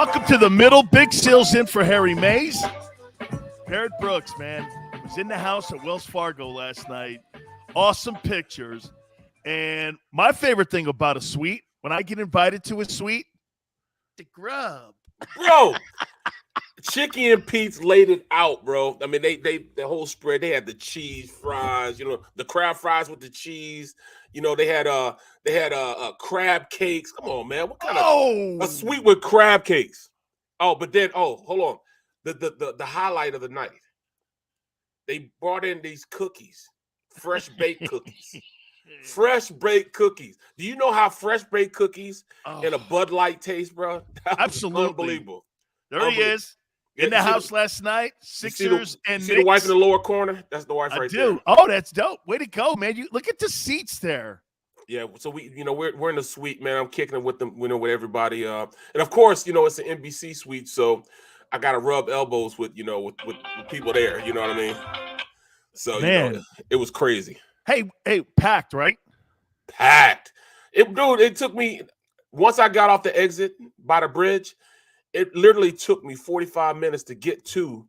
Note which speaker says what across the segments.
Speaker 1: Welcome to the middle. Big Sil's in for Harry Mays. Barrett Brooks, man, was in the house at Wells Fargo last night. Awesome pictures. And my favorite thing about a suite, when I get invited to a suite, the grub.
Speaker 2: Bro, Chicky and Pete's laid it out, bro. I mean, they the whole spread. They had the cheese fries, the crab fries with the cheese. They had crab cakes. Come on, man. What kind of a suite with crab cakes? Oh, but then hold on. The highlight of the night. They brought in these cookies, fresh baked cookies. Fresh baked cookies. Do you know how fresh baked cookies and a Bud Light taste, bro?
Speaker 1: Absolutely
Speaker 2: unbelievable.
Speaker 1: There he is in the house last night. Sixers and
Speaker 2: see the wife in the lower corner. That's the wife right there.
Speaker 1: Oh, that's dope. Way to go, man! You look at the seats there.
Speaker 2: Yeah, so we're in the suite, man. I'm kicking it with them, with everybody. And of course, it's an NBC suite, so I got to rub elbows with with people there. You know what I mean? So
Speaker 1: man,
Speaker 2: it was crazy.
Speaker 1: Hey, packed, right?
Speaker 2: Packed. It took me, once I got off the exit by the bridge, it literally took me 45 minutes to get to,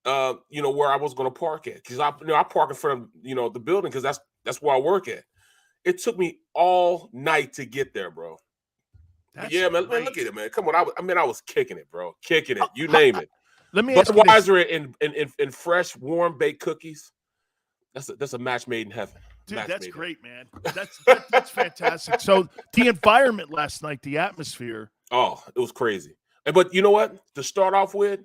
Speaker 2: where I was going to park at. Because I park in front of, the building because that's where I work at. It took me all night to get there, bro. Yeah, man, look at it, man. Come on. I was kicking it, bro. Kicking it. You name it.
Speaker 1: Let me ask you this.
Speaker 2: Budweiser in fresh, warm baked cookies. That's a match made in heaven.
Speaker 1: Dude, that's great, man. That's fantastic. So the environment last night, the atmosphere.
Speaker 2: Oh, it was crazy. But you know what? To start off with,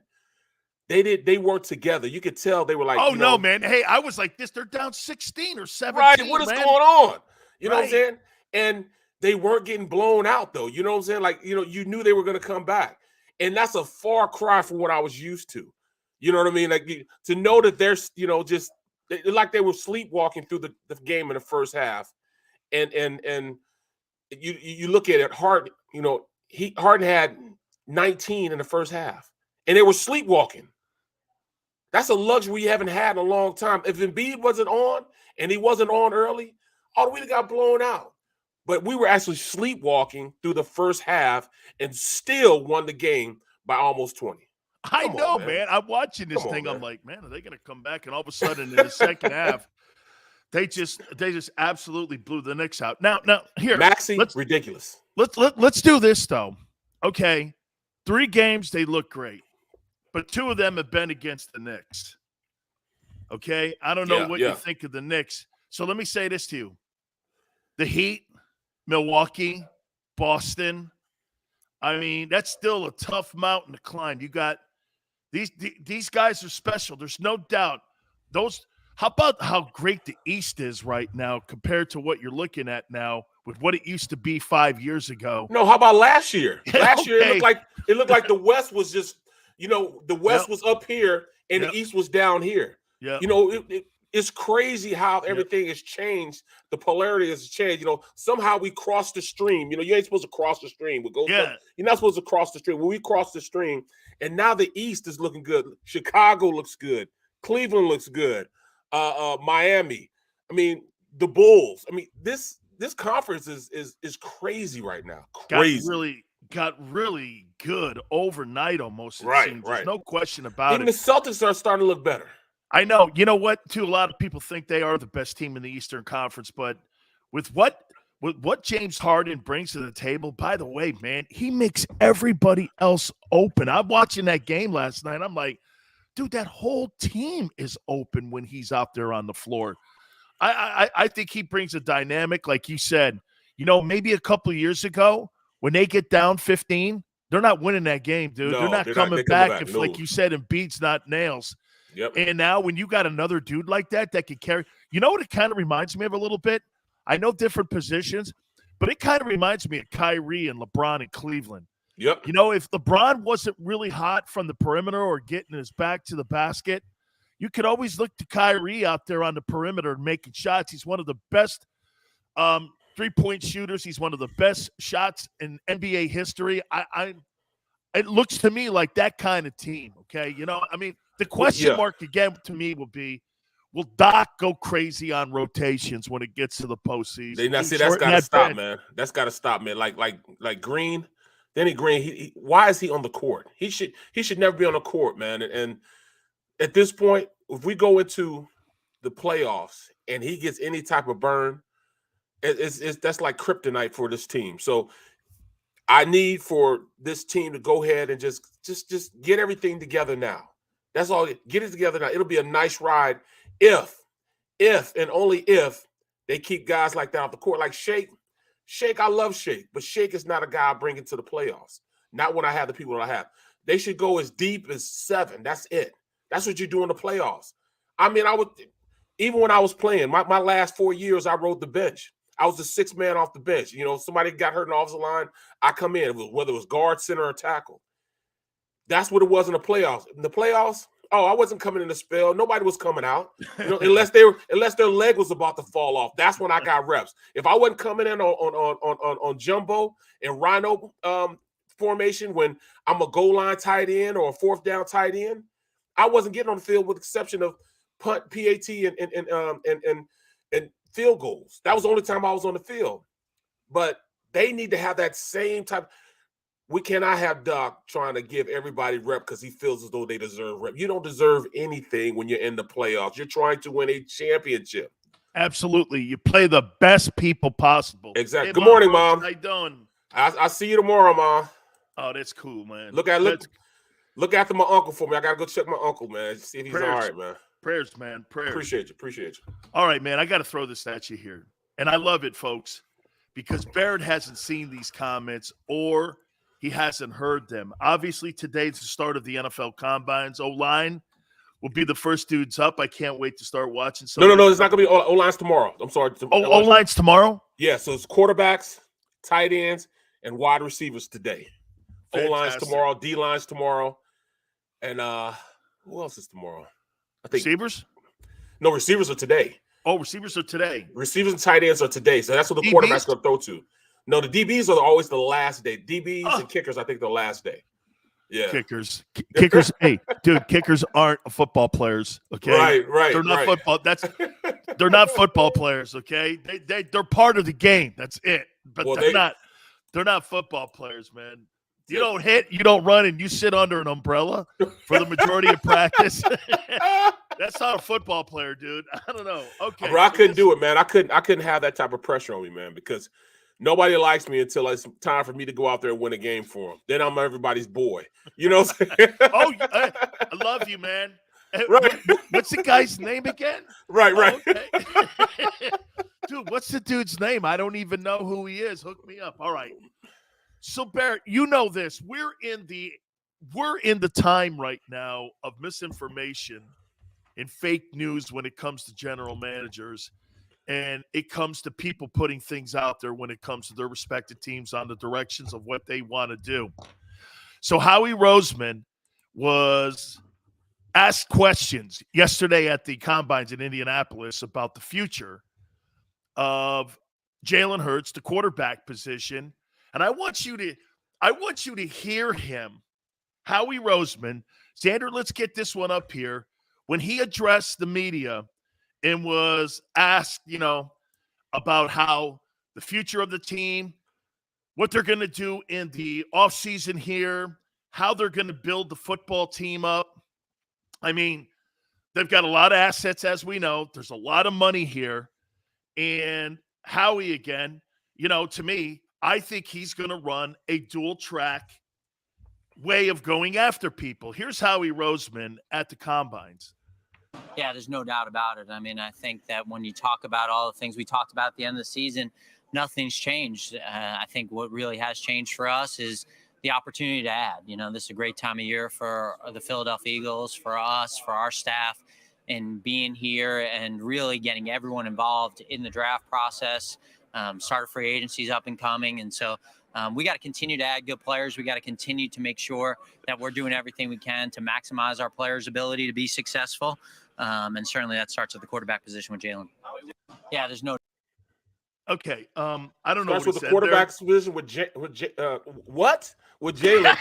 Speaker 2: they worked together. You could tell they were like,
Speaker 1: oh no, man. Hey, I was like this. They're down 16 or 17.
Speaker 2: Right. What is going on? You know what I'm saying? And they weren't getting blown out, though. You know what I'm saying? Like, you knew they were going to come back. And that's a far cry from what I was used to. You know what I mean? Like, to know that there's, just like they were sleepwalking through the game in the first half. And you look at it, Harden, Harden had 19 in the first half. And they were sleepwalking. That's a luxury we haven't had in a long time. If Embiid wasn't on and he wasn't on early, we'd have got blown out. But we were actually sleepwalking through the first half and still won the game by almost 20.
Speaker 1: I know, man. I'm watching this thing. I'm like, man, are they going to come back? And all of a sudden in the second half, they just absolutely blew the Knicks out. Now here,
Speaker 2: Maxey, ridiculous.
Speaker 1: Let's do this though. Okay, 3 games they look great, but 2 of them have been against the Knicks. Okay, I don't know what you think of the Knicks. So let me say this to you: the Heat, Milwaukee, Boston. I mean, that's still a tough mountain to climb. You got these guys are special. There's no doubt. How about how great the East is right now compared to what you're looking at now with what it used to be 5 years ago?
Speaker 2: No, how about last year? Last year it looked like the West was just, the West was up here and the East was down here.
Speaker 1: Yeah.
Speaker 2: It's crazy how everything has changed. The polarity has changed. Somehow we crossed the stream. You ain't supposed to cross the stream. You're not supposed to cross the stream. Well, we crossed the stream, and now the East is looking good. Chicago looks good. Cleveland looks good. Miami. I mean, the Bulls. I mean, this conference is crazy right now. Crazy.
Speaker 1: Got really good overnight almost. There's no question about
Speaker 2: Even
Speaker 1: it.
Speaker 2: The Celtics are starting to look better.
Speaker 1: I know. You know what, too? A lot of people think they are the best team in the Eastern Conference, but with what James Harden brings to the table, by the way, man, he makes everybody else open. I'm watching that game last night. I'm like, dude, that whole team is open when he's out there on the floor. I think he brings a dynamic, like you said. Maybe a couple of years ago, when they get down 15, they're not winning that game, dude.
Speaker 2: No,
Speaker 1: they're not coming back if, like you said, Embiid's not nails.
Speaker 2: Yep.
Speaker 1: And now when you got another dude like that can carry – what it kind of reminds me of a little bit? I know different positions, but it kind of reminds me of Kyrie and LeBron in Cleveland.
Speaker 2: Yep.
Speaker 1: If LeBron wasn't really hot from the perimeter or getting his back to the basket, you could always look to Kyrie out there on the perimeter and making shots. He's one of the best three-point shooters. He's one of the best shots in NBA history. It looks to me like that kind of team, okay? The question mark again to me will be, will Doc go crazy on rotations when it gets to the postseason?
Speaker 2: That's got to stop, man. That's got to stop, man. Like Green, Danny Green, why is he on the court? He should never be on the court, man. And at this point, if we go into the playoffs and he gets any type of burn, that's like kryptonite for this team. So I need for this team to go ahead and just get everything together now. That's all. Get it together now. It'll be a nice ride if and only if they keep guys like that off the court. Like Shake, I love Shake, but Shake is not a guy I bring into the playoffs. Not when I have the people that I have. They should go as deep as 7. That's it. That's what you do in the playoffs. I mean, even when I was playing, my last 4 years, I rode the bench. I was the 6th man off the bench. You know, somebody got hurt in the offensive line, I come in, whether it was guard, center, or tackle. That's what it was in the playoffs. In the playoffs, I wasn't coming in the spell. Nobody was coming out, you know, unless their leg was about to fall off. That's when I got reps. If I wasn't coming in on jumbo and rhino formation when I'm a goal line tight end or a 4th down tight end, I wasn't getting on the field with the exception of punt, PAT, and field goals. That was the only time I was on the field. But they need to have that same type. We cannot have Doc trying to give everybody rep because he feels as though they deserve rep. You don't deserve anything when you're in the playoffs. You're trying to win a championship.
Speaker 1: Absolutely. You play the best people possible.
Speaker 2: Exactly.
Speaker 1: Hey,
Speaker 2: Good morning, Mom.
Speaker 1: How you doing?
Speaker 2: I see you tomorrow, Mom.
Speaker 1: Oh, that's cool, man.
Speaker 2: Look after my uncle for me. I got to go check my uncle, man. See if he's all right, man.
Speaker 1: Prayers, man. Prayers.
Speaker 2: Appreciate you.
Speaker 1: All right, man. I got to throw this at you here. And I love it, folks, because Barrett hasn't seen these comments or he hasn't heard them. Obviously, today's the start of the NFL Combines. O-line will be the first dudes up. I can't wait to start watching.
Speaker 2: No. It's not going to be O-line's tomorrow. I'm sorry.
Speaker 1: O-line's tomorrow?
Speaker 2: Yeah, so it's quarterbacks, tight ends, and wide receivers today. O-line's tomorrow, D-line's tomorrow. And who else is tomorrow? I think
Speaker 1: receivers?
Speaker 2: No, receivers are today.
Speaker 1: Oh, receivers are today.
Speaker 2: Receivers and tight ends are today. So that's what the quarterback's going to throw to. No, the DBs are always the last day. DBs and kickers, I think, the last day. Yeah.
Speaker 1: Kickers. Hey, dude, kickers aren't football players, okay?
Speaker 2: Right.
Speaker 1: They're not football. They're not football players, okay? They're part of the game. That's it. But they're not football players, man. You don't hit, you don't run, and you sit under an umbrella for the majority of practice. That's not a football player, dude. I don't know. Okay.
Speaker 2: Bro, I couldn't do it, man. I couldn't have that type of pressure on me, man, because nobody likes me until it's time for me to go out there and win a game for them. Then I'm everybody's boy. You know what I'm saying?
Speaker 1: I love you, man.
Speaker 2: Right.
Speaker 1: What's the guy's name again?
Speaker 2: Right.
Speaker 1: Okay. Dude, what's the dude's name? I don't even know who he is. Hook me up. All right. So Barrett, you know this. We're in the time right now of misinformation and fake news when it comes to general managers, and it comes to people putting things out there when it comes to their respective teams on the directions of what they want to do. So Howie Roseman was asked questions yesterday at the Combines in Indianapolis about the future of Jalen Hurts, the quarterback position. And I want you to hear him, Howie Roseman. Xander, let's get this one up here. When he addressed the media and was asked, about how the future of the team, what they're going to do in the offseason here, how they're going to build the football team up. I mean, they've got a lot of assets, as we know. There's a lot of money here. And Howie, again, to me, I think he's going to run a dual-track way of going after people. Here's Howie Roseman at the Combines.
Speaker 3: Yeah, there's no doubt about it. I mean, I think that when you talk about all the things we talked about at the end of the season, nothing's changed. I think what really has changed for us is the opportunity to add. This is a great time of year for the Philadelphia Eagles, for us, for our staff, and being here and really getting everyone involved in the draft process. Starter free agency's up and coming. And so we got to continue to add good players. We got to continue to make sure that we're doing everything we can to maximize our players' ability to be successful. And certainly that starts at the quarterback position with Jalen. Yeah, there's no.
Speaker 1: Okay. I don't know.
Speaker 2: Starts with the quarterback position with what? With Jalen.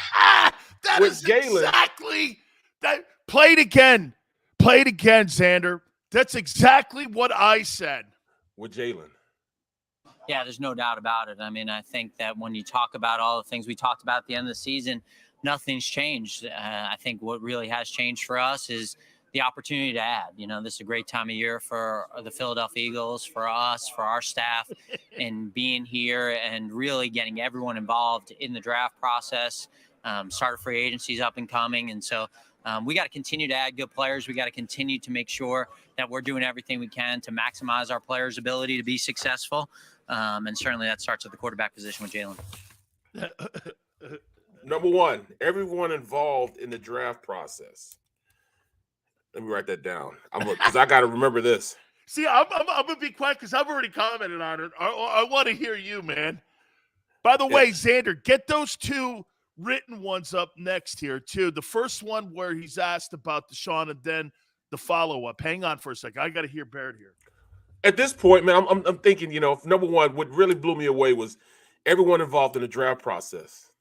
Speaker 1: That is exactly that. Play it again, Xander. That's exactly what I said.
Speaker 2: With Jalen.
Speaker 3: Yeah, there's no doubt about it. I mean, I think that when you talk about all the things we talked about at the end of the season, nothing's changed. I think what really has changed for us is the opportunity to add. This is a great time of year for the Philadelphia Eagles, for us, for our staff, and being here and really getting everyone involved in the draft process. Start free agencies up and coming. And so we got to continue to add good players. We got to continue to make sure that we're doing everything we can to maximize our players' ability to be successful. And certainly that starts at the quarterback position with Jalen.
Speaker 2: Number one, everyone involved in the draft process. Let me write that down. Because I got to remember this.
Speaker 1: See, I'm gonna be quiet because I've already commented on it. I want to hear you, man. By the way, Xander, get those two written ones up next here too. The first one where he's asked about Deshaun, and then the follow-up. Hang on for a second. I got to hear Barrett here.
Speaker 2: At this point, man, I'm thinking. Number one, what really blew me away was everyone involved in the draft process.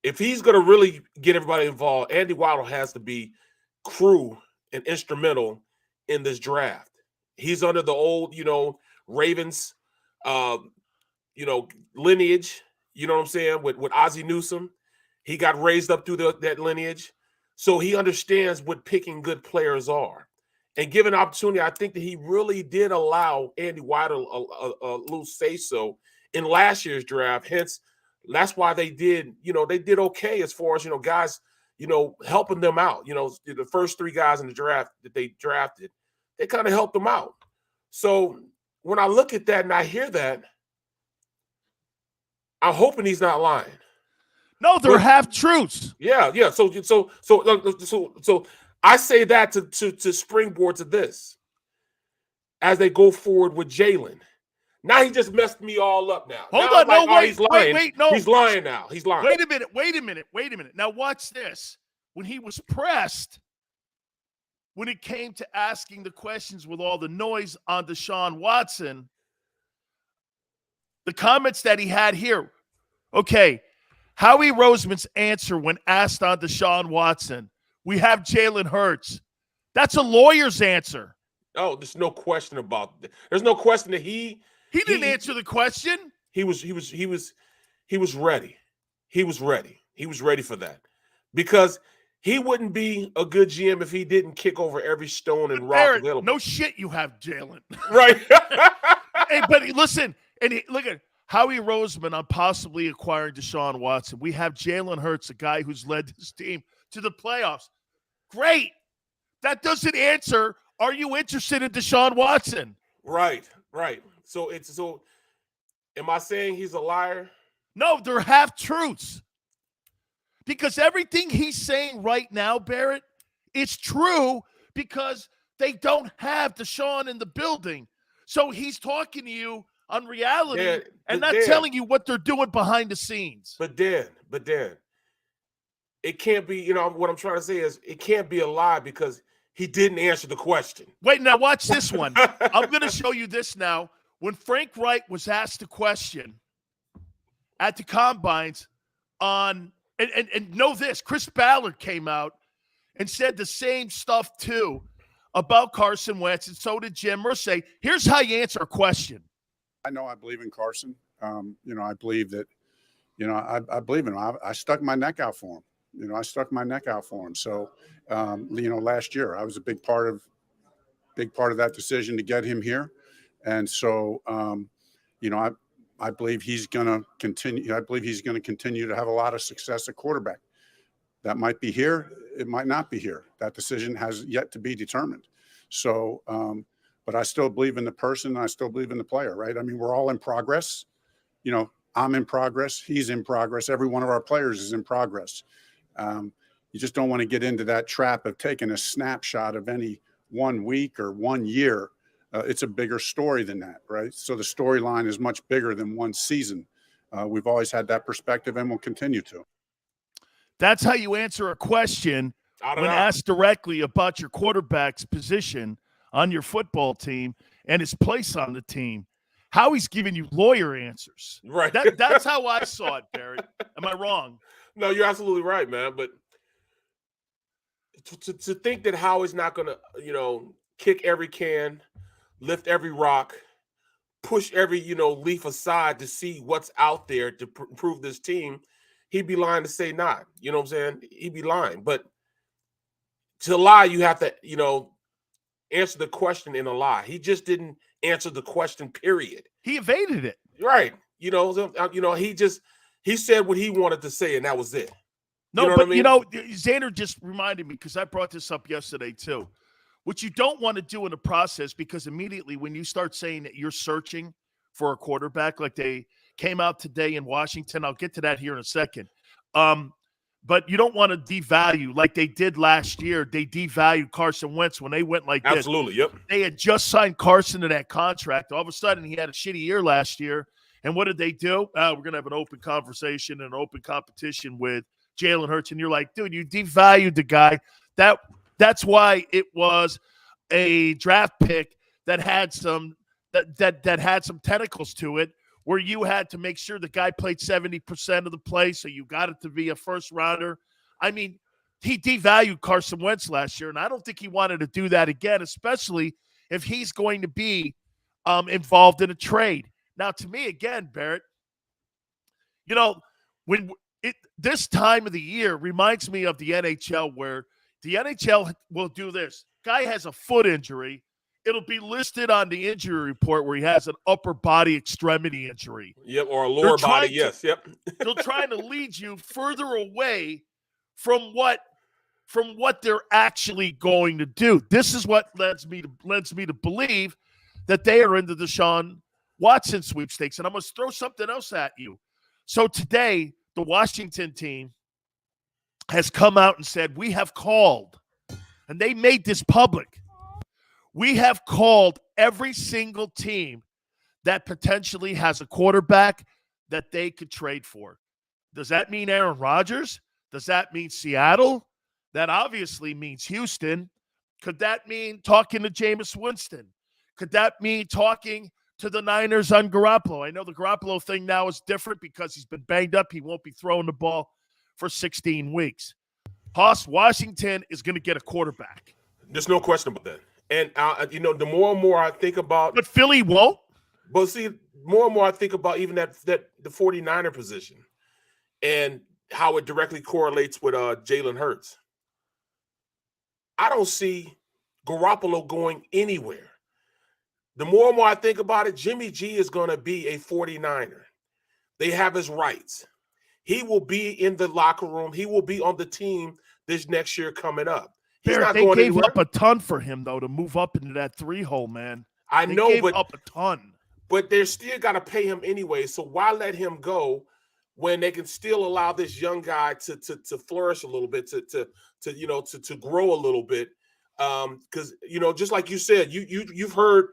Speaker 2: If he's going to really get everybody involved, Andy Waddle has to be crew and instrumental in this draft. He's under the old, Ravens, lineage. You know what I'm saying? With Ozzie Newsome, he got raised up through that lineage, so he understands what picking good players are. And given opportunity, I think that he really did allow Andy Waddle a little say-so in last year's draft. Hence, that's why they did okay as far as, guys, helping them out. The first three guys in the draft that they drafted, they kind of helped them out. So when I look at that and I hear that, I'm hoping he's not lying.
Speaker 1: No, they're half truths.
Speaker 2: Yeah. So I say that to springboard to this as they go forward with Jalen. Now he just messed me all up now.
Speaker 1: Hold on, no, wait,
Speaker 2: he's lying.
Speaker 1: wait, no.
Speaker 2: He's lying now. He's lying.
Speaker 1: Wait a minute. Now watch this. When he was pressed, when it came to asking the questions with all the noise on Deshaun Watson, the comments that he had here, okay, Howie Roseman's answer when asked on Deshaun Watson, we have Jalen Hurts. That's a lawyer's answer.
Speaker 2: Oh, there's no question about that. There's no question that he
Speaker 1: didn't answer the question.
Speaker 2: He was ready. He was ready for that. Because he wouldn't be a good GM if he didn't kick over every stone and rock available.
Speaker 1: No shit, you have Jalen.
Speaker 2: Right.
Speaker 1: Hey, but listen, look at Howie Roseman on possibly acquiring Deshaun Watson. We have Jalen Hurts, a guy who's led this team to the playoffs. Great. That doesn't answer, are you interested in Deshaun Watson?
Speaker 2: Right. So am I saying he's a liar?
Speaker 1: No, they're half truths. Because everything he's saying right now, Barrett, it's true because they don't have Deshaun in the building. So he's talking to you on reality and not telling you what they're doing behind the scenes.
Speaker 2: But Dan, it can't be, what I'm trying to say is it can't be a lie because he didn't answer the question.
Speaker 1: Wait, now watch this one. I'm going to show you this now. When Frank Wright was asked a question at the Combines on, and know this, Chris Ballard came out and said the same stuff too about Carson Wentz, and so did Jim Irsay. Here's how you answer a question.
Speaker 4: I know I believe in Carson. I believe that, I believe in him. I stuck my neck out for him. So, last year I was a big part of that decision to get him here. And so, I believe he's going to continue. I believe he's going to continue to have a lot of success at quarterback. That might be here. It might not be here. That decision has yet to be determined. So, but I still believe in the person. And I still believe in the player, right? I mean, we're all in progress. I'm in progress. He's in progress. Every one of our players is in progress. You just don't want to get into that trap of taking a snapshot of any 1 week or 1 year. It's a bigger story than that, right? So the storyline is much bigger than one season. We've always had that perspective and will continue to.
Speaker 1: That's how you answer a question when asked directly about your quarterback's position on your football team and his place on the team. Howie's giving you lawyer answers.
Speaker 2: Right.
Speaker 1: That's how I saw it, Barrett. Am I wrong?
Speaker 2: No, you're absolutely right, man. But to think that Howie's not going to, kick every can, lift every rock, push every, leaf aside to see what's out there to improve this team, he'd be lying to say not. You know what I'm saying? He'd be lying. But to lie, you have to, answer the question in a lie. He just didn't answer the question, period.
Speaker 1: He evaded it.
Speaker 2: Right. He said what he wanted to say, and that was it.
Speaker 1: No, but Xander just reminded me, because I brought this up yesterday too. What you don't want to do in the process, because immediately when you start saying that you're searching for a quarterback, like they came out today in Washington, I'll get to that here in a second. But you don't want to devalue like they did last year. They devalued Carson Wentz when they went like this.
Speaker 2: Absolutely, yep.
Speaker 1: They had just signed Carson to that contract. All of a sudden, he had a shitty year last year. And what did they do? We're going to have an open conversation and an open competition with Jalen Hurts. And you're like, dude, you devalued the guy. That's why it was a draft pick that had some that had some tentacles to it, where you had to make sure the guy played 70% of the play, so you got it to be a first rounder. I mean, he devalued Carson Wentz last year, and I don't think he wanted to do that again, especially if he's going to be involved in a trade. Now, to me, again, Barrett, this time of the year reminds me of the NHL, where the NHL will do this. Guy has a foot injury. It'll be listed on the injury report where he has an upper body extremity injury.
Speaker 2: Yep, or a lower body, yes, yep.
Speaker 1: They're trying to lead you further away from what they're actually going to do. This is what lends me to believe that they are in the Deshaun Watson sweepstakes. And I'm going to throw something else at you. So today, the Washington team has come out and said, we have called, and they made this public, we have called every single team that potentially has a quarterback that they could trade for. Does that mean Aaron Rodgers? Does that mean Seattle? That obviously means Houston. Could that mean talking to Jameis Winston? Could that mean talking to the Niners on Garoppolo? I know the Garoppolo thing now is different because he's been banged up. He won't be throwing the ball for 16 weeks. Haas, Washington is going to get a quarterback.
Speaker 2: There's no question about that. And, the more and more I think about –
Speaker 1: But Philly won't?
Speaker 2: But see, more and more I think about even the 49er position and how it directly correlates with Jalen Hurts. I don't see Garoppolo going anywhere. The more and more I think about it, Jimmy G is going to be a 49er. They have his rights. He will be in the locker room. He will be on the team this next year coming up.
Speaker 1: Barrett, they gave up a ton for him, though, to move up into that 3-hole, man.
Speaker 2: I know,
Speaker 1: gave up a ton.
Speaker 2: But they're still got to pay him anyway. So why let him go when they can still allow this young guy to flourish a little bit, to grow a little bit? Because just like you said, you've heard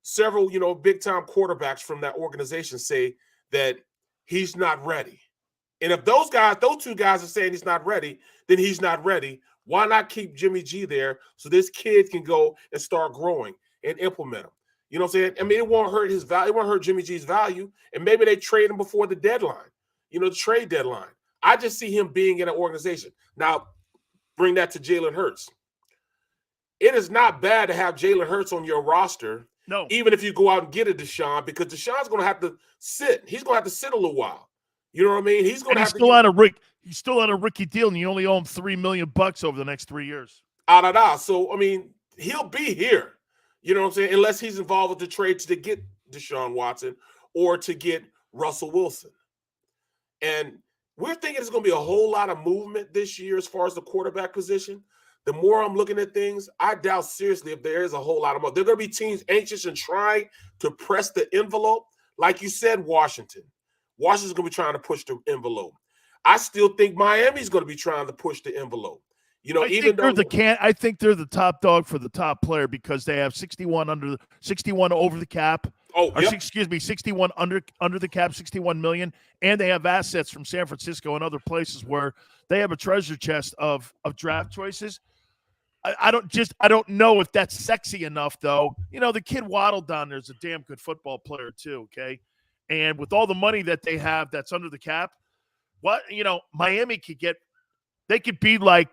Speaker 2: several big time quarterbacks from that organization say that he's not ready. And if those two guys are saying he's not ready, then he's not ready. Why not keep Jimmy G there so this kid can go and start growing and implement him? You know what I'm saying? I mean, it won't hurt his value. It won't hurt Jimmy G's value. And maybe they trade him before the deadline, the trade deadline. I just see him being in an organization. Now, bring that to Jalen Hurts. It is not bad to have Jalen Hurts on your roster.
Speaker 1: No.
Speaker 2: Even if you go out and get a Deshaun, because Deshaun's going to have to sit. He's going to have to sit a little while. You know what I mean? He's going to have to.
Speaker 1: He's still on a rookie deal, and you only owe him $3 million over the next 3 years.
Speaker 2: So, I mean, he'll be here. You know what I'm saying? Unless he's involved with the trades to get Deshaun Watson or to get Russell Wilson. And we're thinking there's going to be a whole lot of movement this year as far as the quarterback position. The more I'm looking at things, I doubt seriously if there is a whole lot of more. There are going to be teams anxious and trying to press the envelope. Like you said, Washington's going to be trying to push the envelope. I still think Miami's going to be trying to push the envelope. I think they're the top dog for the top player because they have 61 over the cap. Excuse me, 61 under the cap, 61 million, and they have assets from San Francisco and other places where they have a treasure chest of draft choices. I don't know if that's sexy enough, though. The kid Waddle down there is a damn good football player too. Okay, and with all the money that they have that's under the cap, Miami could get. They could be like.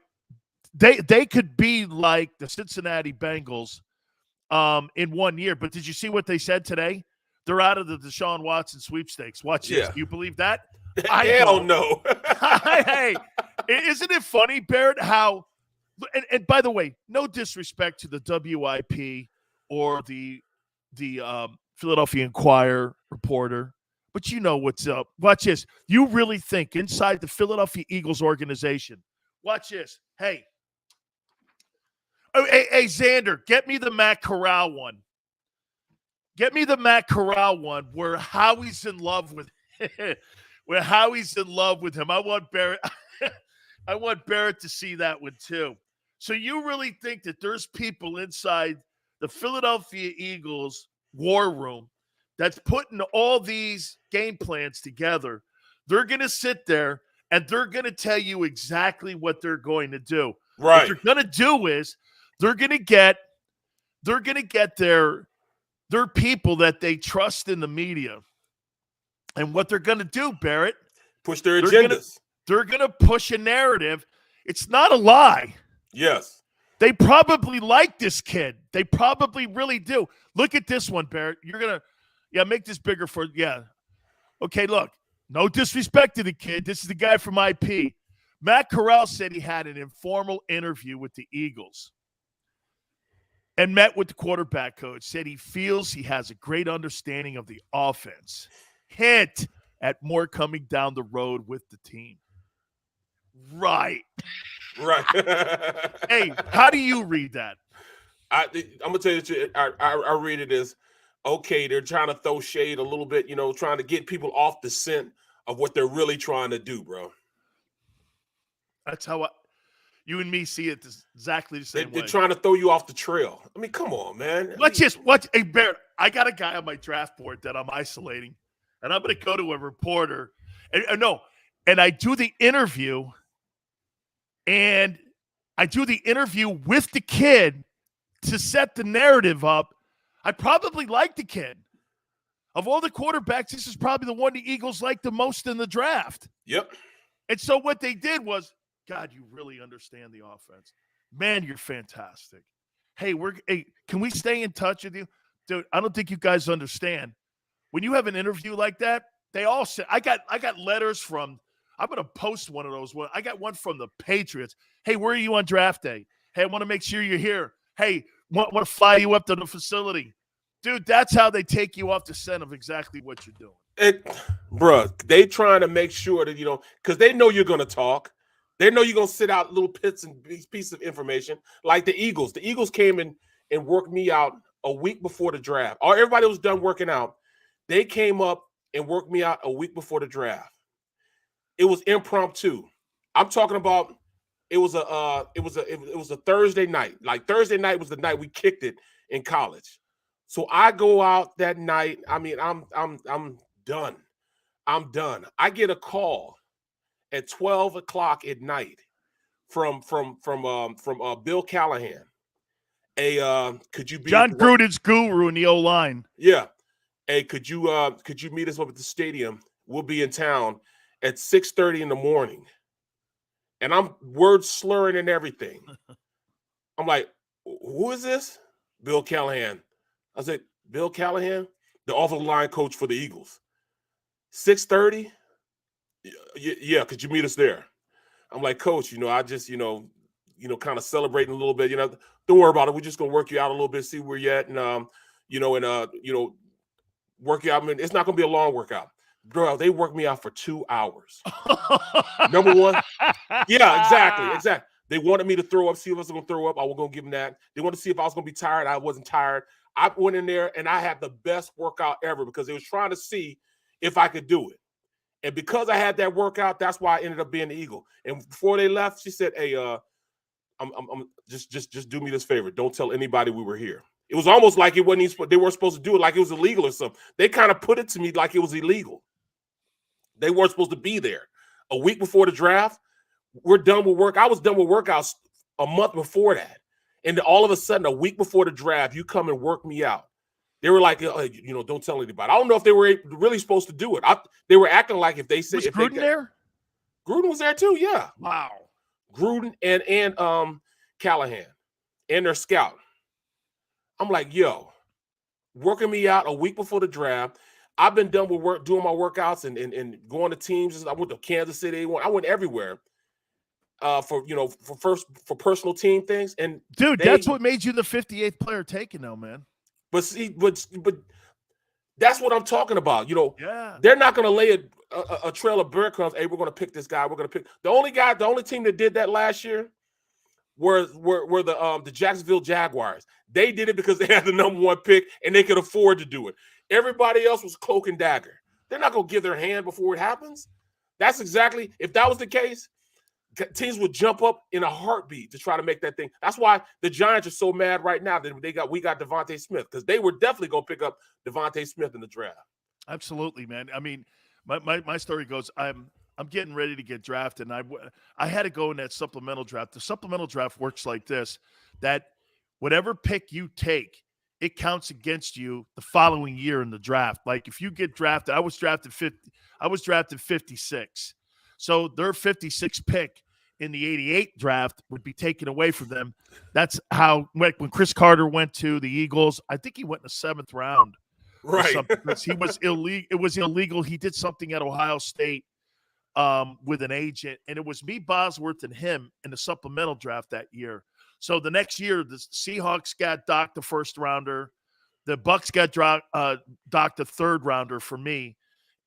Speaker 2: They could be like the Cincinnati Bengals in 1 year. But did you see what they said today?
Speaker 1: they're out of the Deshaun Watson sweepstakes. Watch this. Do you believe that?
Speaker 2: Hell no.
Speaker 1: Hey, isn't it funny, Barrett, how and by the way, no disrespect to the WIP or the Philadelphia Inquirer reporter, but you know what's up. Watch this. You really think inside the Philadelphia Eagles organization, watch this. Hey, Xander, get me the Matt Corral one. Get me the Matt Corral one where Howie's in love with where Howie's in love with him. I want Barrett. I want Barrett to see that one too. So you really think that there's people inside the Philadelphia Eagles war room that's putting all these game plans together? They're going to sit there and they're going to tell you exactly what they're going to do.
Speaker 2: Right.
Speaker 1: What they're going to do is they're going to get their people that they trust in the media. And what they're going to do, Barrett,
Speaker 2: push their agendas.
Speaker 1: They're going to push a narrative. It's not a lie.
Speaker 2: Yes.
Speaker 1: They probably like this kid. They probably really do. Look at this one, Barrett. You're going to, make this bigger for, Okay, look, no disrespect to the kid. This is the guy from IP. Matt Corral said he had an informal interview with the Eagles and met with the quarterback coach, said he feels he has a great understanding of the offense. Hint at more coming down the road with the team. Right. Hey, how do you read that?
Speaker 2: I'm going to tell you, I read it as, okay, they're trying to throw shade a little bit, trying to get people off the scent of what they're really trying to do, bro.
Speaker 1: That's how you and me see it exactly the same way.
Speaker 2: They're trying to throw you off the trail. I mean, come on, man.
Speaker 1: Hey, Barrett, I got a guy on my draft board that I'm isolating, and I'm going to go to a reporter. And I do the interview, and I do the interview with the kid to set the narrative up. I probably like the kid. Of all the quarterbacks, this is probably the one the Eagles like the most in the draft.
Speaker 2: Yep.
Speaker 1: And so what they did was, God, you really understand the offense. Man, you're fantastic. Hey, can we stay in touch with you? Dude, I don't think you guys understand. When you have an interview like that, they all say, I got letters from, I'm going to post one of those. I got one from the Patriots. Hey, where are you on draft day? Hey, I want to make sure you're here. Hey, want to fly you up to the facility. Dude, that's how they take you off the scent of exactly what you're doing.
Speaker 2: Bruh, they trying to make sure that, because they know you're going to talk. They know you're going to sit out little pieces of information. Like the Eagles. The Eagles came in and worked me out a week before the draft. Everybody was done working out. They came up and worked me out a week before the draft. It was impromptu. I'm talking about it was a Thursday night. Like Thursday night was the night we kicked it in college. So I go out that night. I mean, I'm done. I'm done. I get a call at 12 o'clock at night from Bill Callahan. Could you be
Speaker 1: John Gruden's guru in the O-line?
Speaker 2: Yeah. Hey, could you meet us up at the stadium? We'll be in town at 6:30 in the morning. And I'm word slurring and everything. I'm like, who is this? Bill Callahan. I said, Bill Callahan, the offensive line coach for the Eagles. 6:30? Yeah, could you meet us there? I'm like, Coach, I just, kind of celebrating a little bit. Don't worry about it. We're just gonna work you out a little bit, see where you're at, and work you out. I mean, it's not gonna be a long workout. Bro, they worked me out for 2 hours. Number one. Yeah, exactly. They wanted me to throw up, see if I was going to throw up. I was going to give them that. They wanted to see if I was going to be tired. I wasn't tired. I went in there, and I had the best workout ever because they was trying to see if I could do it. And because I had that workout, that's why I ended up being the Eagle. And before they left, she said, hey, I'm just do me this favor. Don't tell anybody we were here. It was almost like it wasn't they weren't supposed to do it like it was illegal or something. They kind of put it to me like it was illegal. They weren't supposed to be there. A week before the draft, we're done with work. I was done with workouts a month before that. And all of a sudden, a week before the draft, you come and work me out. They were like, don't tell anybody. I don't know if they were really supposed to do it. They were acting like if they said.
Speaker 1: Was Gruden there?
Speaker 2: Gruden was there too, yeah.
Speaker 1: Wow.
Speaker 2: Gruden and Callahan and their scout. I'm like, yo, working me out a week before the draft. I've been done with doing my workouts and going to teams. I went to Kansas City. I went everywhere for personal team things. And
Speaker 1: dude, that's what made you the 58th player taken, though, man.
Speaker 2: But see, but that's what I'm talking about.
Speaker 1: Yeah,
Speaker 2: they're not going to lay a trail of breadcrumbs. Hey, we're going to pick this guy. We're going to pick the only team that did that last year were the Jacksonville Jaguars. They did it because they had the #1 pick and they could afford to do it. Everybody else was cloak and dagger. They're not going to give their hand before it happens. That's exactly, if that was the case, teams would jump up in a heartbeat to try to make that thing. That's why the Giants are so mad right now that we got Devontae Smith, because they were definitely going to pick up Devontae Smith in the draft.
Speaker 1: Absolutely, man. I mean, my story goes, I'm getting ready to get drafted, and I had to go in that supplemental draft. The supplemental draft works like this, that whatever pick you take, it counts against you the following year in the draft. Like if you get drafted, I was drafted 56. So their 56th pick in the 88 draft would be taken away from them. That's how, when Chris Carter went to the Eagles, I think he went in the 7th round.
Speaker 2: Right.
Speaker 1: He was illegal. It was illegal. He did something at Ohio State with an agent, and it was me, Bosworth, and him in the supplemental draft that year. So the next year, the Seahawks got docked the 1st rounder. The Bucks got docked the 3rd rounder for me.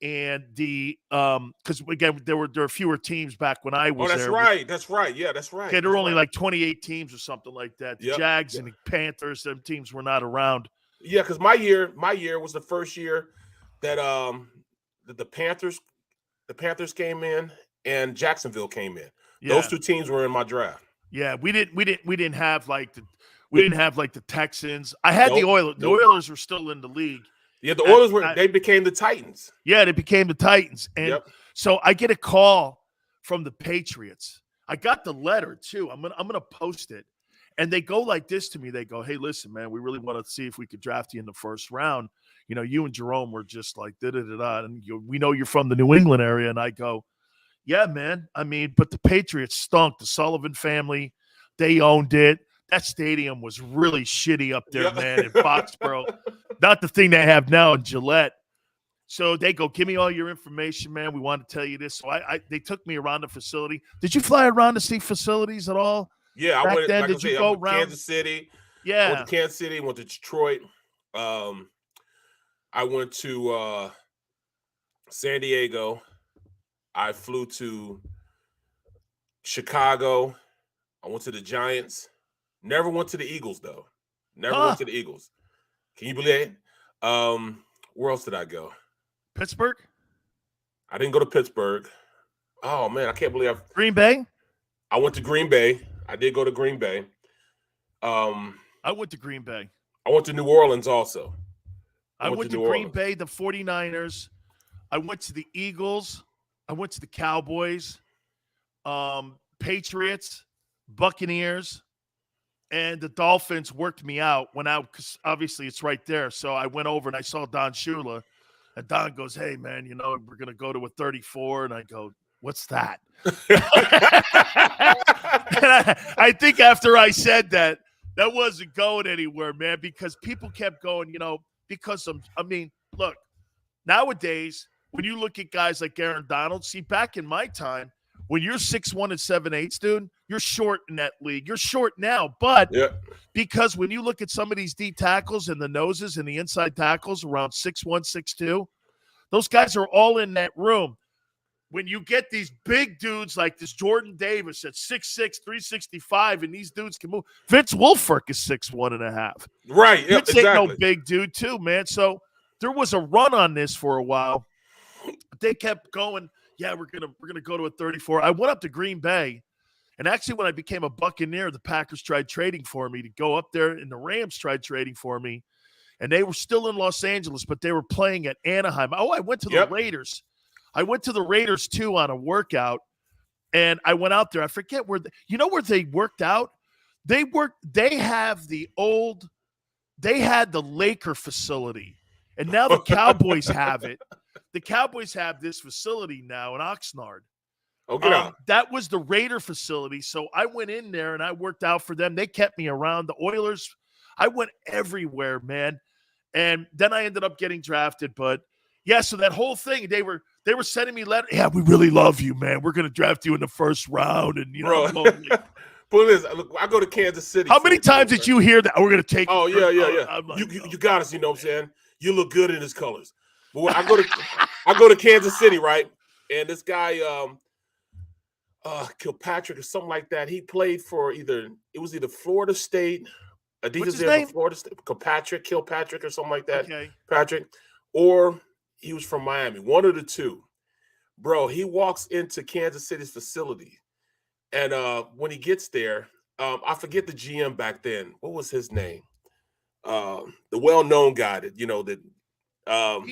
Speaker 1: And because again, there were fewer teams back when I was there.
Speaker 2: That's right. Yeah, that's right.
Speaker 1: Okay, there were only like 28 teams or something like that. The Jags and the Panthers, them teams were not around.
Speaker 2: Yeah, because my year was the first year that the Panthers came in and Jacksonville came in. Yeah. Those 2 teams were in my draft.
Speaker 1: Yeah, we didn't have like the Texans. I had the Oilers. The Oilers were still in the league.
Speaker 2: Yeah, the Oilers they became the Titans.
Speaker 1: Yeah, they became the Titans. And so I get a call from the Patriots. I got the letter too. I'm gonna post it. And they go like this to me. They go, "Hey, listen, man, we really want to see if we could draft you in the 1st round. You and Jerome were just like da-da-da-da. And we know you're from the New England area." And I go, "Yeah, man. I mean, but the Patriots stunk. The Sullivan family, they owned it. That stadium was really shitty up there, man, in Foxborough. Not the thing they have now in Gillette." So they go, "Give me all your information, man. We want to tell you this." So they took me around the facility. Did you fly around to see facilities at all?
Speaker 2: Yeah,
Speaker 1: back
Speaker 2: I went.
Speaker 1: Then,
Speaker 2: like
Speaker 1: did you go around
Speaker 2: Kansas City?
Speaker 1: Yeah,
Speaker 2: I went to Kansas City. Went to Detroit. I went to San Diego. I flew to Chicago. I went to the Giants. Never went to the Eagles, though. Never went to the Eagles. Can you believe it? Where else did I go?
Speaker 1: Pittsburgh?
Speaker 2: I didn't go to Pittsburgh. Oh, man, I can't believe
Speaker 1: Green Bay?
Speaker 2: I went to Green Bay. I did go to Green Bay.
Speaker 1: I went to Green Bay.
Speaker 2: I went to New Orleans also.
Speaker 1: I went to Green Bay, the 49ers. I went to the Eagles. I went to the Cowboys, Patriots, Buccaneers, and the Dolphins worked me out. Went out because obviously it's right there. So I went over and I saw Don Shula. And Don goes, "Hey, man, we're going to go to a 34. And I go, "What's that?" I think after I said that wasn't going anywhere, man, because people kept going, look, nowadays, when you look at guys like Aaron Donald, see, back in my time, when you're 6'1" and 7/8, dude, you're short in that league. You're short now, but because when you look at some of these D tackles and the noses and the inside tackles around 6'1", 6'2", those guys are all in that room. When you get these big dudes like this Jordan Davis at 6'6", 365, and these dudes can move. Vince Wilfork is 6'1.5".
Speaker 2: Right. Yep,
Speaker 1: Vince ain't no big dude too, man. So there was a run on this for a while. They kept going, "Yeah, we're gonna go to a 34. I went up to Green Bay, and actually when I became a Buccaneer, the Packers tried trading for me to go up there, and the Rams tried trading for me. And they were still in Los Angeles, but they were playing at Anaheim. Oh, I went to the Raiders. I went to the Raiders, too, on a workout, and I went out there. I forget where where they worked out? They had the Laker facility, and now the Cowboys have it. The Cowboys have this facility now in Oxnard.
Speaker 2: Okay.
Speaker 1: That was the Raider facility, so I went in there, and I worked out for them. They kept me around. The Oilers, I went everywhere, man. And then I ended up getting drafted. But yeah, so that whole thing, they were sending me letters. Yeah, we really love you, man. We're gonna draft you in the first round, and
Speaker 2: Bro. But listen, look, I go to Kansas City.
Speaker 1: How many times did you hear that? We're gonna take.
Speaker 2: Oh yeah. Like, you got us. You know what I'm saying? You look good in his colors. But when I go to Kansas City, right? And this guy, Kilpatrick or something like that. He played for either Florida State.
Speaker 1: What's his name?
Speaker 2: Florida State. Kilpatrick or something like that.
Speaker 1: Okay.
Speaker 2: Patrick, or he was from Miami. One of the two. Bro, he walks into Kansas City's facility. And when he gets there, I forget the GM back then. What was his name? The well-known guy that,
Speaker 1: he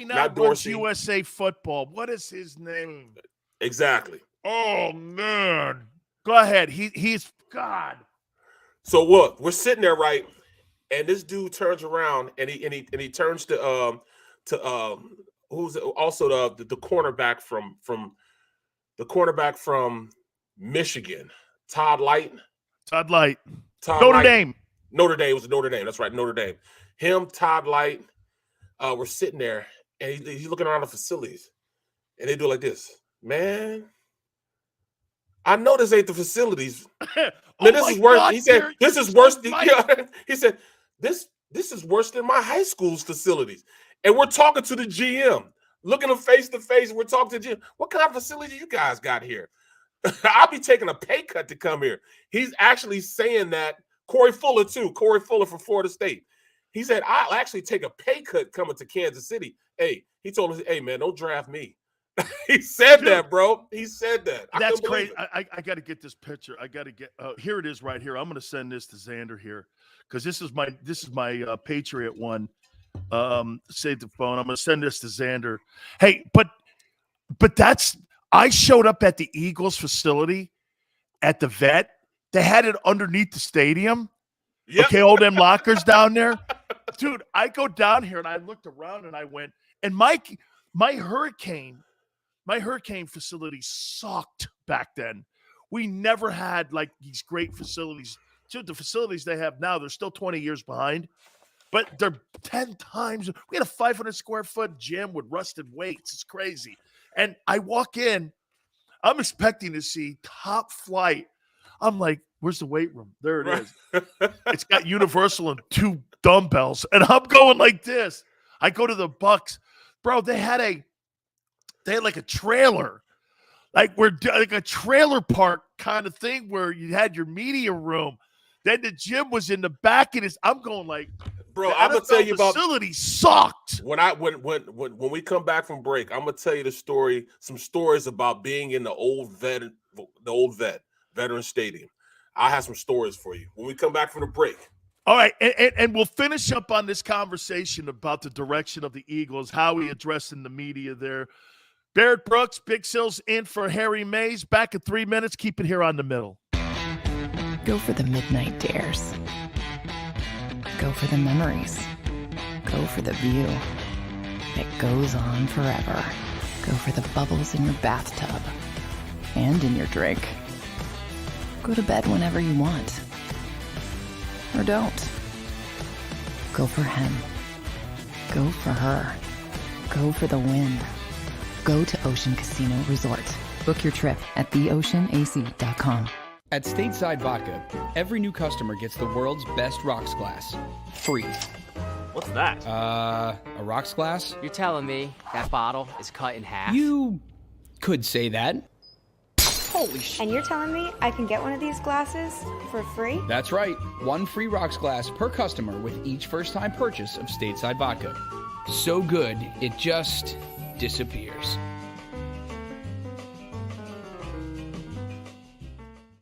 Speaker 2: not Dorsey.
Speaker 1: USA Football. What is his name?
Speaker 2: Exactly.
Speaker 1: Oh man. Go ahead. He's God.
Speaker 2: So what? We're sitting there, right? And this dude turns around and he turns to who's also the cornerback from Michigan, Todd Light.
Speaker 1: Notre Dame.
Speaker 2: Notre Dame. It was Notre Dame. That's right, Notre Dame. Him, Todd Light, we're sitting there, and he's looking around the facilities, and they do like this. Man, I know this ain't the facilities. Man, this is worse. He said, this is worse. He said, this is worse than my high school's facilities. And we're talking to the GM, looking him face to face. We're talking to GM. What kind of facility you guys got here? I'll be taking a pay cut to come here. He's actually saying that. Corey Fuller from Florida State. He said, I'll actually take a pay cut coming to Kansas City. Hey, he told us, hey, man, don't draft me. He said that, bro. He said that.
Speaker 1: That's crazy. I got to get this picture. I got to get here it is right here. I'm going to send this to Xander here because this is my Patriot one. Save the phone. I'm going to send this to Xander. Hey, but I showed up at the Eagles facility at the vet. They had it underneath the stadium. Yep. Okay, all them lockers down there. Dude, I go down here and I looked around and I went, and my hurricane facility sucked back then. We never had like these great facilities. Dude, the facilities they have now, they're still 20 years behind, but they're 10 times. We had a 500 square foot gym with rusted weights. It's crazy. And I walk in, I'm expecting to see top flight. I'm like, where's the weight room? There it is. It's got universal and 2 dumbbells. And I'm going like this. I go to the Bucks. Bro, they had like a trailer. Like a trailer park kind of thing where you had your media room. Then the gym was in the back of this. I'm going like,
Speaker 2: bro, I'm gonna tell you about
Speaker 1: facility sucked.
Speaker 2: When we come back from break, I'm gonna tell you some stories about being in the old Veteran Stadium. I have some stories for you when we come back from the break.
Speaker 1: All right, and we'll finish up on this conversation about the direction of the Eagles, how he addressing the media there. Barrett Brooks, Big Sills in for Harry Mays. Back in 3 minutes. Keep it here on The Middle.
Speaker 5: Go for the midnight dares. Go for the memories. Go for the view that goes on forever. Go for the bubbles in your bathtub and in your drink. Go to bed whenever you want. Or don't. Go for him. Go for her. Go for the win. Go to Ocean Casino Resort. Book your trip at theoceanac.com.
Speaker 6: At Stateside Vodka, every new customer gets the world's best rocks glass. Free.
Speaker 7: What's that?
Speaker 6: A rocks glass?
Speaker 7: You're telling me that bottle is cut in half?
Speaker 6: You could say that. Holy shit.
Speaker 8: And you're telling me I can get one of these glasses for free?
Speaker 6: That's right. 1 free rocks glass per customer with each first-time purchase of Stateside Vodka. So good, it just disappears.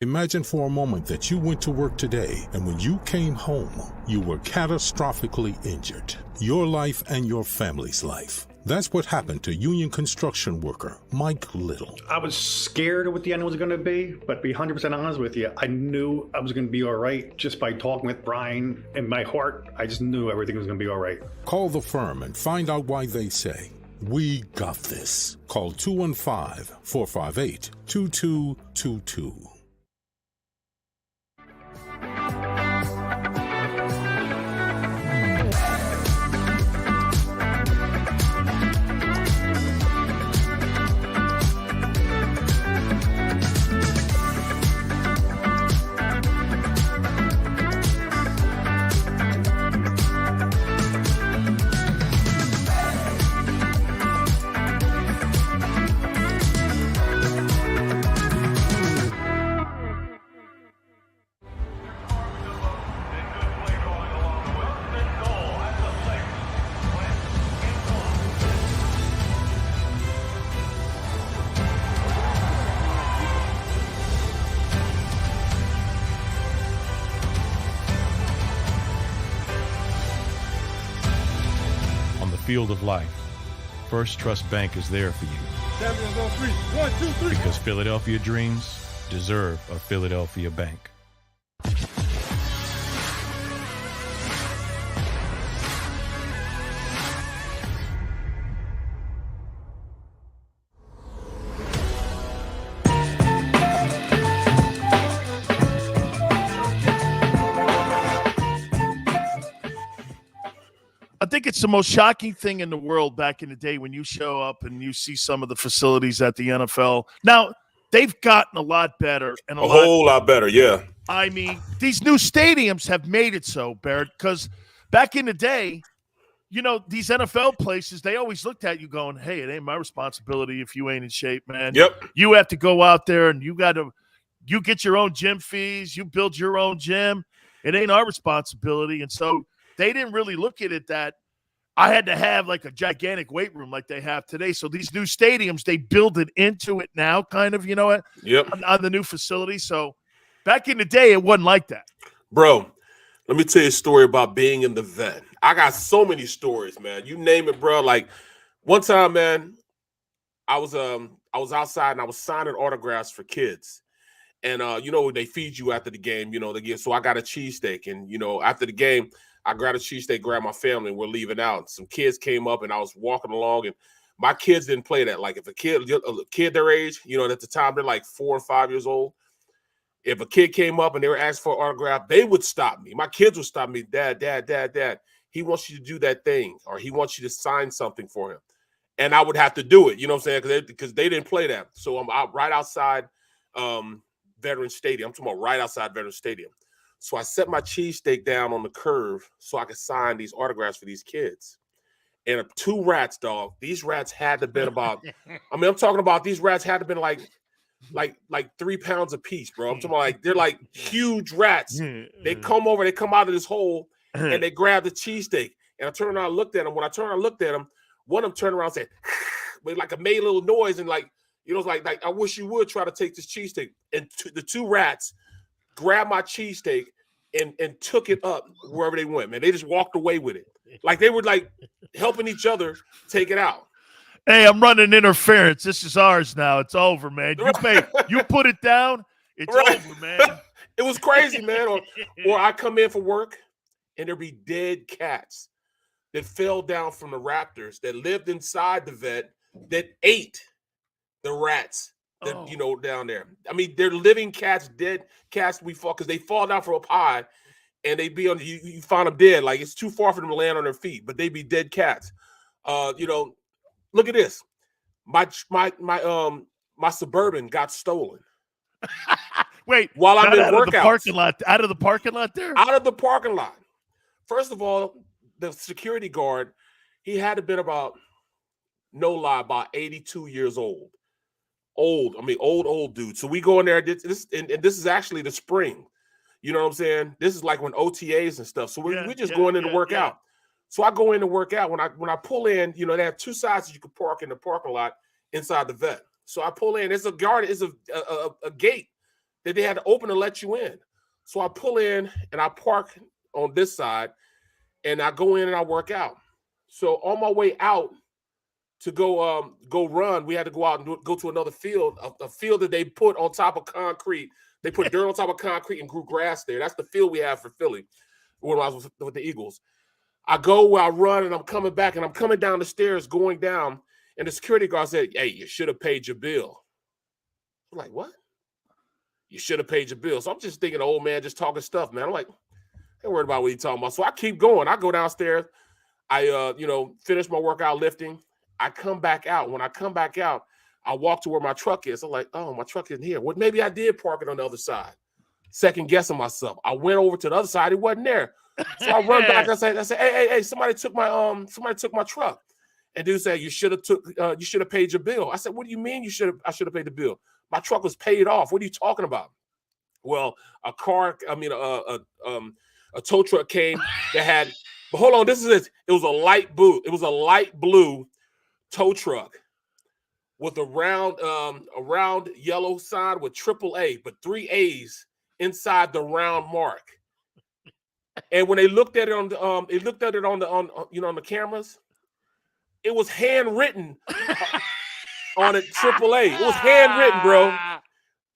Speaker 9: Imagine for a moment that you went to work today and when you came home, you were catastrophically injured. Your life and your family's life. That's what happened to union construction worker Mike Little.
Speaker 10: I was scared of what the end was going to be, but to be 100% honest with you, I knew I was going to be all right just by talking with Brian. In my heart, I just knew everything was going to be all right.
Speaker 9: Call the firm and find out why they say, "We got this." Call 215-458-2222.
Speaker 11: field of life, First Trust Bank is there for you.
Speaker 12: Champions on 3. 1, 2, 3.
Speaker 11: Because Philadelphia dreams deserve a Philadelphia bank.
Speaker 1: I think it's the most shocking thing in the world back in the day when you show up and you see some of the facilities at the NFL. Now, they've gotten a lot better. And
Speaker 2: a whole lot better, yeah.
Speaker 1: I mean, these new stadiums have made it so, Barrett, because back in the day, you know, these NFL places, they always looked at you going, hey, it ain't my responsibility if you ain't in shape, man.
Speaker 2: Yep.
Speaker 1: You have to go out there and you get your own gym fees. You build your own gym. It ain't our responsibility. And so they didn't really look at it that I had to have like a gigantic weight room like they have today. So these new stadiums, they build it into it now, kind of, you know what?
Speaker 2: Yep.
Speaker 1: On the new facility. So back in the day, it wasn't like that.
Speaker 2: Bro, let me tell you a story about being in the vet. I got so many stories, man. You name it, bro. Like one time, man, I was outside and I was signing autographs for kids. And you know, they feed you after the game, you know, so I got a cheesesteak. And, you know, after the game, I grabbed a cheesesteak, grabbed my family, and we're leaving out. Some kids came up, and I was walking along, and my kids didn't play that. Like, if a kid their age, you know, at the time, they're like 4 or 5 years old. If a kid came up and they were asking for an autograph, they would stop me. My kids would stop me. Dad, he wants you to do that thing, or he wants you to sign something for him. And I would have to do it, you know what I'm saying, because they didn't play that. So I'm out right outside Veterans Stadium. I'm talking about right outside Veterans Stadium. So I set my cheesesteak down on the curve so I could sign these autographs for these kids. And 2 rats, dog. These rats had to have been about, I mean, I'm talking about these rats had to have been like 3 pounds a piece, bro. I'm talking about like, they're like huge rats. They come out of this hole and they grab the cheesesteak. And I turned around and looked at them. When I turned around and looked at them, one of them turned around and said, but like a made a little noise and like, you know, it's like I wish you would try to take this cheesesteak. And the 2 rats grabbed my cheesesteak and took it up wherever they went, man. They just walked away with it. Like they were like helping each other take it out.
Speaker 1: Hey, I'm running interference. This is ours now. It's over, man. You put it down, it's over, man.
Speaker 2: It was crazy, man. Or I come in for work and there'd be dead cats that fell down from the raptors that lived inside the vet that ate the rats. That, you know, down there. I mean, they're living cats, dead cats we fall because they fall down from up high and they be on you find them dead. Like it's too far for them to land on their feet, but they be dead cats. You know, look at this. My Suburban got stolen.
Speaker 1: Wait,
Speaker 2: while I'm in workouts.
Speaker 1: Out of the parking lot there?
Speaker 2: Out of the parking lot. First of all, the security guard, he had to been about, no lie, about 82 years old. Old dude. So we go in there. This is actually the spring. You know what I'm saying? This is like when OTAs and stuff. So we're just going in to work out. So I go in to work out. When I pull in, you know, they have 2 sides that you can park in the parking lot inside the vet. So I pull in. It's a guard. It's a gate that they had to open to let you in. So I pull in and I park on this side, and I go in and I work out. So on my way out to go run, we had to go out and go to another field, a field that they put on top of concrete. They put dirt on top of concrete and grew grass there. That's the field we have for Philly when I was with the Eagles. I go where I run, and I'm coming back, and I'm coming down the stairs, going down, and the security guard said, "Hey, you should have paid your bill." I'm like, "What? You should have paid your bill." So I'm just thinking, the old man just talking stuff, man. I'm like, I ain't worried about what he's talking about. So I keep going. I go downstairs. I, finish my workout lifting. I come back out. When I come back out, I walk to where my truck is. I'm like, oh, my truck isn't here. Well, maybe I did park it on the other side. Second guessing myself. I went over to the other side. It wasn't there. So I run back. I said, hey, somebody took my truck. And dude said, you should have paid your bill. I said, what do you mean I should have paid the bill? My truck was paid off. What are you talking about? Well, a tow truck came that had, but hold on, this is it. It was a light blue. It was a light blue tow truck with a round yellow sign with AAA, but 3 A's inside the round mark. And when they looked at it on the cameras, it was handwritten on it. AAA. It was handwritten, bro.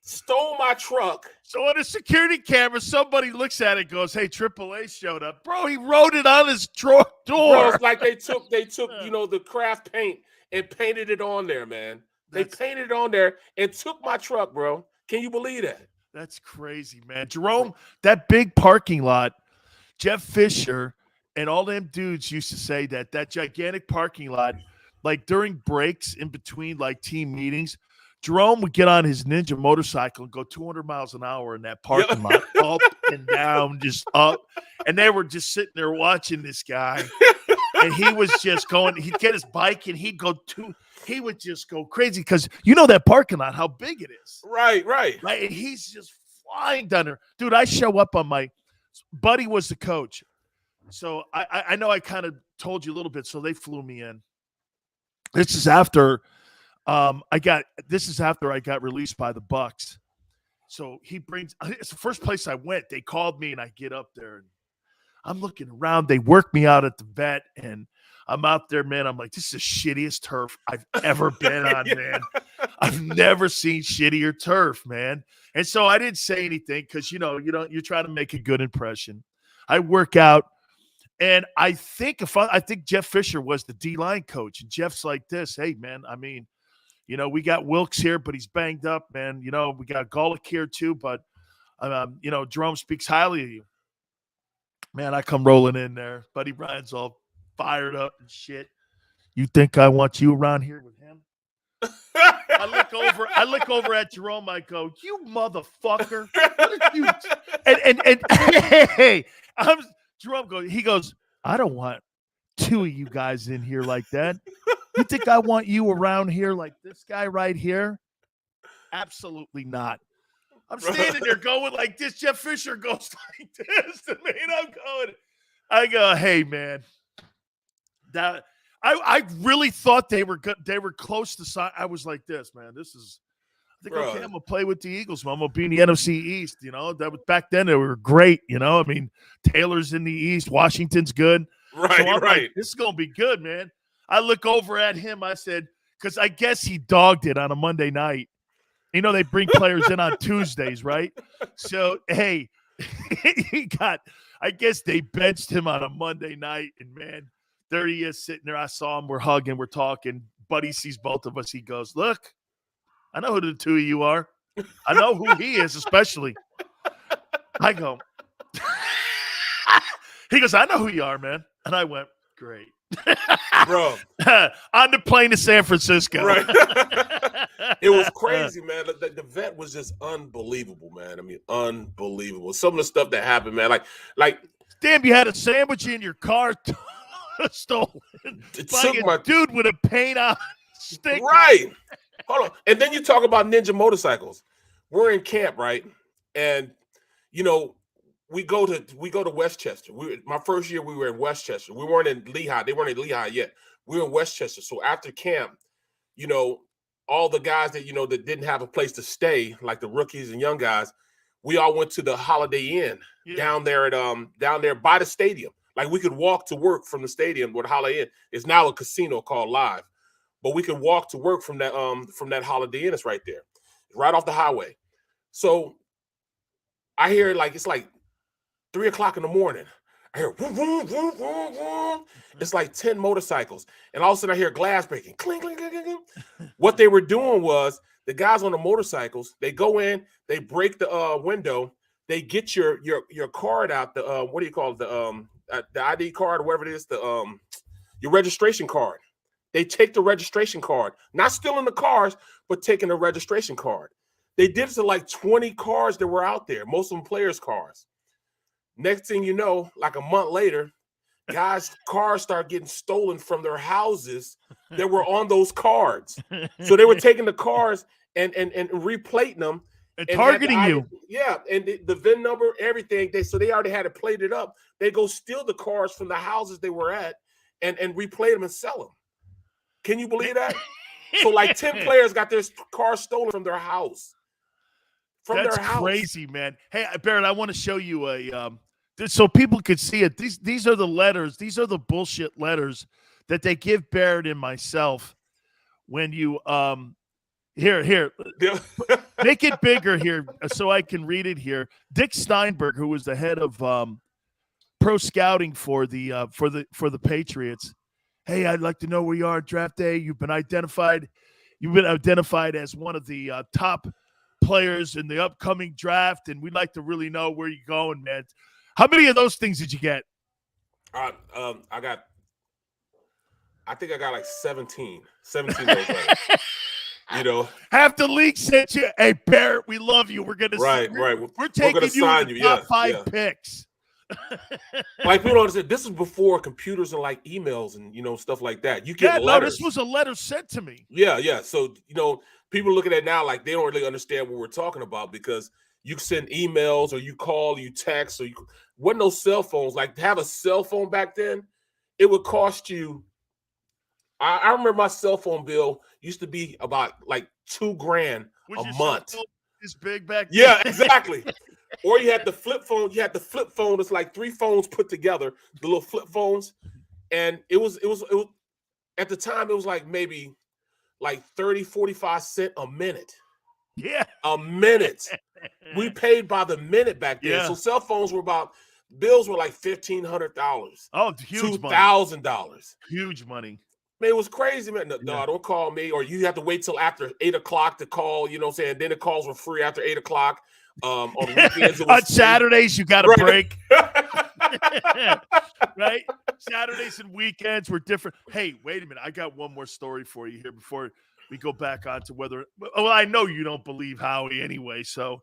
Speaker 2: Stole my truck.
Speaker 1: So on a security camera, somebody looks at it and goes, hey, AAA showed up. Bro, he wrote it on his door.
Speaker 2: Bro, it's like they took the craft paint and painted it on there, man. They painted it on there and took my truck, bro. Can you believe that?
Speaker 1: That's crazy, man. Jerome, that big parking lot, Jeff Fisher and all them dudes used to say that gigantic parking lot, like during breaks in between like team meetings, Jerome would get on his Ninja motorcycle and go 200 miles an hour in that parking lot, up and down, just up. And they were just sitting there watching this guy. And he was just going, he'd get his bike and he would just go crazy because you know that parking lot, how big it is.
Speaker 2: Right.
Speaker 1: And he's just flying down there. Dude, I show up on my buddy was the coach. So I know I kind of told you a little bit. So they flew me in. This is after I got released by the Bucks. So it's the first place I went. They called me and I get up there and I'm looking around. They work me out at the vet and I'm out there, man. I'm like, this is the shittiest turf I've ever been on, man. I've never seen shittier turf, man. And so I didn't say anything because, you're trying to make a good impression. I work out. And I think Jeff Fisher was the D-line coach. And Jeff's like this, hey, man, I mean, we got Wilkes here, but he's banged up, man. We got Golick here too, but, Jerome speaks highly of you. Man, I come rolling in there. Buddy Brian's all fired up and shit. You think I want you around here with him? I look over at Jerome. I go, you motherfucker. What did you and hey, he goes, I don't want two of you guys in here like that. You think I want you around here like this guy right here? Absolutely not. I'm standing there going like this. Jeff Fisher goes like this to me, and I go, hey, man. That I really thought they were good. They were close to sign. I was like this, man. I think, okay, I'm going to play with the Eagles, man. I'm going to be in the NFC East, That was back then. They were great, I mean, Taylor's in the East. Washington's good.
Speaker 2: Right,
Speaker 1: so I'm
Speaker 2: right.
Speaker 1: Like, this is going to be good, man. I look over at him. I said, because I guess he dogged it on a Monday night. They bring players in on Tuesdays, right? So, hey, I guess they benched him on a Monday night. And, man, there he is sitting there. I saw him. We're hugging. We're talking. Buddy sees both of us. He goes, look, I know who the two of you are. I know who he is, especially. I go, he goes, I know who you are, man. And I went, great.
Speaker 2: Bro.
Speaker 1: On the plane to San Francisco.
Speaker 2: Right. It was crazy, man. The vet was just unbelievable, man. I mean, unbelievable. Some of the stuff that happened, man. Like
Speaker 1: damn, you had a sandwich in your car stolen by a dude with a paint on sticker.
Speaker 2: Right. Hold on. And then you talk about Ninja motorcycles. We're in camp, right? And we go to Westchester. My first year we were in Westchester. We weren't in Lehigh. They weren't in Lehigh yet. We were in Westchester. So after camp, all the guys that that didn't have a place to stay, like the rookies and young guys, we all went to the Holiday Inn down there by the stadium. Like we could walk to work from the stadium where the Holiday Inn is now a casino called Live. But we could walk to work from that Holiday Inn. It's right there. It's right off the highway. So I hear it's like 3 o'clock in the morning. I hear vroom, vroom, vroom, vroom, vroom. It's like 10 motorcycles. And all of a sudden I hear glass breaking. Clink, clink, clink, clink. What they were doing was the guys on the motorcycles, they go in, they break the window, they get your card out, the what do you call it? The ID card, or whatever it is, your registration card. They take the registration card, not stealing the cars, but taking the registration card. They did it to like 20 cars that were out there, most of them players' cars. Next thing you know, like a month later, guys' cars start getting stolen from their houses that were on those cards. So they were taking the cars and replating them.
Speaker 1: And targeting you.
Speaker 2: Yeah, and the VIN number, everything. They already had it plated up. They go steal the cars from the houses they were at and replay them and sell them. Can you believe that? So like 10 players got their cars stolen from their house.
Speaker 1: That's crazy, man. Hey, Barrett, I want to show you so people could see it. These are the letters. These are the bullshit letters that they give Barrett and myself when you here make it bigger here so I can read it here. Dick Steinberg, who was the head of pro scouting for the Patriots. Hey, I'd like to know where you are at draft day. You've been identified as one of the top players in the upcoming draft, and we'd like to really know where you're going, man. How many of those things did you get?
Speaker 2: I think I got like 17 of those letters. You know,
Speaker 1: half the league sent you, hey, Barrett, we love you. We're gonna we're taking you in the top 5 picks.
Speaker 2: Like, people don't understand, this is before computers and like emails and stuff like that. You get letters.
Speaker 1: This was a letter sent to me.
Speaker 2: Yeah. So people looking at it now like they don't really understand what we're talking about, because you send emails or you call, you text, or wasn't no cell phones. Like, to have a cell phone back then, it would cost you. I remember my cell phone bill used to be about like $2,000 a month.
Speaker 1: This big back then?
Speaker 2: Yeah, exactly. Or you had the flip phone. You had the flip phone. It's like 3 phones put together, the little flip phones. And it was at the time, it was like maybe like 30, 45 cents a minute.
Speaker 1: Yeah.
Speaker 2: A minute. We paid by the minute back then. Yeah. So cell phones bills were like $1,500.
Speaker 1: Oh, huge
Speaker 2: $2,000.
Speaker 1: Huge money.
Speaker 2: Man, it was crazy, man. No, don't call me. Or you have to wait till after 8 o'clock to call, you know what I'm saying? Then the calls were free after 8 o'clock. On weekends,
Speaker 1: on Saturdays, you got a break. Right? Saturdays and weekends were different. Hey, wait a minute. I got one more story for you here before we go back on to whether – well, I know you don't believe Howie anyway. So,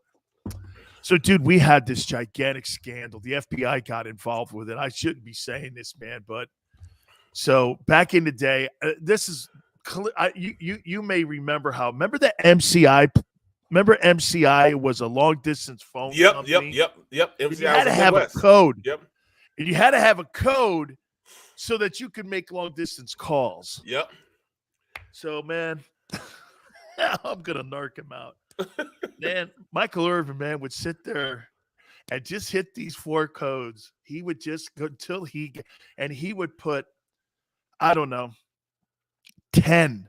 Speaker 1: dude, we had this gigantic scandal. The FBI got involved with it. I shouldn't be saying this, man, but – so back in the day, this is you may remember the MCI. Remember MCI was a long distance phone company.
Speaker 2: Yep. MCI,
Speaker 1: you had to have a code.
Speaker 2: Yep.
Speaker 1: And you had to have a code so that you could make long distance calls.
Speaker 2: Yep.
Speaker 1: So, man, I'm gonna narc him out. Man, Michael Irvin, man, would sit there and just hit these 4 codes. He would just go until he would put, I don't know, 10.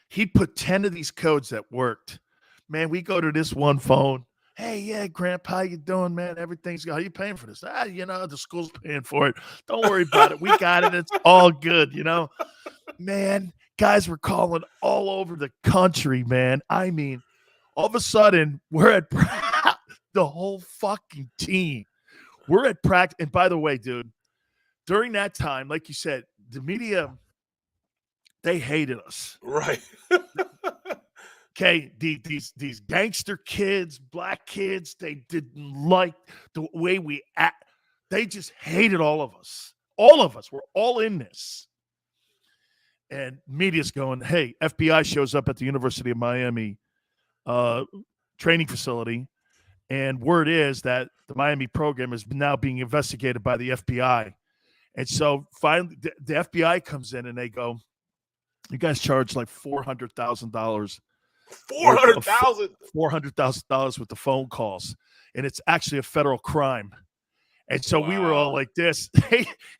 Speaker 1: He'd put 10 of these codes that worked. Man, we go to this one phone. Hey, yeah, Grandpa, how you doing, man? Everything's good. How you paying for this? The school's paying for it. Don't worry about it. We got it. It's all good, Man, guys were calling all over the country, man. I mean, all of a sudden, we're at the whole fucking team. We're at practice. And by the way, dude, during that time, like you said, the media, they hated us.
Speaker 2: Right.
Speaker 1: Okay, these gangster kids, black kids, they didn't like the way we act. They just hated all of us. All of us. We're all in this. And media's going, hey, FBI shows up at the University of Miami training facility, and word is that the Miami program is now being investigated by the FBI. And so finally, the FBI comes in and they go, you guys charge like $400,000. $400,000 with the phone calls. And it's actually a federal crime. And so we were all like this.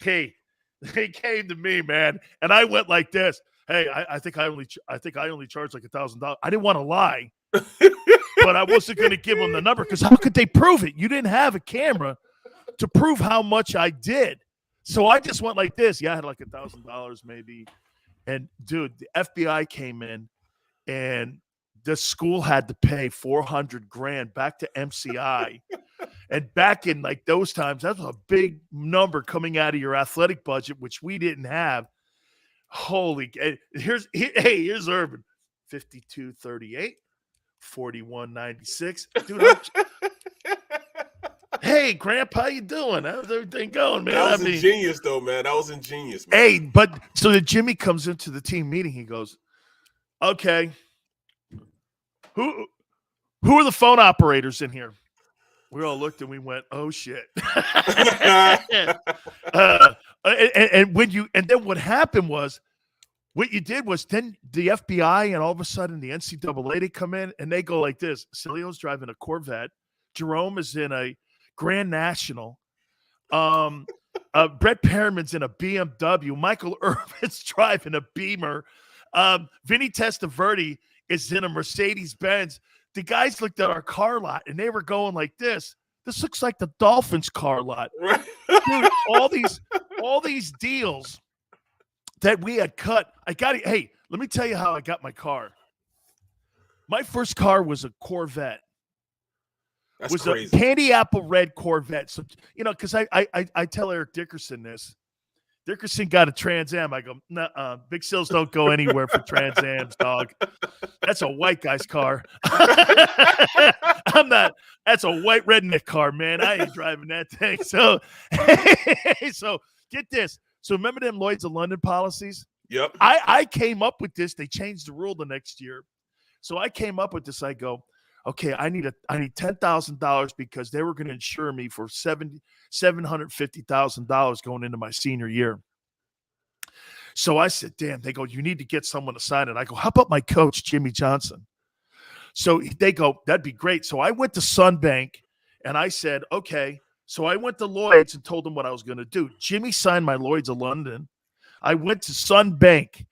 Speaker 1: Hey, they came to me, man. And I went like this. Hey, I think I only charged like $1,000. I didn't want to lie, but I wasn't going to give them the number, because how could they prove it? You didn't have a camera to prove how much I did. So I just went like this. Yeah, I had like $1,000 maybe. And dude, the FBI came in and the school had to pay $400,000 back to MCI. And back in like those times, that was a big number coming out of your athletic budget, which we didn't have. Holy, here's Urban. 5238, 4196. Dude, hey, Grandpa, how you doing? How's everything going, man?
Speaker 2: That was ingenious, though, man. That was ingenious, man.
Speaker 1: Hey, but so that Jimmy comes into the team meeting, he goes, okay, who are the phone operators in here? We all looked and we went, oh shit. And then what happened was, what you did was then the FBI and all of a sudden the NCAA, they come in and they go like this. Sileo's driving a Corvette. Jerome is in a Grand National. Brett Perriman's in a BMW. Michael Irvin's driving a Beamer. Vinny Testaverde is in a Mercedes-Benz. The guys looked at our car lot, and they were going like this. This looks like the Dolphins car lot. Dude, all these deals that we had cut. Hey, let me tell you how I got my car. My first car was a Corvette.
Speaker 2: That's
Speaker 1: was
Speaker 2: crazy.
Speaker 1: A candy apple red Corvette. So, because I tell Eric Dickerson this. Dickerson got a Trans Am. I go, nah, Big Sills don't go anywhere for Trans Ams, dog. That's a white guy's car. I'm not. That's a white redneck car, man. I ain't driving that thing. So, so get this. So remember them Lloyd's of London policies?
Speaker 2: Yep.
Speaker 1: I came up with this. They changed the rule the next year. So I came up with this. I go, okay, I need $10,000 because they were going to insure me for $750,000 going into my senior year. So I said, damn, they go, you need to get someone to sign it. I go, how about my coach, Jimmy Johnson? So they go, that'd be great. So I went to Sunbank and I said, okay. So I went to Lloyd's and told them what I was going to do. Jimmy signed my Lloyd's of London. I went to Sunbank,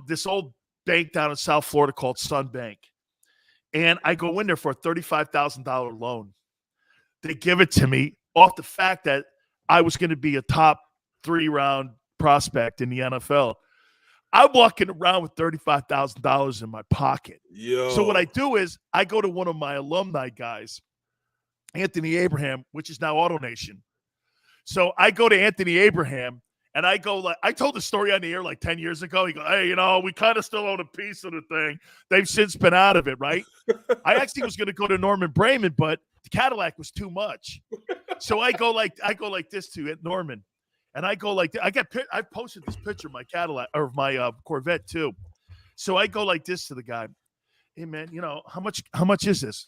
Speaker 1: this old bank down in South Florida called Sunbank. And I go in there for a $35,000 loan. They give it to me off the fact that I was going to be a top 3-round prospect in the NFL. I'm walking around with $35,000 in my pocket.
Speaker 2: Yo.
Speaker 1: So what I do is I go to one of my alumni guys, Anthony Abraham, which is now AutoNation. So I go to Anthony Abraham and I go like, I told the story on the air like 10 years ago. He goes, hey, we kind of still own a piece of the thing. They've since been out of it, right? I actually was going to go to Norman Brayman, but the Cadillac was too much. So I go like this to Norman. And I go like, I posted this picture of my Cadillac or my Corvette too. So I go like this to the guy. Hey man, how much is this?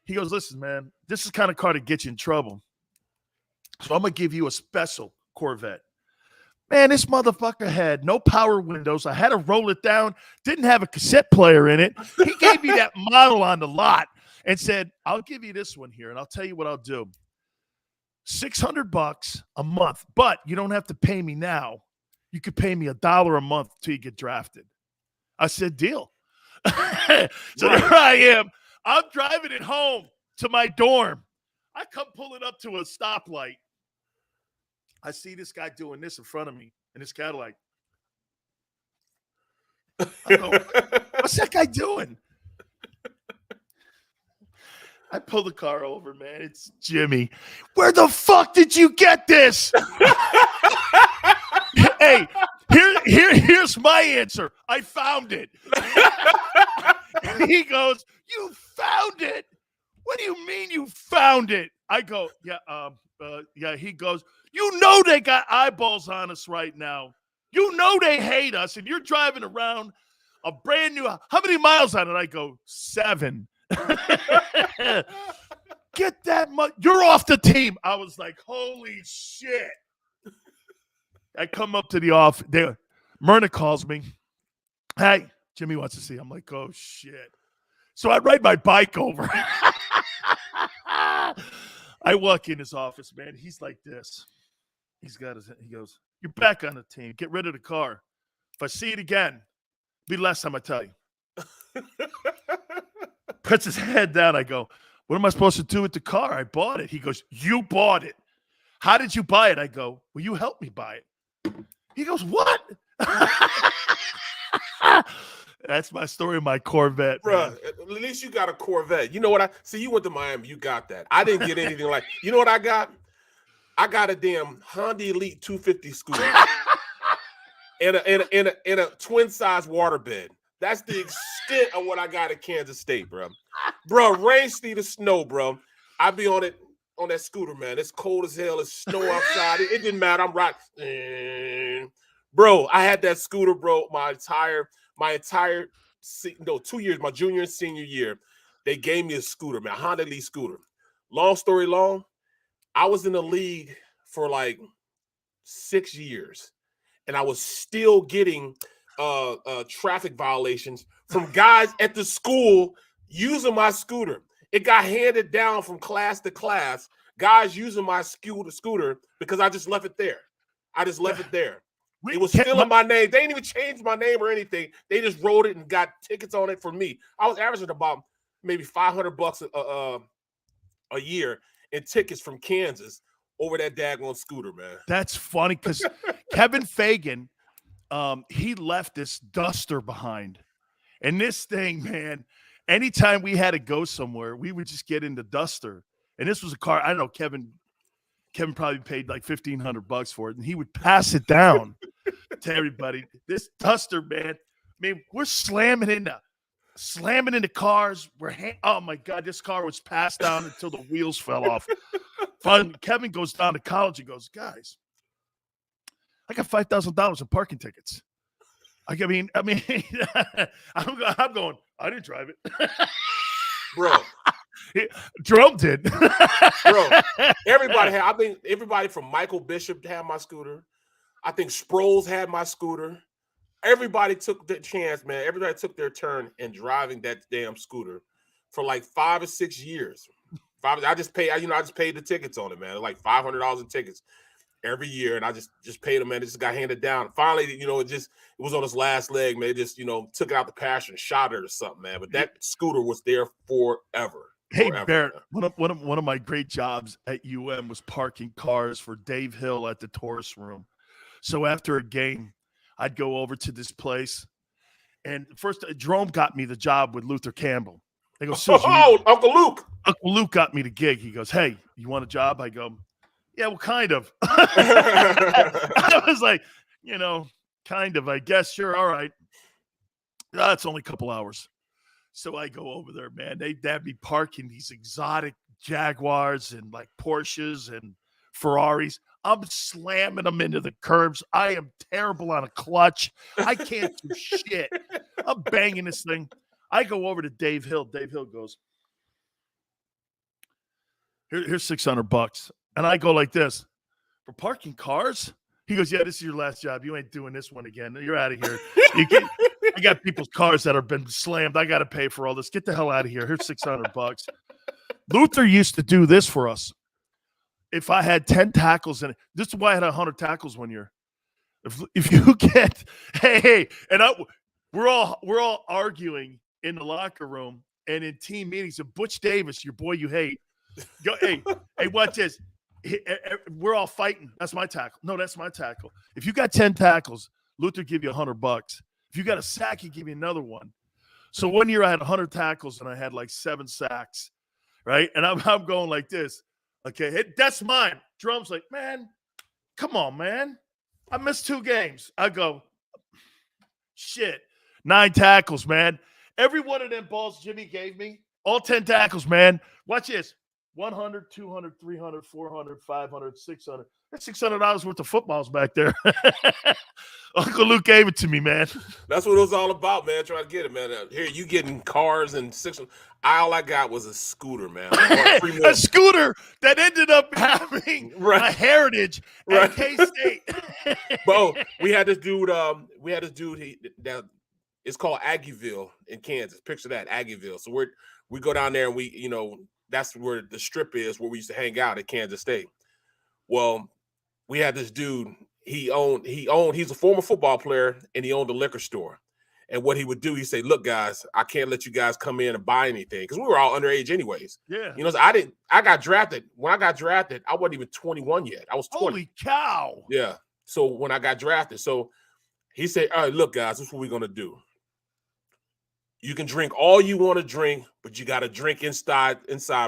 Speaker 1: He goes, listen, man, this is the kind of car to get you in trouble. So I'm going to give you a special Corvette. Man, this motherfucker had no power windows. I had to roll it down. Didn't have a cassette player in it. He gave me that model on the lot and said, I'll give you this one here, and I'll tell you what I'll do. $600 a month, but you don't have to pay me now. You could pay me $1 a month till you get drafted. I said, deal. So there I am. I'm driving it home to my dorm. I come pulling up to a stoplight. I see this guy doing this in front of me in his Cadillac. I go, what's that guy doing? I pull the car over, man. It's Jimmy. Where the fuck did you get this? Hey, here's my answer. I found it. And he goes, you found it? What do you mean you found it? I go, yeah. He goes, they got eyeballs on us right now. They hate us, and you're driving around a brand new. How many miles on it? I go, 7. Get that much. You're off the team. I was like, holy shit. I come up to the office. Myrna calls me. Hey, Jimmy wants to see. I'm like, oh shit. So I ride my bike over. I walk in his office, man. He's like this. He goes, you're back on the team. Get rid of the car. If I see it again, be the last time I tell you. Puts his head down. I go, what am I supposed to do with the car? I bought it. He goes, you bought it. How did you buy it? I go, well, you helped me buy it. He goes, what? That's my story of my Corvette,
Speaker 2: bro. At least you got a Corvette. You know what? You went to Miami. You got that. I didn't get anything like. You know what I got? I got a damn Honda Elite 250 scooter and a twin size waterbed. That's the extent of what I got at Kansas State, bro. Bro, rain, sleet, or snow, bro. I be on that scooter, man. It's cold as hell. It's snow outside. It didn't matter. I'm riding. Bro, I had that scooter, bro, my entire 2 years, my junior and senior year. They gave me a scooter, man, a Honda Elite scooter. Long story long, I was in the league for like 6 years, and I was still getting traffic violations from guys at the school using my scooter. It got handed down from class to class, guys using my scooter because I just left it there. I just left it there. It was still in my name. They didn't even change my name or anything. They just wrote it and got tickets on it for me. I was averaging about maybe $500 a year in tickets from Kansas over that daggone scooter, man.
Speaker 1: That's funny because Kevin Fagan, he left this Duster behind. And this thing, man, anytime we had to go somewhere, we would just get in the Duster. And this was a car, I don't know, Kevin probably paid like $1,500 for it, and he would pass it down to everybody. This Duster, man, I mean, we're slamming into cars. Oh my God, this car was passed down until the wheels fell off. Finally, Kevin goes down to college and goes, guys, I got $5,000 in parking tickets. I mean, I'm going, I didn't drive it.
Speaker 2: Bro.
Speaker 1: Jerome did.
Speaker 2: Bro, everybody from Michael Bishop had my scooter. I think Sproles had my scooter. Everybody took their chance, man. Everybody took their turn in driving that damn scooter for like 5 or 6 years. I just paid the tickets on it, man. Like $500 in tickets every year, and I just paid them, man. It just got handed down. Finally, it was on its last leg, man. It just, took it out the pasture and shot it or something, man. But that scooter was there forever.
Speaker 1: Hey, Barrett, one of my great jobs at UM was parking cars for Dave Hill at the Taurus Room. So after a game, I'd go over to this place, and first Jerome got me the job with Luther Campbell. They go,
Speaker 2: Uncle Luke.
Speaker 1: Uncle Luke got me the gig. He goes, hey, you want a job? I go, yeah, well, kind of. I was like, kind of, I guess. Sure, all right. It's only a couple hours. So I go over there, man. They'd have me parking these exotic Jaguars and like Porsches and Ferraris. I'm slamming them into the curbs. I am terrible on a clutch. I can't do shit. I'm banging this thing. I go over to Dave Hill. Dave Hill goes, here's $600. And I go like this, for parking cars? He goes, yeah, this is your last job. You ain't doing this one again. You're out of here. I got people's cars that have been slammed. I got to pay for all this. Get the hell out of here. Here's $600. Luther used to do this for us. If I had 10 tackles in it, this is why I had 100 tackles one year. If you get, we're all arguing in the locker room and in team meetings. And Butch Davis, your boy you hate, go, hey, watch this. We're all fighting. That's my tackle. No, that's my tackle. If you got 10 tackles, Luther give you $100. If you got a sack, he give you another one. So one year I had 100 tackles and I had like 7 sacks, right? And I'm going like this. Okay, that's mine. Drum's like, man, come on, man. I missed 2 games. I go, shit, 9 tackles, man. Every one of them balls Jimmy gave me, all 10 tackles, man. Watch this. 100, 200, 300, 400, 500, 600. That's $600 worth of footballs back there. Uncle Luke gave it to me, man.
Speaker 2: That's what it was all about, man. Trying to get it, man. Here, you getting cars and 600. All I got was a scooter, man.
Speaker 1: A scooter that ended up having a heritage at K-State.
Speaker 2: Bo, we had this dude. It's called Aggieville in Kansas. Picture that, Aggieville. So we go down there and we, that's where the strip is, where we used to hang out at Kansas State. Well, we had this dude. He's a former football player, and he owned a liquor store. And what he would do, he'd say, look, guys, I can't let you guys come in and buy anything because we were all underage anyways.
Speaker 1: Yeah.
Speaker 2: So I got drafted. When I got drafted, I wasn't even 21 yet. I was 20.
Speaker 1: Holy cow.
Speaker 2: Yeah. So when I got drafted, so he said, all right, look, guys, this is what we're going to do. You can drink all you want to drink, but you got to drink inside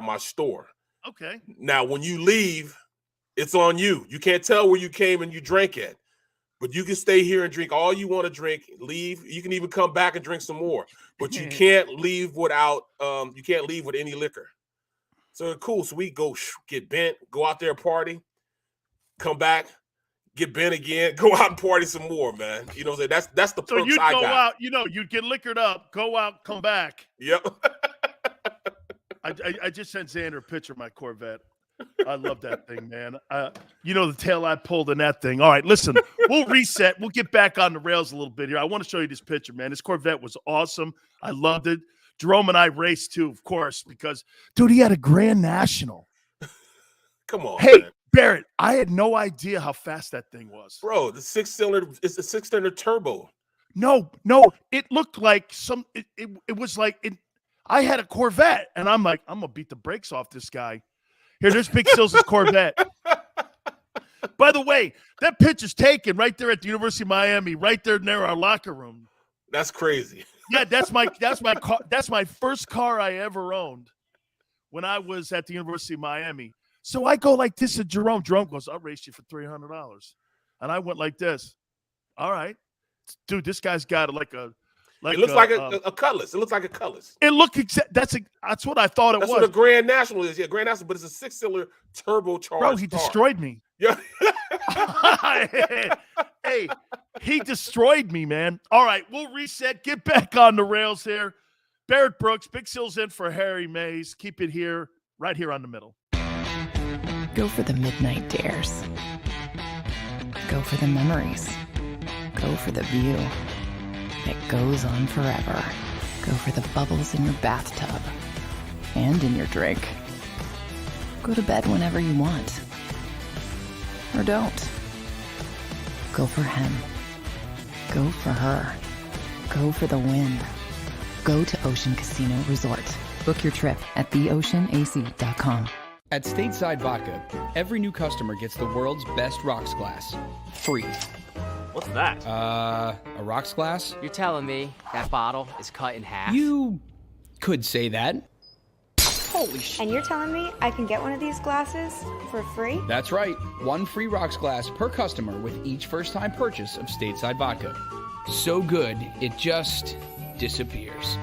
Speaker 2: my store.
Speaker 1: Okay.
Speaker 2: Now, when you leave, it's on you. You can't tell where you came and you drank at. But you can stay here and drink all you want to drink, leave. You can even come back and drink some more. But you can't leave with any liquor. So cool. So we go get bent, go out there, party, come back, get bent again, go out and party some more, man. That's the perks I got. So
Speaker 1: you'd go out, you'd get liquored up, go out, come back.
Speaker 2: Yep.
Speaker 1: I just sent Xander a picture of my Corvette. I love that thing, man. The tail I pulled in that thing. All right, listen, we'll reset. We'll get back on the rails a little bit here. I want to show you this picture, man. This Corvette was awesome. I loved it. Jerome and I raced too, of course, because, dude, he had a Grand National.
Speaker 2: Come on,
Speaker 1: Hey,
Speaker 2: man.
Speaker 1: Barrett, I had no idea how fast that thing was.
Speaker 2: Bro, the six-cylinder, it's a six-cylinder turbo.
Speaker 1: No, it looked like it was like I had a Corvette, and I'm like, I'm gonna beat the brakes off this guy. Here, there's Big Sills' Corvette. By the way, that picture's taken right there at the University of Miami, right there near our locker room.
Speaker 2: That's crazy.
Speaker 1: Yeah, that's my car. That's my first car I ever owned when I was at the University of Miami. So I go like this to Jerome. Jerome goes, I'll race you for $300. And I went like this. All right. Dude, this guy's got it looks like
Speaker 2: a Cutlass. It looks like a Cutlass.
Speaker 1: It looked that's what I thought it was.
Speaker 2: That's what a Grand National is. Yeah, Grand National, but it's a six-cylinder turbocharged.
Speaker 1: Bro, he destroyed me.
Speaker 2: Yeah.
Speaker 1: Hey, he destroyed me, man. All right, we'll reset. Get back on the rails here. Barrett Brooks, Big Sills in for Harry Mays. Keep it here, right here on the middle.
Speaker 5: Go for the midnight dares. Go for the memories. Go for the view that goes on forever. Go for the bubbles in your bathtub and in your drink. Go to bed whenever you want. Or don't. Go for him. Go for her. Go for the win. Go to Ocean Casino Resort. Book your trip at theoceanac.com.
Speaker 6: At Stateside Vodka, every new customer gets the world's best rocks glass. Free.
Speaker 7: What's that?
Speaker 6: A rocks glass?
Speaker 7: You're telling me that bottle is cut in half?
Speaker 6: You could say that. Holy shit.
Speaker 8: And you're telling me I can get one of these glasses for free?
Speaker 6: That's right. One free rocks glass per customer with each first-time purchase of Stateside Vodka. So good, it just disappears.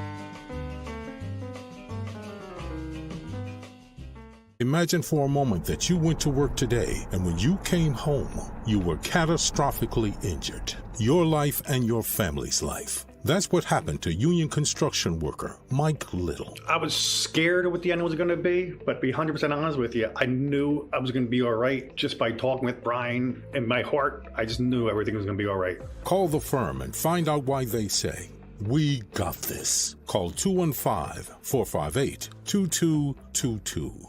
Speaker 9: Imagine for a moment that you went to work today and when you came home, you were catastrophically injured. Your life and your family's life. That's what happened to union construction worker Mike Little.
Speaker 10: I was scared of what the end was going to be, but to be 100% honest with you, I knew I was going to be all right just by talking with Brian. In my heart, I just knew everything was going to be all right.
Speaker 9: Call the firm and find out why they say, "We got this." Call 215-458-2222.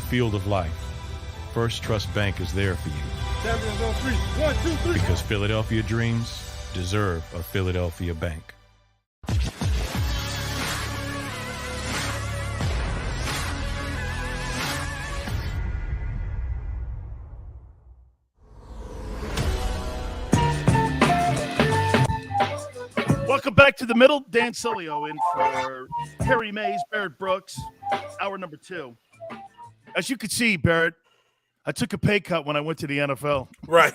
Speaker 11: Field of life, First Trust Bank is there for you.
Speaker 12: Champions on three. 1, 2, 3.
Speaker 11: Because Philadelphia dreams deserve a Philadelphia bank.
Speaker 1: Welcome back to the middle. Dan Sileo in for Harry Mays, Barrett Brooks, hour number 2. As you can see, Barrett, I took a pay cut when I went to the NFL.
Speaker 2: Right.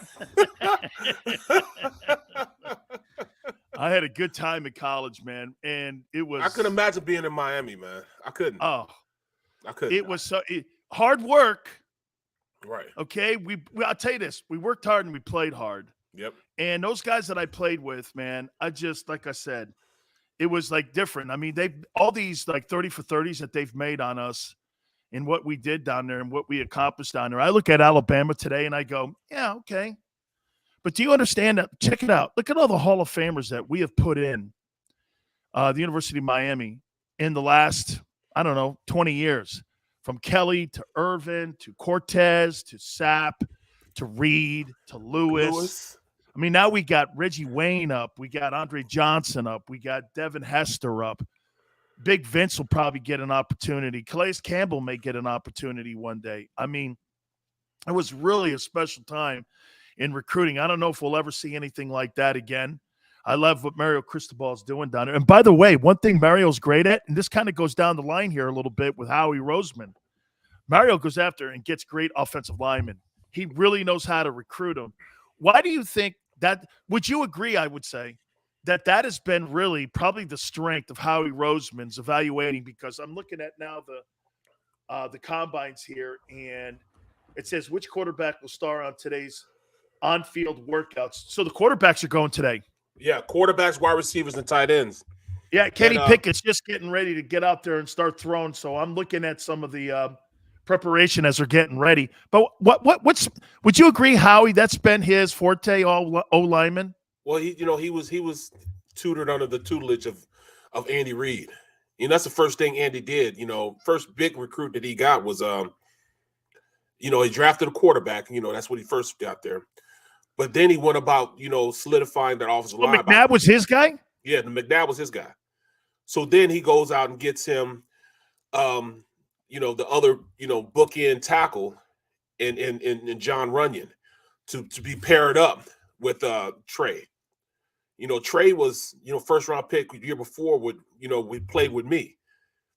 Speaker 1: I had a good time in college, man, and it was.
Speaker 2: I couldn't imagine being in Miami, man. I couldn't.
Speaker 1: Oh,
Speaker 2: I couldn't.
Speaker 1: It was hard work.
Speaker 2: Right.
Speaker 1: Okay. I'll tell you this: we worked hard and we played hard.
Speaker 2: Yep.
Speaker 1: And those guys that I played with, man, like I said, it was like different. I mean, all these like 30 for 30s that they've made on us. In what we did down there and what we accomplished down there. I look at Alabama today and I go, yeah, okay. But do you understand that? Check it out. Look at all the Hall of Famers that we have put in the University of Miami in the last, 20 years. From Kelly to Irvin to Cortez to Sapp to Reed to Lewis. I mean, now we got Reggie Wayne up. We got Andre Johnson up. We got Devin Hester up. Big Vince will probably get an opportunity. Calais Campbell may get an opportunity one day. I mean, it was really a special time in recruiting. I don't know if we'll ever see anything like that again. I love what Mario Cristobal is doing down there. And by the way, one thing Mario's great at, and this kind of goes down the line here a little bit with Howie Roseman. Mario goes after and gets great offensive linemen. He really knows how to recruit them. Why do you think that? Would you agree, I would say, that has been really probably the strength of Howie Roseman's evaluating? Because I'm looking at now the combines here, and it says which quarterback will star on today's on-field workouts. So the quarterbacks are going today.
Speaker 2: Yeah, quarterbacks, wide receivers, and tight ends.
Speaker 1: Yeah, Kenny Pickett's just getting ready to get out there and start throwing. So I'm looking at some of the preparation as they're getting ready. But what's would you agree, Howie? That's been his forte, all O-lineman.
Speaker 2: Well, he was tutored under the tutelage of Andy Reid. That's the first thing Andy did. First big recruit that he got was he drafted a quarterback. That's when he first got there. But then he went about solidifying that offensive line.
Speaker 1: McNabb was his guy?
Speaker 2: Yeah, the McNabb was his guy. So then he goes out and gets him the other, bookend tackle in John Runyon to be paired up with Trey. Trey was, first round pick the year before we played with me.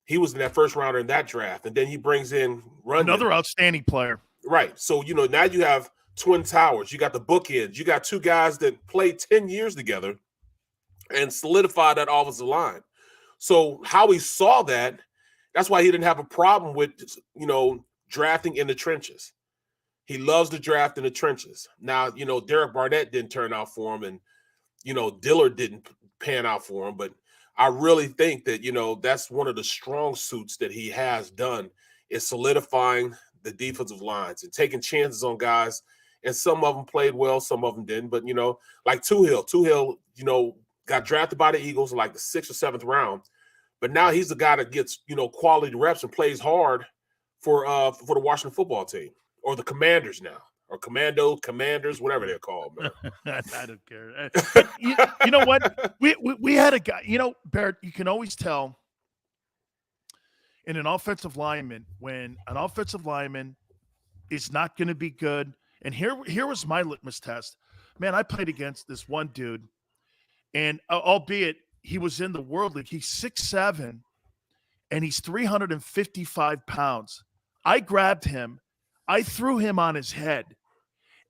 Speaker 2: He was in that first rounder in that draft. And then he brings in Runyon.
Speaker 1: Another outstanding player.
Speaker 2: Right. So, now you have twin towers. You got the bookends. You got two guys that played 10 years together and solidified that offensive line. So Howie saw that. That's why he didn't have a problem with, drafting in the trenches. He loves to draft in the trenches. Now, Derek Barnett didn't turn out for him, and, Dillard didn't pan out for him. But I really think that, that's one of the strong suits that he has done is solidifying the defensive lines and taking chances on guys. And some of them played well, some of them didn't. But, like Toohill, got drafted by the Eagles in like the 6th or 7th round. But now he's the guy that gets, quality reps and plays hard for the Washington football team, or the Commanders now, or Commanders, whatever they're called, man.
Speaker 1: I don't care. You know what? We had a guy, Barrett, you can always tell in an offensive lineman when an offensive lineman is not going to be good. And here was my litmus test. Man, I played against this one dude, and albeit he was in the World League, he's 6'7", and he's 355 pounds. I grabbed him. I threw him on his head,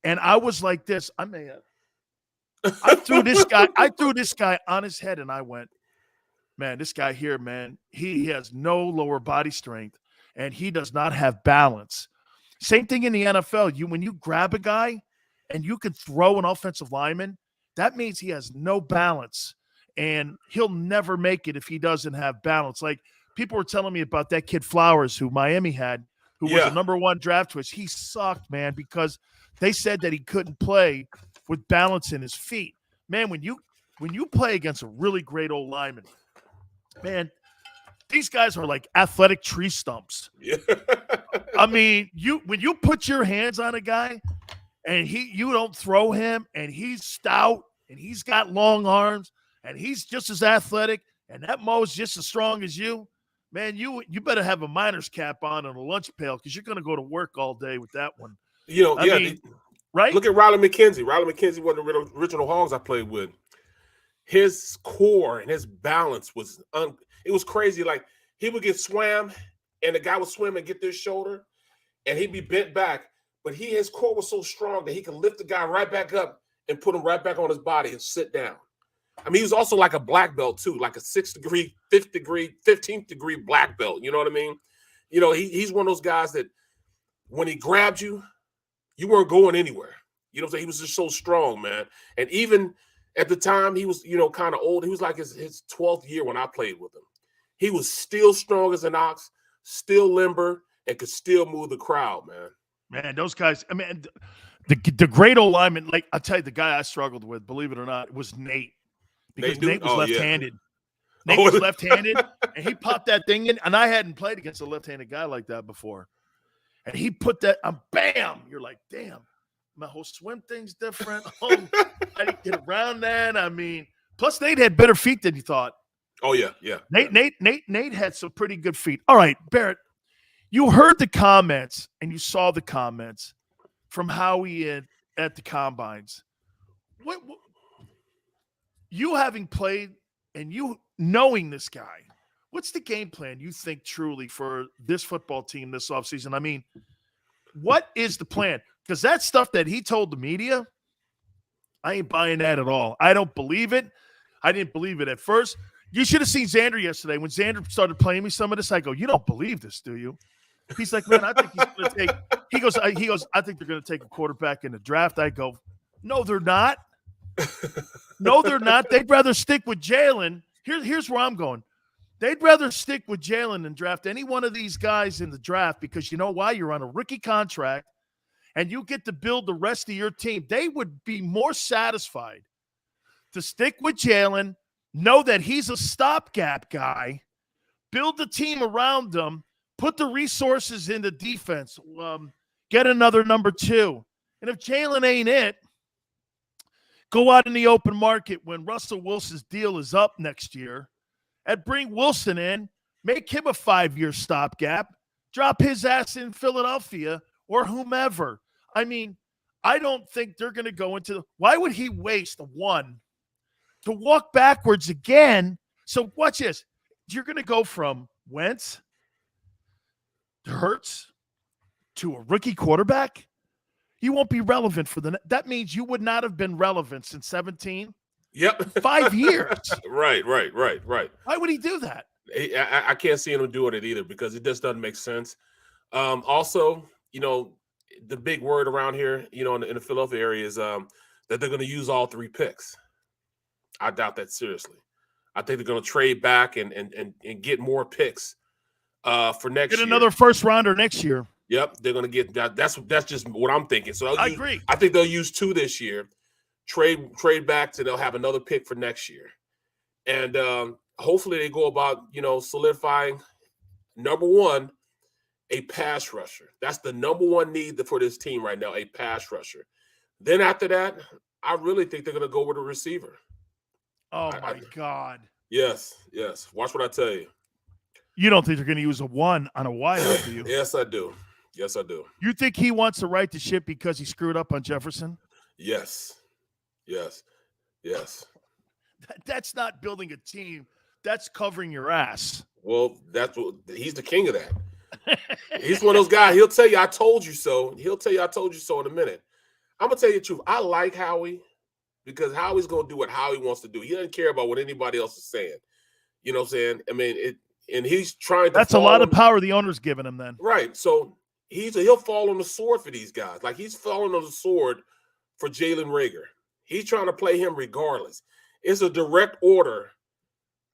Speaker 1: and I was like this. I threw this guy on his head, and I went, man, this guy here, man, he has no lower body strength, and he does not have balance. Same thing in the NFL. When you grab a guy and you can throw an offensive lineman, that means he has no balance, and he'll never make it if he doesn't have balance. Like people were telling me about that kid Flowers who Miami had, who was a #1 draft choice. He sucked, man, because they said that he couldn't play with balance in his feet. Man, when you play against a really great old lineman, man, these guys are like athletic tree stumps.
Speaker 2: Yeah.
Speaker 1: I mean, when you put your hands on a guy and you don't throw him, and he's stout and he's got long arms and he's just as athletic, and that Mo's just as strong as you, man, you better have a miner's cap on and a lunch pail, because you're going to go to work all day with that one. Right?
Speaker 2: Look at Riley McKenzie. Riley McKenzie, one of the original Hogs I played with. His core and his balance was it was crazy. Like he would get swam, and the guy would swim and get their shoulder, and he'd be bent back. But his core was so strong that he could lift the guy right back up and put him right back on his body and sit down. I mean, he was also like a black belt too, like a 6th degree, 5th degree, 15th degree black belt. You know what I mean? He's one of those guys that when he grabbed you, you weren't going anywhere. You know what I'm saying? He was just so strong, man. And even at the time, he was, kind of old. He was like his 12th year when I played with him. He was still strong as an ox, still limber, and could still move the crowd, man.
Speaker 1: Man, those guys, I mean, the great old lineman, like I'll tell you, the guy I struggled with, believe it or not, was Nate. Because Nate was left-handed. Yeah. Nate was left-handed, and he popped that thing in, and I hadn't played against a left-handed guy like that before. And he put that on, bam! You're like, damn, my whole swim thing's different. Oh, I didn't get around that. I mean, plus Nate had better feet than you thought.
Speaker 2: Oh, yeah, yeah.
Speaker 1: Nate had some pretty good feet. All right, Barrett, you heard the comments, and you saw the comments from Howie at the Combines. What you having played and you knowing this guy, what's the game plan you think truly for this football team this offseason? I mean, what is the plan? Because that stuff that he told the media, I ain't buying that at all. I don't believe it. I didn't believe it at first. You should have seen Xander yesterday. When Xander started playing me some of this, I go, you don't believe this, do you? He's like, man, I think he's going to take – he goes, I think they're going to take a quarterback in the draft. I go, no, they're not. No, they're not. They'd rather stick with Jalen. Here's where I'm going. They'd rather stick with Jalen than draft any one of these guys in the draft because you know why? You're on a rookie contract, and you get to build the rest of your team. They would be more satisfied to stick with Jalen, know that he's a stopgap guy, build the team around him, put the resources into defense, get another number 2. And if Jalen ain't it, go out in the open market when Russell Wilson's deal is up next year and bring Wilson in, make him a 5-year stopgap, drop his ass in Philadelphia or whomever. I mean, I don't think they're going to go into – why would he waste one to walk backwards again? So watch this. You're going to go from Wentz to Hurts to a rookie quarterback? You won't be relevant for the – that means you would not have been relevant since 17.
Speaker 2: Yep.
Speaker 1: 5 years.
Speaker 2: Right.
Speaker 1: Why would he do that?
Speaker 2: I can't see him doing it either because it just doesn't make sense. Also, you know, the big word around here, you know, in the Philadelphia area is that they're going to use all 3 picks. I doubt that seriously. I think they're going to trade back and get more picks for next year.
Speaker 1: Get another first rounder next year.
Speaker 2: Yep, they're going to get that. That's just what I'm thinking. So
Speaker 1: I agree.
Speaker 2: I think they'll use 2 this year. Trade back to they'll have another pick for next year, and hopefully they go about solidifying number 1, a pass rusher. That's the number 1 need for this team right now, a pass rusher. Then after that, I really think they're going to go with a receiver.
Speaker 1: Oh my God!
Speaker 2: Yes. Watch what I tell you.
Speaker 1: You don't think they're going to use a 1 on a wideout, do you?
Speaker 2: Yes, I do.
Speaker 1: You think he wants to right the ship because he screwed up on Jefferson?
Speaker 2: Yes.
Speaker 1: That's not building a team. That's covering your ass.
Speaker 2: Well, he's the king of that. He's one of those guys. He'll tell you, I told you so. He'll tell you, I told you so in a minute. I'm going to tell you the truth. I like Howie because Howie's going to do what Howie wants to do. He doesn't care about what anybody else is saying. You know what I'm saying? I mean, and he's trying to.
Speaker 1: That's a lot of power the owner's giving him then.
Speaker 2: Right. So he'll fall on the sword for these guys. Like he's falling on the sword for Jalen Reagor. He's trying to play him regardless. It's a direct order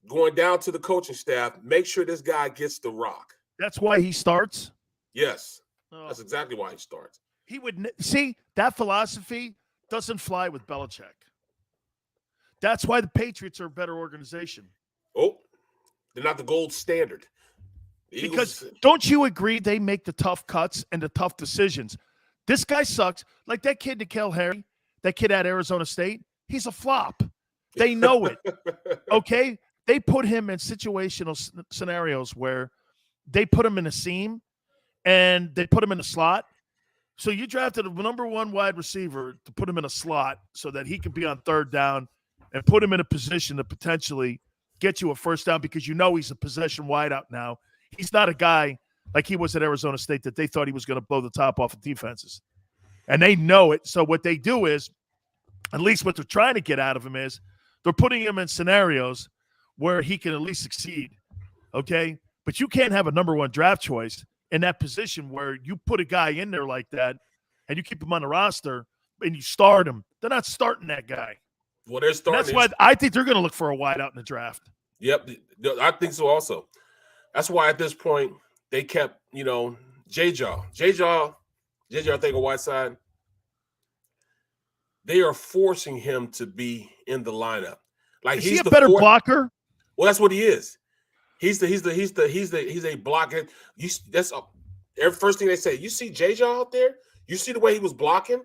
Speaker 2: going down to the coaching staff. Make sure this guy gets the rock.
Speaker 1: That's why he starts?
Speaker 2: Yes. Oh. That's exactly why he starts.
Speaker 1: He would see that philosophy doesn't fly with Belichick. That's why the Patriots are a better organization.
Speaker 2: Oh, they're not the gold standard.
Speaker 1: Because don't you agree they make the tough cuts and the tough decisions? This guy sucks. Like that kid, N'Keal Harry, that kid at Arizona State, he's a flop. They know it. Okay? They put him in situational scenarios where they put him in a seam and they put him in a slot. So you drafted a number 1 wide receiver to put him in a slot so that he could be on 3rd down and put him in a position to potentially get you a first down because you know he's a possession wideout now. He's not a guy like he was at Arizona State that they thought he was going to blow the top off of defenses. And they know it. So what they do is, at least what they're trying to get out of him is, they're putting him in scenarios where he can at least succeed. Okay? But you can't have a number 1 draft choice in that position where you put a guy in there like that and you keep him on the roster and you start him. They're not starting that guy.
Speaker 2: Well, they're starting.
Speaker 1: And that's why I think they're going to look for a wideout in the draft.
Speaker 2: Yep. I think so also. That's why at this point they kept, J-Jaw. I think of Whiteside. They are forcing him to be in the lineup. Like
Speaker 1: is he a better blocker?
Speaker 2: Well, that's what he is. He's a blocker. That's every first thing they say. You see J-Jaw out there? You see the way he was blocking?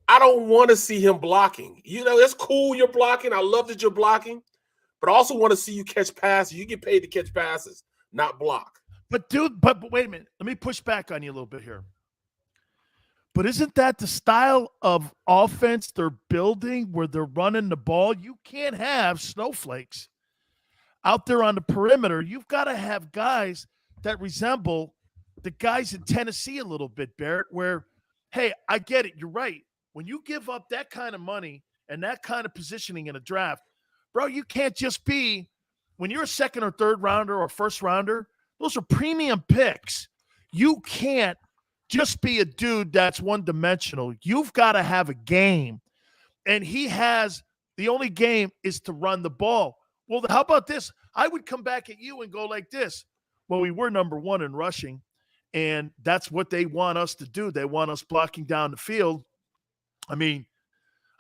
Speaker 2: I don't want to see him blocking. It's cool you're blocking. I love that you're blocking, but I also want to see you catch passes. You get paid to catch passes, not block.
Speaker 1: But dude, but wait a minute. Let me push back on you a little bit here. But isn't that the style of offense they're building where they're running the ball? You can't have snowflakes out there on the perimeter. You've got to have guys that resemble the guys in Tennessee a little bit, Barrett, where, hey, I get it. You're right. When you give up that kind of money and that kind of positioning in a draft, bro, you can't just be, when you're a second or third rounder or first rounder, those are premium picks. You can't just be a dude that's one-dimensional. You've got to have a game. And he has, the only game is to run the ball. Well, how about this? I would come back at you and go like this. Well, we were number one in rushing, and that's what they want us to do. They want us blocking down the field. I mean,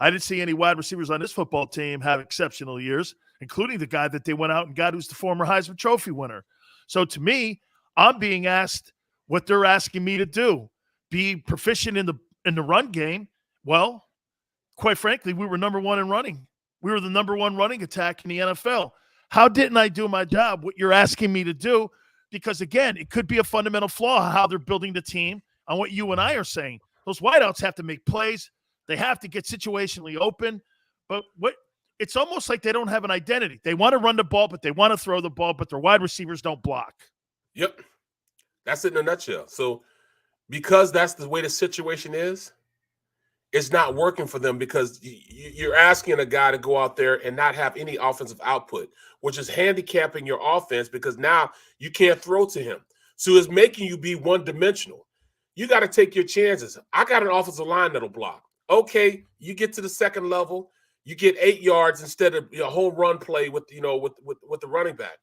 Speaker 1: I didn't see any wide receivers on this football team have exceptional years, including the guy that they went out and got who's the former Heisman Trophy winner. So to me, I'm being asked what they're asking me to do, be proficient in the run game. Well, quite frankly, we were number one in running. We were the number one running attack in the NFL. How didn't I do my job, what you're asking me to do? Because, again, it could be a fundamental flaw how they're building the team on what you and I are saying. Those wideouts have to make plays. They have to get situationally open. But it's almost like they don't have an identity. They want to run the ball, but they want to throw the ball, but their wide receivers don't block.
Speaker 2: Yep. That's it in a nutshell. So because that's the way the situation is, it's not working for them because you're asking a guy to go out there and not have any offensive output, which is handicapping your offense because now you can't throw to him. So it's making you be one-dimensional. You got to take your chances. I got an offensive line that'll block. Okay, you get to the second level, you get 8 yards instead of a whole run play with the running back.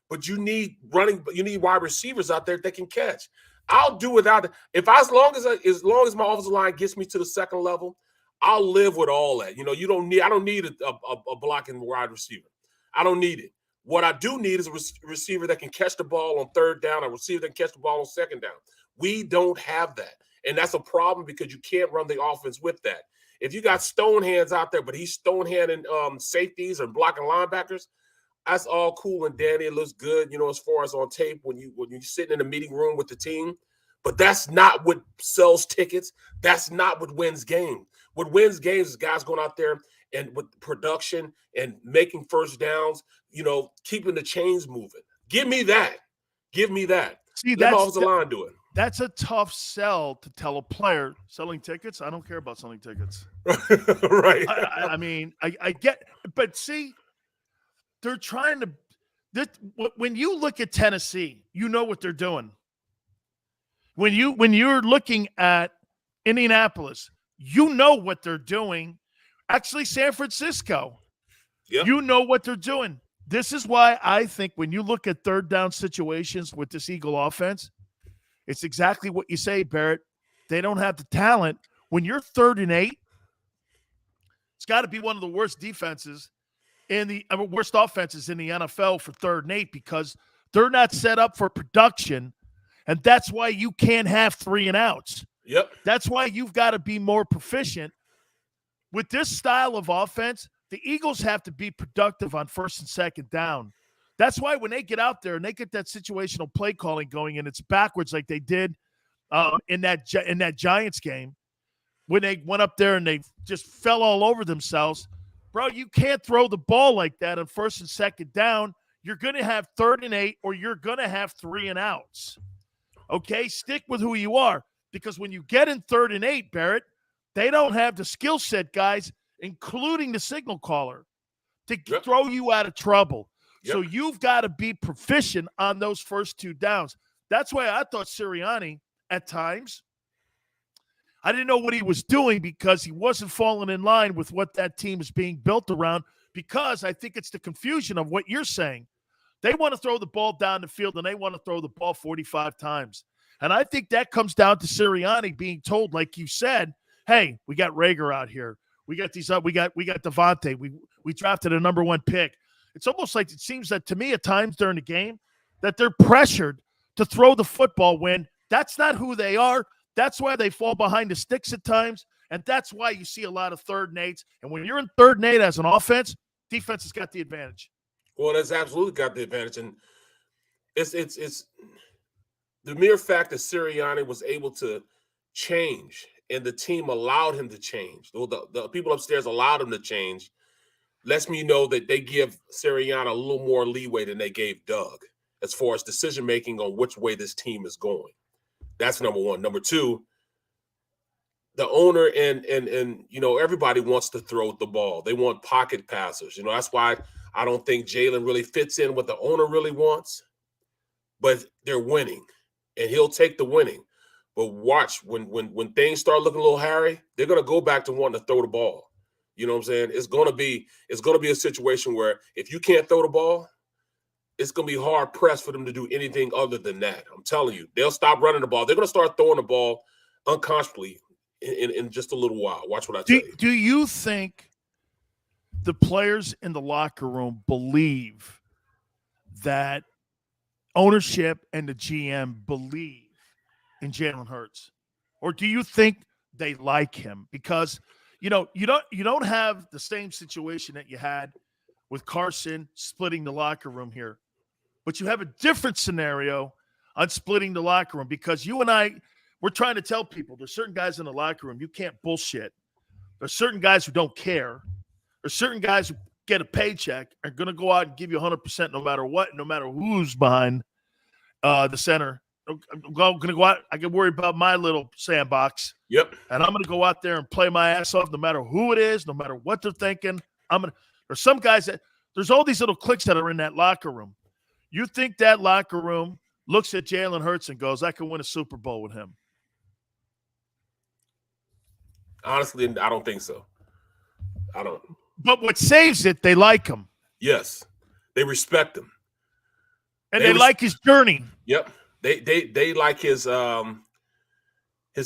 Speaker 2: But you need wide receivers out there that can catch. I'll do without it. As long as my offensive line gets me to the second level, I'll live with all that. I don't need a blocking wide receiver. I don't need it. What I do need is a receiver that can catch the ball on third down, a receiver that can catch the ball on second down. We don't have that. And that's a problem because you can't run the offense with that. If you got stone hands out there, but he's stone handing safeties and blocking linebackers, that's all cool and dandy. It looks good, as far as on tape when you're sitting in the meeting room with the team. But that's not what sells tickets. That's not what wins games. What wins games is guys going out there and with production and making first downs, keeping the chains moving. Give me that. Give me that.
Speaker 1: See,
Speaker 2: let my offensive line do it.
Speaker 1: That's a tough sell to tell a player selling tickets. I don't care about selling tickets.
Speaker 2: Right.
Speaker 1: I mean, I get, but see, they're trying to. When you look at Tennessee, you know what they're doing. When you're looking at Indianapolis, you know what they're doing. Actually, San Francisco,
Speaker 2: yep.
Speaker 1: You know what they're doing. This is why I think when you look at third down situations with this Eagle offense, it's exactly what you say, Barrett. They don't have the talent. When you're 3rd and 8, it's got to be one of the worst defenses worst offenses in the NFL for 3rd and 8 because they're not set up for production, and that's why you can't have 3 and outs.
Speaker 2: Yep.
Speaker 1: That's why you've got to be more proficient. With this style of offense, the Eagles have to be productive on 1st and 2nd down. That's why when they get out there and they get that situational play calling going and it's backwards like they did in that Giants game, when they went up there and they just fell all over themselves, bro, you can't throw the ball like that on 1st and 2nd down. You're going to have 3rd and 8 or you're going to have 3 and outs. Okay, stick with who you are because when you get in 3rd and 8, Barrett, they don't have the skill set guys, including the signal caller, to throw you out of trouble. Yep. So you've got to be proficient on those first 2 downs. That's why I thought Sirianni at times, I didn't know what he was doing because he wasn't falling in line with what that team is being built around because I think it's the confusion of what you're saying. They want to throw the ball down the field and they want to throw the ball 45 times. And I think that comes down to Sirianni being told, like you said, hey, we got Rager out here. We got these up. We got Devontae. We drafted a number 1 pick. It's almost like it seems that to me at times during the game that they're pressured to throw the football when that's not who they are. That's why they fall behind the sticks at times, and that's why you see a lot of 3rd and 8s. And when you're in 3rd and 8 as an offense, defense has got the advantage.
Speaker 2: Well, that's absolutely got the advantage, and it's the mere fact that Sirianni was able to change and the team allowed him to change, the people upstairs allowed him to change, lets me know that they give Sirianni a little more leeway than they gave Doug as far as decision-making on which way this team is going. That's number one. Number two, the owner and everybody wants to throw the ball. They want pocket passers. That's why I don't think Jalen really fits in what the owner really wants. But they're winning, and he'll take the winning. But watch, when things start looking a little hairy, they're going to go back to wanting to throw the ball. You know what I'm saying? It's going to be a situation where if you can't throw the ball, it's going to be hard pressed for them to do anything other than that. I'm telling you, they'll stop running the ball. They're going to start throwing the ball unconsciously in just a little while. Watch what I tell you.
Speaker 1: Do you think the players in the locker room believe that ownership and the GM believe in Jalen Hurts? Or do you think they like him? Because you don't have the same situation that you had with Carson splitting the locker room here. But you have a different scenario on splitting the locker room, because you and we're trying to tell people there's certain guys in the locker room you can't bullshit. There's certain guys who don't care. There's certain guys who get a paycheck are going to go out and give you 100% no matter what, no matter who's behind the center. I'm going to go out. I get worried about my little sandbox.
Speaker 2: Yep.
Speaker 1: And I'm going to go out there and play my ass off no matter who it is, no matter what they're thinking. There's some guys there's all these little cliques that are in that locker room. You think that locker room looks at Jalen Hurts and goes, I can win a Super Bowl with him?
Speaker 2: Honestly, I don't think so. I don't.
Speaker 1: But what saves it, they like him.
Speaker 2: Yes. They respect him.
Speaker 1: And they like his journey.
Speaker 2: Yep. They like his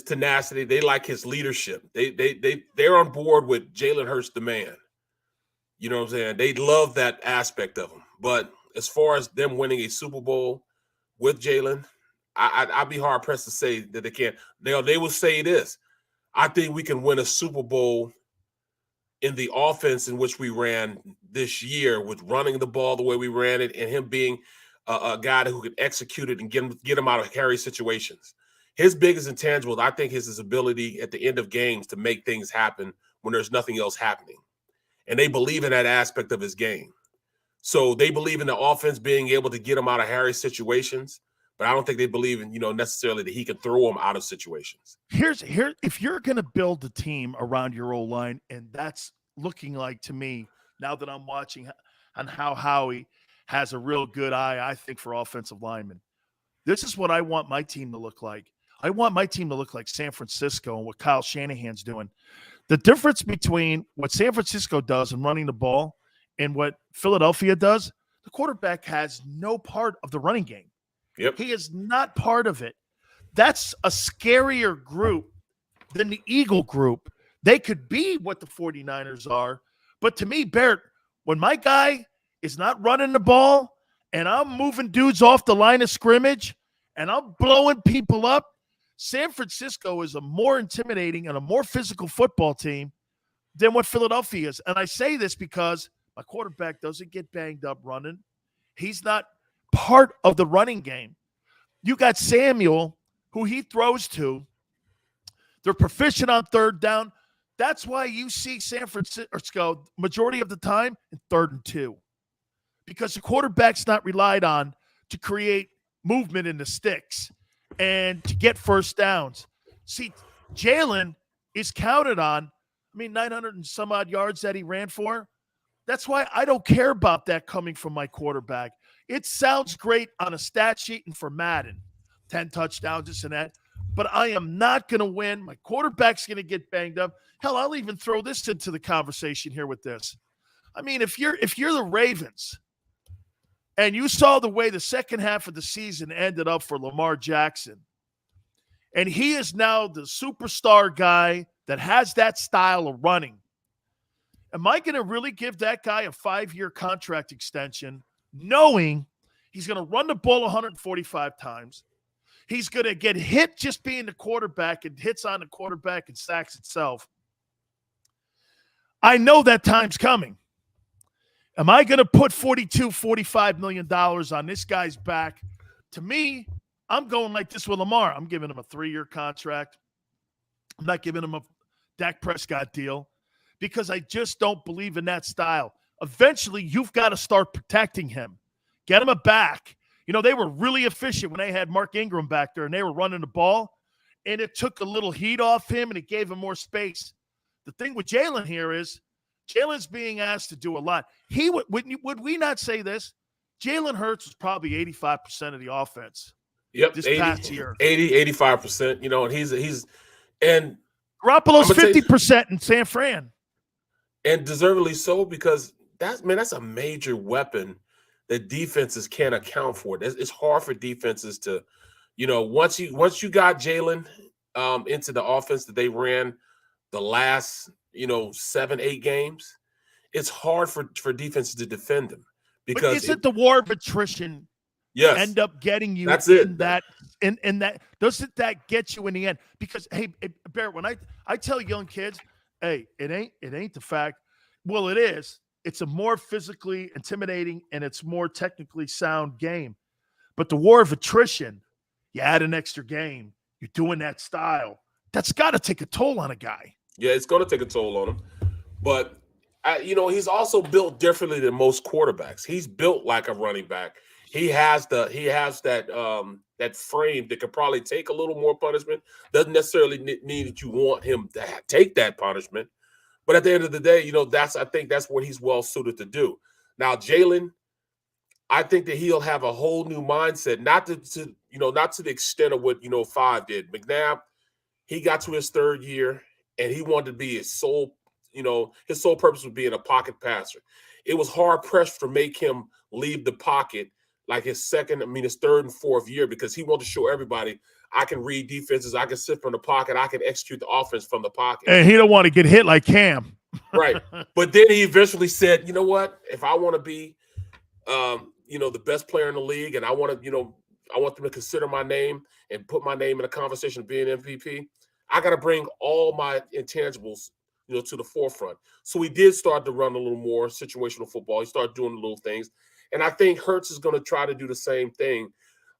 Speaker 2: tenacity. They like his leadership. They're on board with Jalen Hurts, the man. You know what I'm saying? They love that aspect of him. But as far as them winning a Super Bowl with Jalen, I'd be hard pressed to say that they can't. They will say this. I think we can win a Super Bowl in the offense in which we ran this year, with running the ball the way we ran it, and him being a guy who could execute it and get him out of hairy situations. His biggest intangible, I think, is his ability at the end of games to make things happen when there's nothing else happening. And they believe in that aspect of his game. So they believe in the offense being able to get him out of hairy situations, but I don't think they believe in, necessarily that he can throw them out of situations.
Speaker 1: Here, if you're going to build a team around your O-line, and that's looking like, to me, now that I'm watching on how Howie has a real good eye, I think, for offensive linemen. This is what I want my team to look like. I want my team to look like San Francisco and what Kyle Shanahan's doing. The difference between what San Francisco does in running the ball and what Philadelphia does, the quarterback has no part of the running game.
Speaker 2: Yep.
Speaker 1: He is not part of it. That's a scarier group than the Eagle group. They could be what the 49ers are. But to me, Barrett, when my guy is not running the ball and I'm moving dudes off the line of scrimmage and I'm blowing people up, San Francisco is a more intimidating and a more physical football team than what Philadelphia is. And I say this because my quarterback doesn't get banged up running. He's not part of the running game. You got Samuel, who he throws to. They're proficient on third down. That's why you see San Francisco majority of the time in 3rd and 2. Because the quarterback's not relied on to create movement in the sticks and to get first downs. See, Jalen is counted on, 900 and some odd yards that he ran for. That's why I don't care about that coming from my quarterback. It sounds great on a stat sheet and for Madden, 10 touchdowns, this and that. But I am not going to win. My quarterback's going to get banged up. Hell, I'll even throw this into the conversation here with this. If you're the Ravens and you saw the way the second half of the season ended up for Lamar Jackson, and he is now the superstar guy that has that style of running, am I going to really give that guy a 5-year contract extension knowing he's going to run the ball 145 times? He's going to get hit just being the quarterback and hits on the quarterback and sacks itself. I know that time's coming. Am I going to put $45 million on this guy's back? To me, I'm going like this with Lamar. I'm giving him a 3-year contract. I'm not giving him a Dak Prescott deal because I just don't believe in that style. Eventually, you've got to start protecting him. Get him a back. You know, they were really efficient when they had Mark Ingram back there and they were running the ball, and it took a little heat off him and it gave him more space. The thing with Jalen here is Jalen's being asked to do a lot. Would we not say this? Jalen Hurts was probably 85% of the offense.
Speaker 2: Yep,
Speaker 1: this past year.
Speaker 2: 85%, you know, and he's and
Speaker 1: Garoppolo's 50% in San Fran.
Speaker 2: And deservedly so, because that's a major weapon that defenses can't account for. It's hard for defenses to, you know, once you got Jalen into the offense that they ran the last, 7-8 games, it's hard for defenses to defend him. Because
Speaker 1: but isn't the war of attrition end up getting you that doesn't that get you in the end? Because hey, Barrett, when I tell young kids, hey, it ain't the fact. Well, it is. It's a more physically intimidating and it's more technically sound game. But the war of attrition, you add an extra game, you're doing that style. That's got to take a toll on a guy.
Speaker 2: Yeah, it's going to take a toll on him. But he's also built differently than most quarterbacks. He's built like a running back. He has that frame that could probably take a little more punishment. Doesn't necessarily mean that you want him to take that punishment. But at the end of the day, I think that's what he's well suited to do. Now, Jalen, I think that he'll have a whole new mindset, not to the extent of what 5 did. McNabb, he got to his 3rd year and he wanted to be his sole purpose was being a pocket passer. It was hard pressed to make him leave the pocket like his 3rd and 4th year, because he wanted to show everybody, I can read defenses, I can sit from the pocket, I can execute the offense from the pocket.
Speaker 1: And he don't want to get hit like Cam.
Speaker 2: Right. But then he eventually said, you know what? If I want to be the best player in the league, and I want to, I want them to consider my name and put my name in a conversation of being MVP, I got to bring all my intangibles to the forefront. So he did start to run a little more situational football. He started doing the little things. And I think Hurts is going to try to do the same thing,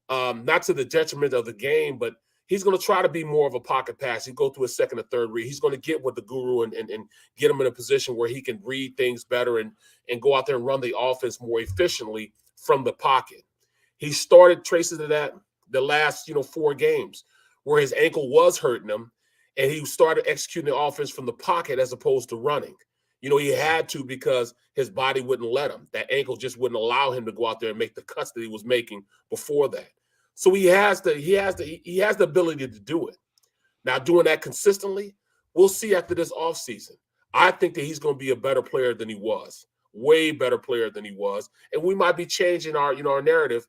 Speaker 2: not to the detriment of the game, but he's going to try to be more of a pocket pass. He go through a 2nd or 3rd read. He's going to get with the guru and get him in a position where he can read things better and go out there and run the offense more efficiently from the pocket. He started traces of that the last 4 games where his ankle was hurting him, and he started executing the offense from the pocket as opposed to running. He had to, because his body wouldn't let him. That ankle just wouldn't allow him to go out there and make the cuts that he was making before that. So he has the ability to do it. Now, doing that consistently, we'll see after this offseason. I think that he's going to be a better player than he was, way better player than he was, and we might be changing our our narrative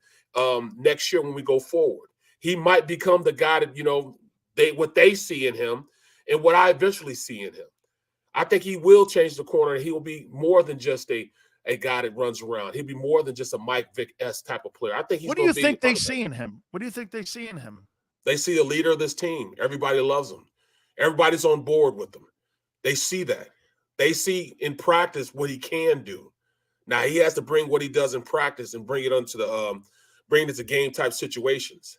Speaker 2: next year when we go forward. He might become the guy that what they see in him and what I eventually see in him. I think he will change the corner, and he will be more than just a guy that runs around. He'll be more than just a Mike Vick-esque type of player. I think he's.
Speaker 1: What do you think they see in him? What do you think they see in him?
Speaker 2: They see a leader of this team. Everybody loves him. Everybody's on board with him. They see that. They see in practice what he can do. Now he has to bring what he does in practice and bring it onto the bring it to game type situations.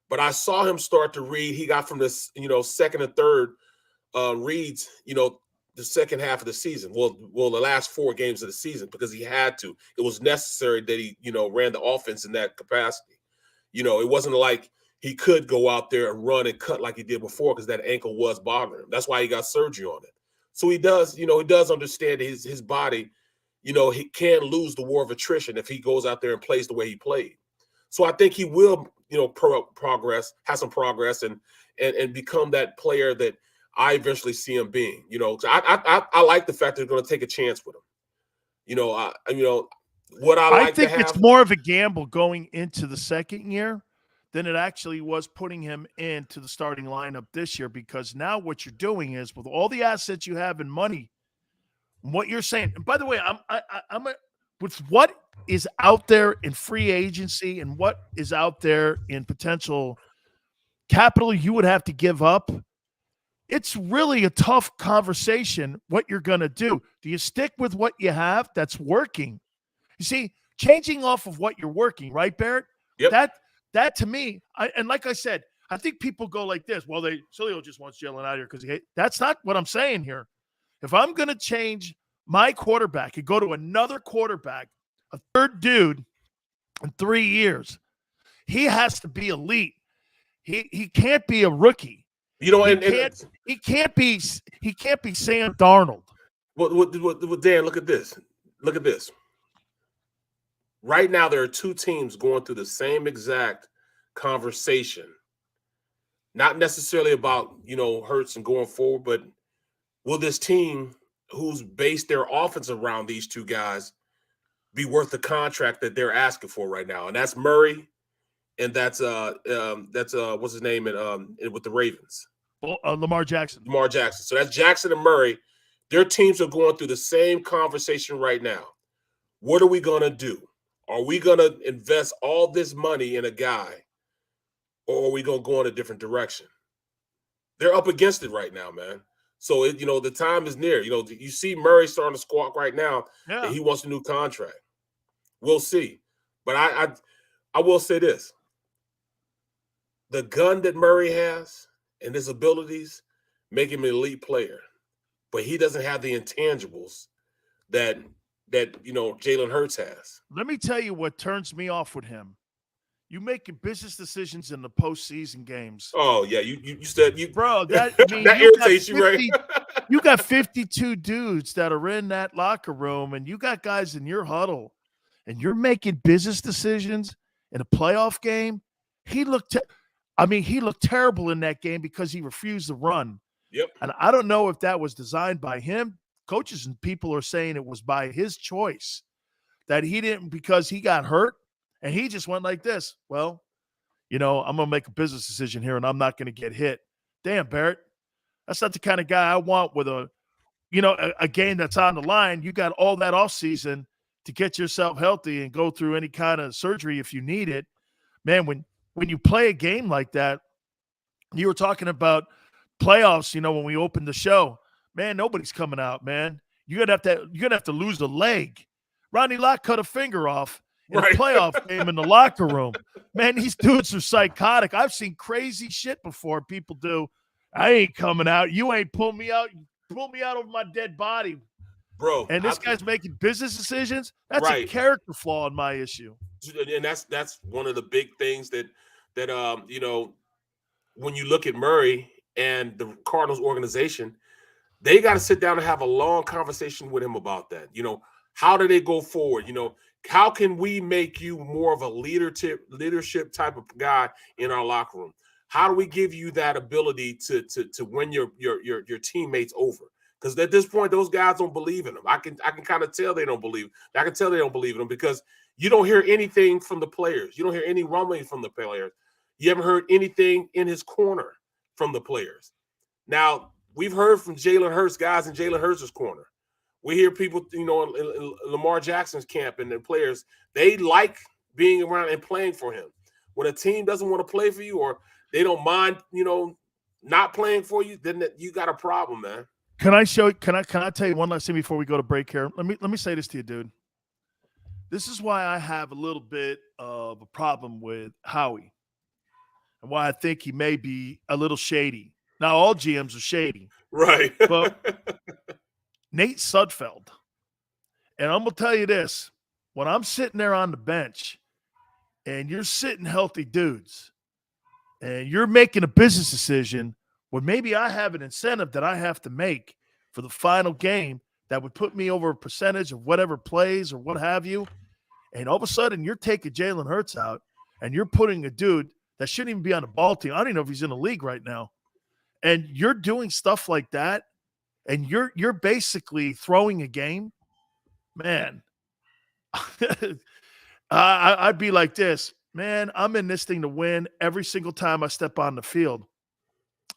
Speaker 2: But I saw him start to read. He got from this 2nd and 3rd reads the second half of the season. Well, the last 4 games of the season, because he had to. It was necessary that he ran the offense in that capacity. It wasn't like he could go out there and run and cut like he did before, because that ankle was bothering him. That's why he got surgery on it. So he does understand his body. He can lose the war of attrition if he goes out there and plays the way he played. So I think he will, progress, have some progress, and become that player that I eventually see him being. I like the fact that they're going to take a chance with him. I
Speaker 1: think it's more of a gamble going into the 2nd year than it actually was putting him into the starting lineup this year, because now what you're doing is, with all the assets you have in money, what you're saying. And by the way, with what is out there in free agency and what is out there in potential capital you would have to give up, it's really a tough conversation what you're going to do. Do you stick with what you have that's working? You see, changing off of what you're working, right, Barrett?
Speaker 2: Yep.
Speaker 1: That to me, and like I said, I think people go like this. Well, Sileo just wants Jalen out of here because he hates. That's not what I'm saying here. If I'm going to change my quarterback and go to another quarterback, a third dude in 3 years, he has to be elite. He can't be a rookie.
Speaker 2: You know,
Speaker 1: he can't be Sam Darnold.
Speaker 2: Well, Dan, look at this. Look at this. Right now, there are two teams going through the same exact conversation. Not necessarily about, Hurts and going forward, but will this team who's based their offense around these two guys be worth the contract that they're asking for right now? And that's Murray, and that's what's his name with the Ravens?
Speaker 1: Lamar Jackson.
Speaker 2: Lamar Jackson. So that's Jackson and Murray. Their teams are going through the same conversation right now. What are we going to do? Are we going to invest all this money in a guy, or are we going to go in a different direction? They're up against it right now, man. So, the time is near. You see Murray starting to squawk right now that he wants a new contract. We'll see. But I will say this. The gun that Murray has and his abilities make him an elite player. But he doesn't have the intangibles that Jalen Hurts has.
Speaker 1: Let me tell you what turns me off with him. You making business decisions in the postseason games.
Speaker 2: Oh yeah, you said you,
Speaker 1: bro. That
Speaker 2: irritates you, right?
Speaker 1: You got 52 dudes that are in that locker room, and you got guys in your huddle, and you're making business decisions in a playoff game. He looked terrible in that game because he refused to run.
Speaker 2: Yep.
Speaker 1: And I don't know if that was designed by him. Coaches and people are saying it was by his choice, that he didn't, because he got hurt and he just went like this. Well, I'm going to make a business decision here and I'm not going to get hit. Damn, Barrett, that's not the kind of guy I want with a game that's on the line. You got all that offseason to get yourself healthy and go through any kind of surgery if you need it. Man, when you play a game like that, you were talking about playoffs, when we opened the show, man, nobody's coming out, man. You're gonna have to lose a leg. Ronnie Lott cut a finger off in a playoff game in the locker room. Man, these dudes are psychotic. I've seen crazy shit before people do. I ain't coming out. You ain't pull me out. Pull me out of my dead body.
Speaker 2: Bro.
Speaker 1: And this guy's making business decisions. That's a character flaw in my issue.
Speaker 2: And that's one of the big things that when you look at Murray and the Cardinals organization, they got to sit down and have a long conversation with him about that. How do they go forward? How can we make you more of a leadership type of guy in our locker room? How do we give you that ability to win your teammates over? Because at this point, those guys don't believe in him. I can kind of tell they don't believe. I can tell they don't believe in him because you don't hear anything from the players. You don't hear any rumbling from the players. You haven't heard anything in his corner from the players. Now, we've heard from Jalen Hurts guys in Jalen Hurts' corner. We hear people, in Lamar Jackson's camp and the players, they like being around and playing for him. When a team doesn't want to play for you or they don't mind, not playing for you, then you got a problem, man.
Speaker 1: Can I tell you one last thing before we go to break here? Let me say this to you, dude. This is why I have a little bit of a problem with Howie and why I think he may be a little shady. Now, all GMs are shady.
Speaker 2: Right.
Speaker 1: But Nate Sudfeld, and I'm going to tell you this, when I'm sitting there on the bench and you're sitting healthy dudes and you're making a business decision where maybe I have an incentive that I have to make for the final game that would put me over a percentage of whatever plays or what have you, and all of a sudden you're taking Jalen Hurts out and you're putting a dude that shouldn't even be on the ball team. I don't even know if he's in the league right now. And you're doing stuff like that, and you're basically throwing a game, man. I'd be like this, man. I'm in this thing to win every single time I step on the field.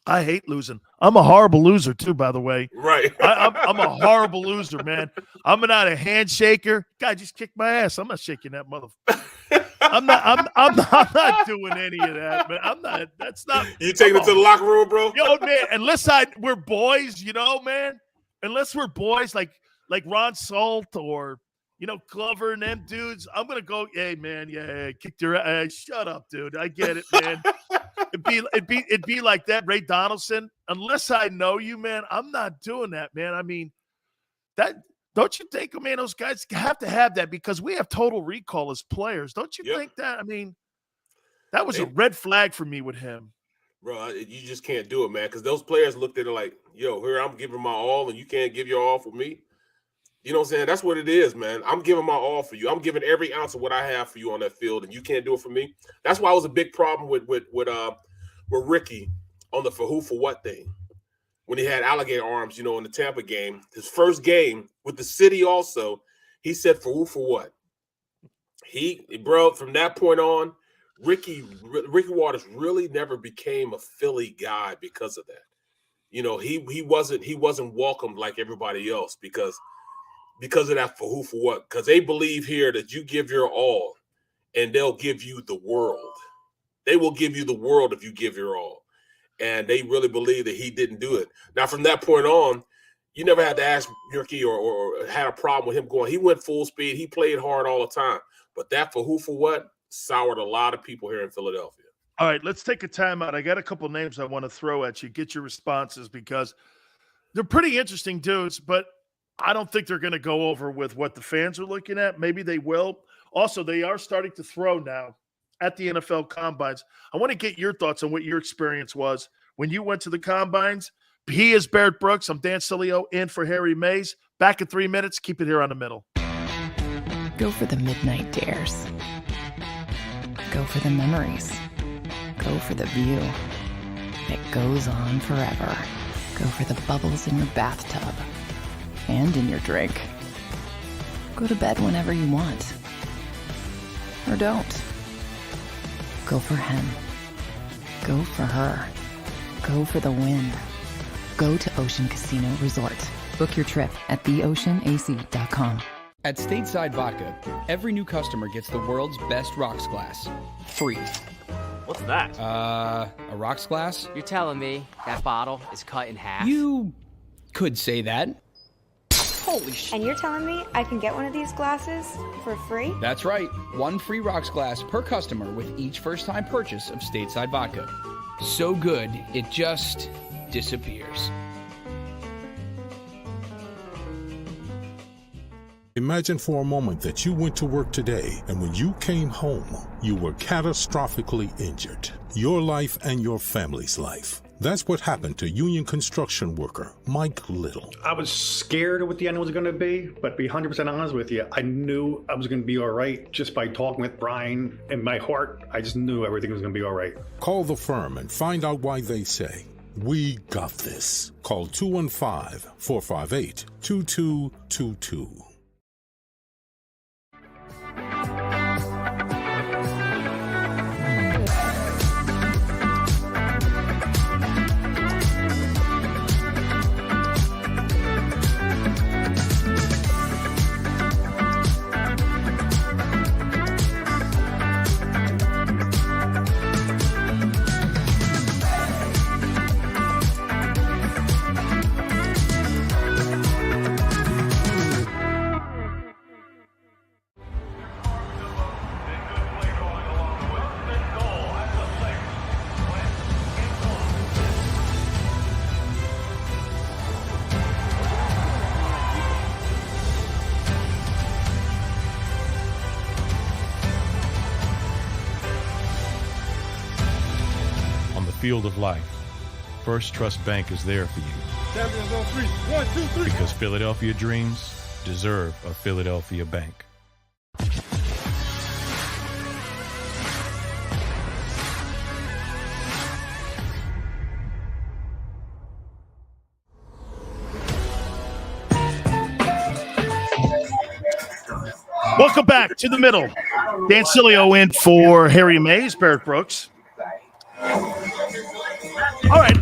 Speaker 1: I hate losing. I'm a horrible loser too, by the way.
Speaker 2: Right.
Speaker 1: I'm a horrible loser, man. I'm not a handshaker. Guy just kicked my ass. I'm not shaking that motherfucker. I'm not doing any of that, man. I'm not. That's not.
Speaker 2: You taking it to the locker room, bro?
Speaker 1: Yo, man. Unless we're boys, man. Unless we're boys like Ron Salt or Glover and them dudes, I'm gonna go. Hey, man. Yeah, kick your ass. Shut up, dude. I get it, man. It'd be like that, Ray Donaldson. Unless I know you, man, I'm not doing that, man. I mean, that don't you think, man, those guys have to have that because we have total recall as players. Don't you think that? I mean, that was a red flag for me with him.
Speaker 2: Bro, you just can't do it, man, because those players looked at it like, yo, here I'm giving my all, and you can't give your all for me. You know what I'm saying? That's what it is, man. I'm giving my all for you. I'm giving every ounce of what I have for you on that field, and you can't do it for me. That's why it was a big problem with Ricky on the for who for what thing when he had alligator arms, in the Tampa game. His first game with the city also, he said for who for what. From that point on, Ricky Waters really never became a Philly guy because of that. He wasn't welcomed like everybody else because of that for who for what. Because they believe here that you give your all and they'll give you the world. They will give you the world if you give your all. And they really believe that he didn't do it. Now, from that point on, you never had to ask Ricky or had a problem with him going. He went full speed. He played hard all the time. But that for who for what soured a lot of people here in Philadelphia.
Speaker 1: All right, let's take a timeout. I got a couple names I want to throw at you. Get your responses because they're pretty interesting dudes, but I don't think they're going to go over with what the fans are looking at. Maybe they will. Also, they are starting to throw now at the NFL Combines. I want to get your thoughts on what your experience was when you went to the Combines. He is Barrett Brooks. I'm Dan Sileo in for Harry Mays. Back in 3 minutes. Keep it here on the middle.
Speaker 5: Go for the midnight dares. Go for the memories. Go for the view that goes on forever. Go for the bubbles in your bathtub and in your drink. Go to bed whenever you want. Or don't. Go for him. Go for her. Go for the win. Go to Ocean Casino Resort. Book your trip at theoceanac.com.
Speaker 6: At Stateside Vodka, every new customer gets the world's best rocks glass. Free.
Speaker 7: What's that?
Speaker 6: A rocks glass?
Speaker 7: You're telling me that bottle is cut in half?
Speaker 6: You could say that. Holy shit.
Speaker 8: And you're telling me I can get one of these glasses for free?
Speaker 6: That's right. One free rocks glass per customer with each first-time purchase of Stateside Vodka. So good, it just disappears.
Speaker 9: Imagine for a moment that you went to work today and when you came home, you were catastrophically injured. Your life and your family's life. That's what happened to union construction worker Mike Little.
Speaker 10: I was scared of what the end was going to be, but to be 100% honest with you, I knew I was going to be all right just by talking with Brian. In my heart, I just knew everything was going to be all right.
Speaker 9: Call the firm and find out why they say, "We got this." Call 215-458-2222.
Speaker 11: Field of life, First Trust Bank is there for you.
Speaker 12: Champions on 3. 1, 2, 3.
Speaker 11: Because Philadelphia dreams deserve a Philadelphia bank.
Speaker 1: Welcome back to the middle. Dan Sileo in for Harry Mays, Barrett Brooks. All right,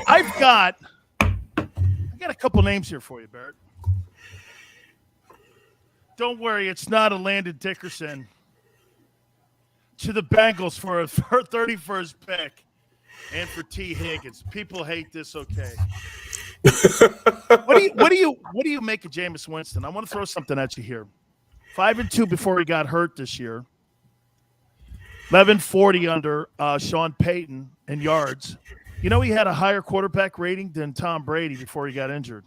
Speaker 1: I've got a couple names here for you, Barrett. Don't worry, it's not a Landon Dickerson to the Bengals for a 31st pick and for T. Higgins. People hate this, okay? What do you make of Jameis Winston? I want to throw something at you here. 5-2 before he got hurt this year. 1140 under Sean Payton in yards. You know, he had a higher quarterback rating than Tom Brady before he got injured.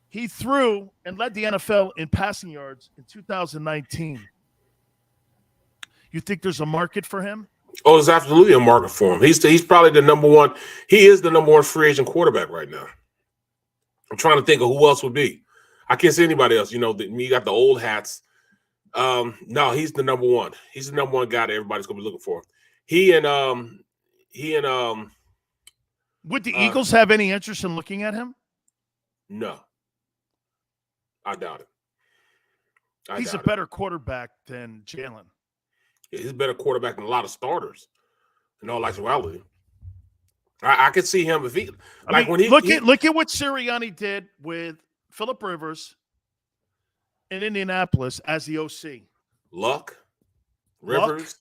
Speaker 1: He threw and led the NFL in passing yards in 2019. You think there's a market for him?
Speaker 2: Oh, there's absolutely a market for him. He's probably the number one. He is the number one free agent quarterback right now. I'm trying to think of who else would be. I can't see anybody else. You know, you got the old hats. No, he's the number one. He's the number one guy that everybody's gonna be looking for.
Speaker 1: Would the Eagles have any interest in looking at him?
Speaker 2: No, I doubt it.
Speaker 1: He's a better quarterback than Jalen.
Speaker 2: Yeah, he's a better quarterback than a lot of starters. In all actuality, I could see him if he
Speaker 1: look at what Sirianni did with Phillip Rivers in Indianapolis as the OC.
Speaker 2: Luck, Rivers.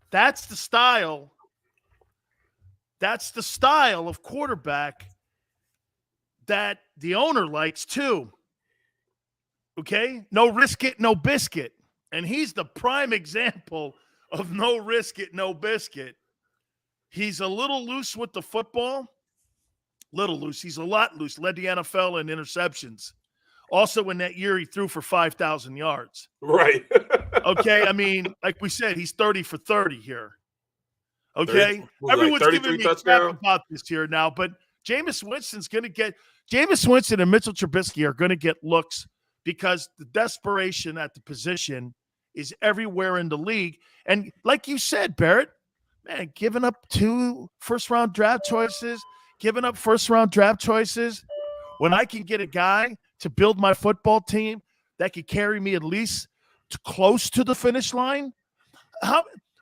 Speaker 1: That's the style. That's the style of quarterback that the owner likes too. Okay? No risk it, no biscuit. And he's the prime example of no risk it, no biscuit. He's a little loose with the football. Little loose. He's a lot loose. Led the NFL in interceptions. Also, in that year, he threw for 5,000 yards.
Speaker 2: Right.
Speaker 1: Okay? I mean, like we said, he's 30 for 30 here. Okay?
Speaker 2: 30,
Speaker 1: everyone's
Speaker 2: like
Speaker 1: giving me
Speaker 2: touchdown?
Speaker 1: crap about this here now, but Jameis Winston and Mitchell Trubisky are going to get looks because the desperation at the position is everywhere in the league. And like you said, Barrett, man, giving up 2 first-round draft choices, when I can get a guy to build my football team that could carry me at least close to the finish line.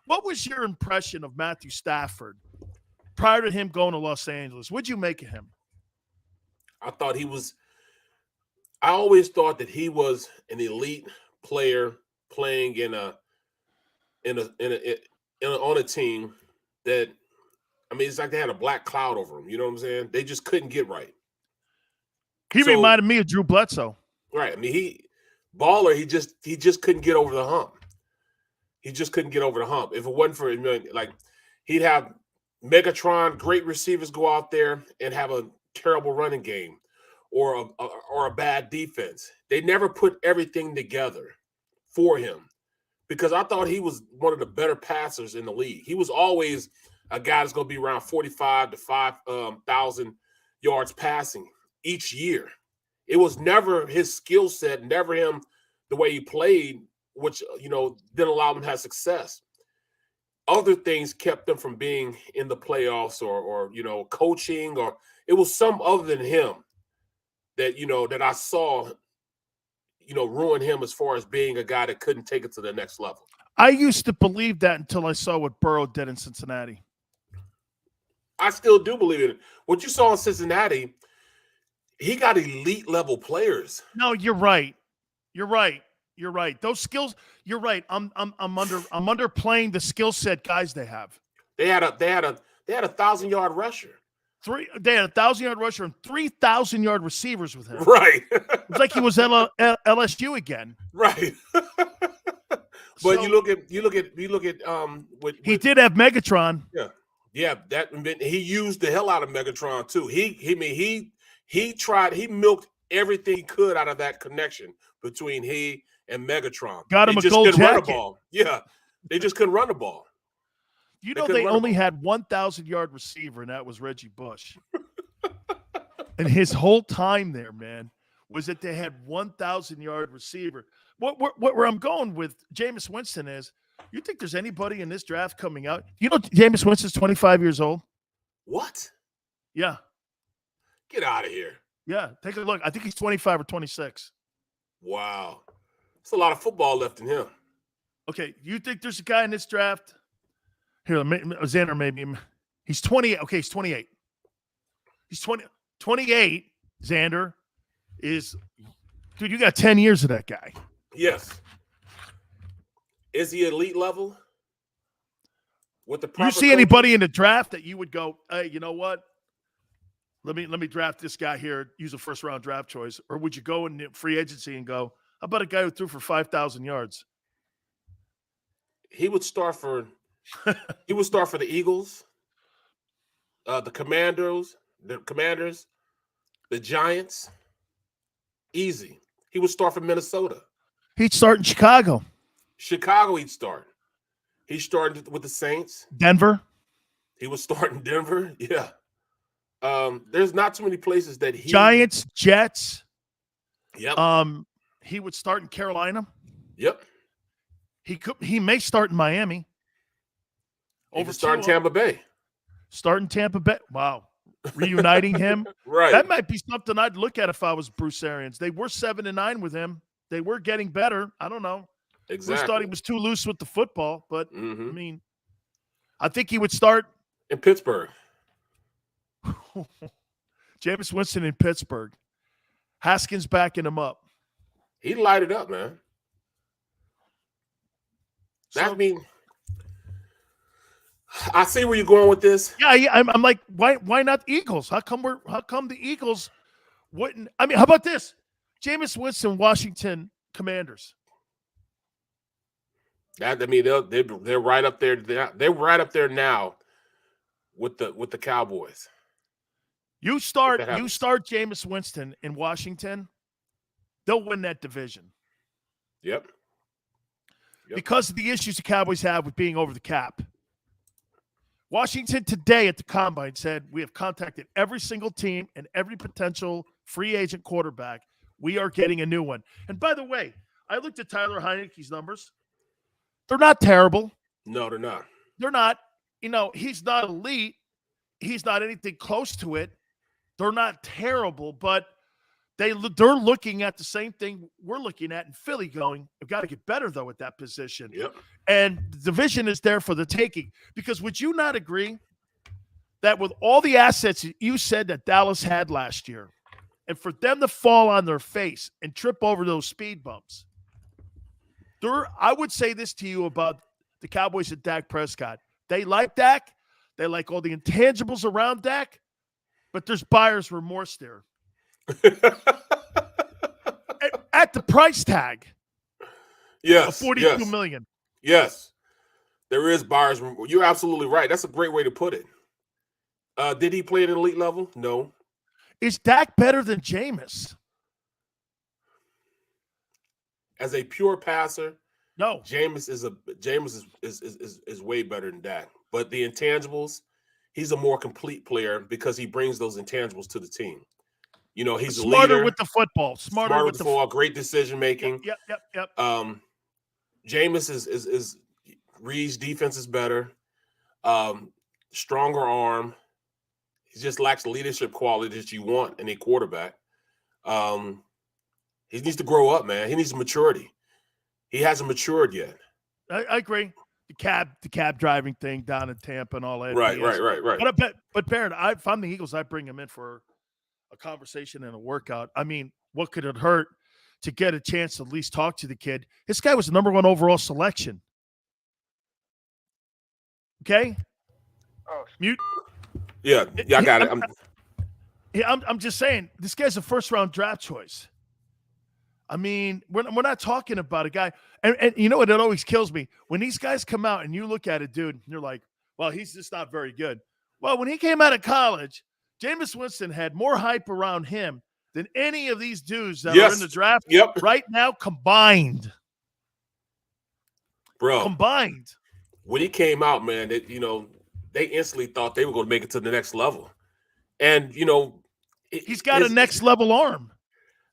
Speaker 1: What was your impression of Matthew Stafford prior to him going to Los Angeles? What'd you make of him?
Speaker 2: I always thought that he was an elite player playing on a team that, I mean, it's like they had a black cloud over him. You know what I'm saying? They just couldn't get right.
Speaker 1: He reminded me of Drew Bledsoe.
Speaker 2: Right. I mean, he just couldn't get over the hump. He just couldn't get over the hump. If it wasn't for like, he'd have Megatron, great receivers go out there and have a terrible running game or a bad defense. They never put everything together for him because I thought he was one of the better passers in the league. He was always a guy that's going to be around 45 to 5,000 yards passing each year. It was never his skill set, never him the way he played, which, you know, didn't allow him to have success. Other things kept them from being in the playoffs or you know, coaching, or it was some other than him that, you know, that I saw, you know, ruin him as far as being a guy that couldn't take it to the next level.
Speaker 1: I used to believe that until I saw what Burrow did in Cincinnati.
Speaker 2: I still do believe it. What you saw in Cincinnati, he got elite level players.
Speaker 1: No, you're right. You're right. You're right. Those skills. You're right. I'm underplaying the skill set guys they have.
Speaker 2: They had a 1,000-yard rusher.
Speaker 1: They had a 1,000-yard rusher and 3,000-yard receivers with him.
Speaker 2: Right.
Speaker 1: It was like he was LSU again.
Speaker 2: Right. But you look at
Speaker 1: he did have Megatron.
Speaker 2: Yeah. Yeah, he used the hell out of Megatron too. He milked everything he could out of that connection between he and Megatron.
Speaker 1: Got him a gold jacket.
Speaker 2: Run the ball. Yeah, they just couldn't run the ball.
Speaker 1: You know, they only had 1,000-yard receiver, and that was Reggie Bush. And his whole time there, man, was that they had 1,000-yard receiver. Where I'm going with Jameis Winston is, you think there's anybody in this draft coming out? You know, Jameis Winston's 25 years old.
Speaker 2: What?
Speaker 1: Yeah.
Speaker 2: Get out of here.
Speaker 1: Yeah, take a look. I think he's 25 or 26.
Speaker 2: Wow. There's a lot of football left in him.
Speaker 1: Okay, you think there's a guy in this draft? Here, Xander, maybe. He's 28. Okay, he's 28. He's 28, Xander, is – dude, you got 10 years of that guy.
Speaker 2: Yes. Is he elite level? With the proper
Speaker 1: you see anybody in the draft that you would go, hey, you know what? Let me draft this guy here, use a first-round draft choice. Or would you go in free agency and go, how about a guy who threw for 5,000 yards?
Speaker 2: he would start for the Eagles, the Commanders, the Giants. Easy. He would start for Minnesota.
Speaker 1: He'd start in Chicago.
Speaker 2: Chicago, he'd start. He started with the Saints.
Speaker 1: Denver.
Speaker 2: He would start in Denver. Yeah. There's not too many places that he
Speaker 1: Giants, Jets.
Speaker 2: Yep.
Speaker 1: He would start in Carolina.
Speaker 2: Yep.
Speaker 1: He may start in Miami.
Speaker 2: Start in Tampa Bay.
Speaker 1: Start in Tampa Bay. Wow. Reuniting him.
Speaker 2: Right.
Speaker 1: That might be something I'd look at if I was Bruce Arians. They were 7-9 with him. They were getting better. I don't know.
Speaker 2: Exactly.
Speaker 1: Bruce thought he was too loose with the football, but I mean, I think he would start
Speaker 2: in Pittsburgh.
Speaker 1: Jameis Winston in Pittsburgh. Haskins backing him up.
Speaker 2: He'd light it up, man. I see where you're going with this.
Speaker 1: Yeah, I'm like, why not Eagles? How come the Eagles wouldn't? I mean, how about this? Jameis Winston, Washington Commanders.
Speaker 2: They're right up there. They're right up there now with the Cowboys.
Speaker 1: You start Jameis Winston in Washington, they'll win that division.
Speaker 2: Yep.
Speaker 1: Because of the issues the Cowboys have with being over the cap. Washington today at the Combine said, we have contacted every single team and every potential free agent quarterback. We are getting a new one. And by the way, I looked at Tyler Heineke's numbers. They're not terrible.
Speaker 2: No, they're not.
Speaker 1: They're not. He's not elite. He's not anything close to it. They're not terrible, but they're looking at the same thing we're looking at in Philly going, we've got to get better, though, at that position.
Speaker 2: Yep.
Speaker 1: And the division is there for the taking. Because would you not agree that with all the assets that you said that Dallas had last year, and for them to fall on their face and trip over those speed bumps, I would say this to you about the Cowboys and Dak Prescott. They like Dak. They like all the intangibles around Dak, but there's buyer's remorse there. at the price tag.
Speaker 2: Yes.
Speaker 1: Of $42 million.
Speaker 2: Yes. There is buyer's remorse. You're absolutely right. That's a great way to put it. Did he play at an elite level? No.
Speaker 1: Is Dak better than Jameis?
Speaker 2: As a pure passer,
Speaker 1: no.
Speaker 2: Jameis is way better than Dak. But the intangibles, he's a more complete player because he brings those intangibles to the team. He's
Speaker 1: smarter
Speaker 2: a leader,
Speaker 1: with the football. Smarter with the
Speaker 2: football. Great decision making.
Speaker 1: Yep.
Speaker 2: Jameis is Reed's defense is better. Stronger arm. He just lacks the leadership quality that you want in a quarterback. He needs to grow up, man. He needs maturity. He hasn't matured yet.
Speaker 1: I agree. The cab driving thing down in Tampa and all that.
Speaker 2: Right.
Speaker 1: But Barrett, if I'm the Eagles, I bring him in for a conversation and a workout. I mean, what could it hurt to get a chance to at least talk to the kid? This guy was the number 1 overall selection. Okay? Mute.
Speaker 2: Yeah, I got it.
Speaker 1: I'm just saying, this guy's a first-round draft choice. I mean, we're not talking about a guy. And you know what? It always kills me. When these guys come out and you look at it, dude, and you're like, well, he's just not very good. Well, when he came out of college, Jameis Winston had more hype around him than any of these dudes that are in the draft right now combined.
Speaker 2: Bro.
Speaker 1: Combined.
Speaker 2: When he came out, man, they instantly thought they were going to make it to the next level. And,
Speaker 1: he's got a next level arm.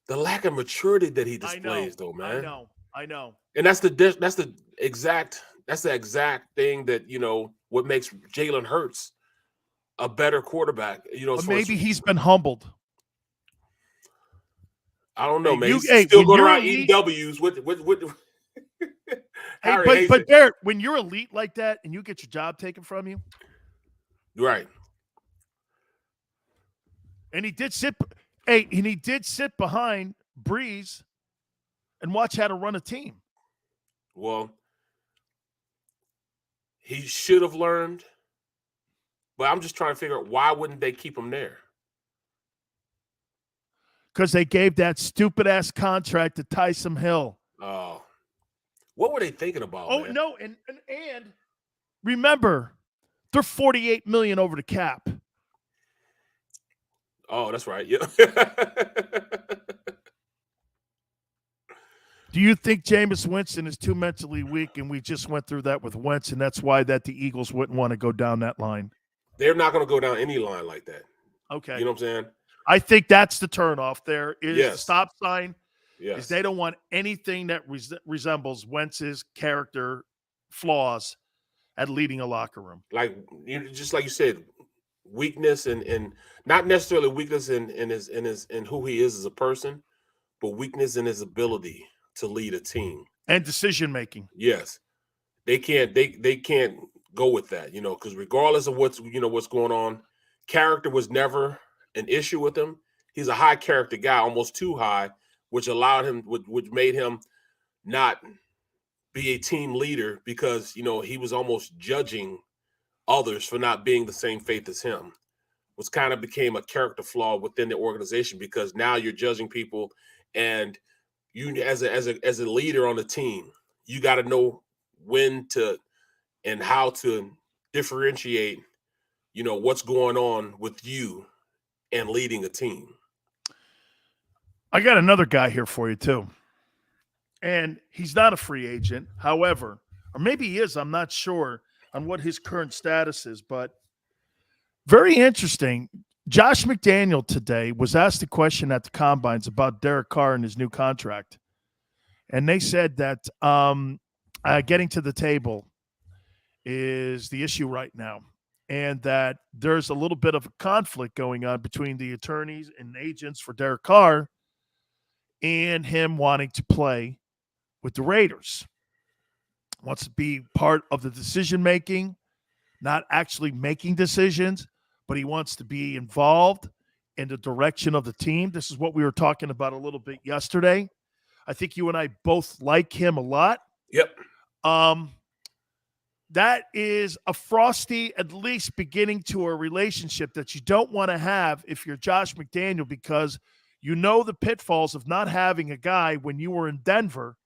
Speaker 2: The lack of maturity that he displays, though, man.
Speaker 1: I know.
Speaker 2: And that's the exact thing that, what makes Jalen Hurts a better quarterback.
Speaker 1: But maybe he's been humbled.
Speaker 2: I don't know, man. He's still going around eating W's with
Speaker 1: but Barrett, when you're elite like that and you get your job taken from you,
Speaker 2: right?
Speaker 1: And he did sit behind Breeze and watch how to run a team.
Speaker 2: Well, he should have learned, but I'm just trying to figure out why wouldn't they keep him there?
Speaker 1: Because they gave that stupid ass contract to Taysom Hill.
Speaker 2: Oh, What were they thinking about?
Speaker 1: Oh,
Speaker 2: man?
Speaker 1: no, and remember, they're $48 million over the cap.
Speaker 2: Oh, that's right. Yeah.
Speaker 1: Do you think Jameis Winston is too mentally weak? And we just went through that with Wentz, and that's why that the Eagles wouldn't want to go down that line.
Speaker 2: They're not going to go down any line like that.
Speaker 1: Okay.
Speaker 2: You know what I'm saying?
Speaker 1: I think that's the turnoff there is
Speaker 2: Yes.
Speaker 1: the stop sign.
Speaker 2: Yes.
Speaker 1: Is they don't want anything that resembles Wentz's character flaws at leading a locker room.
Speaker 2: Like just like you said, weakness and not necessarily weakness in who he is as a person, but weakness in his ability to lead a team
Speaker 1: and decision making.
Speaker 2: Yes, they can't go with that, because regardless of what's going on, character was never an issue with him. He's a high character guy, almost too high, which allowed him, which made him not be a team leader because he was almost judging others for not being the same faith as him, which kind of became a character flaw within the organization because now you're judging people, and you as a leader on the team, you got to know when to and how to differentiate, what's going on with you and leading a team.
Speaker 1: I got another guy here for you too. And he's not a free agent. However, or maybe he is, I'm not sure on what his current status is, but very interesting. Josh McDaniel today was asked a question at the Combines about Derek Carr and his new contract. And they said that getting to the table is the issue right now, and that there's a little bit of a conflict going on between the attorneys and agents for Derek Carr and him wanting to play with the Raiders. Wants to be part of the decision-making, not actually making decisions, but he wants to be involved in the direction of the team. This is what we were talking about a little bit yesterday. I think you and I both like him a lot.
Speaker 2: Yep.
Speaker 1: That is a frosty, at least beginning to a relationship that you don't want to have if you're Josh McDaniel, because you know the pitfalls of not having a guy when you were in Denver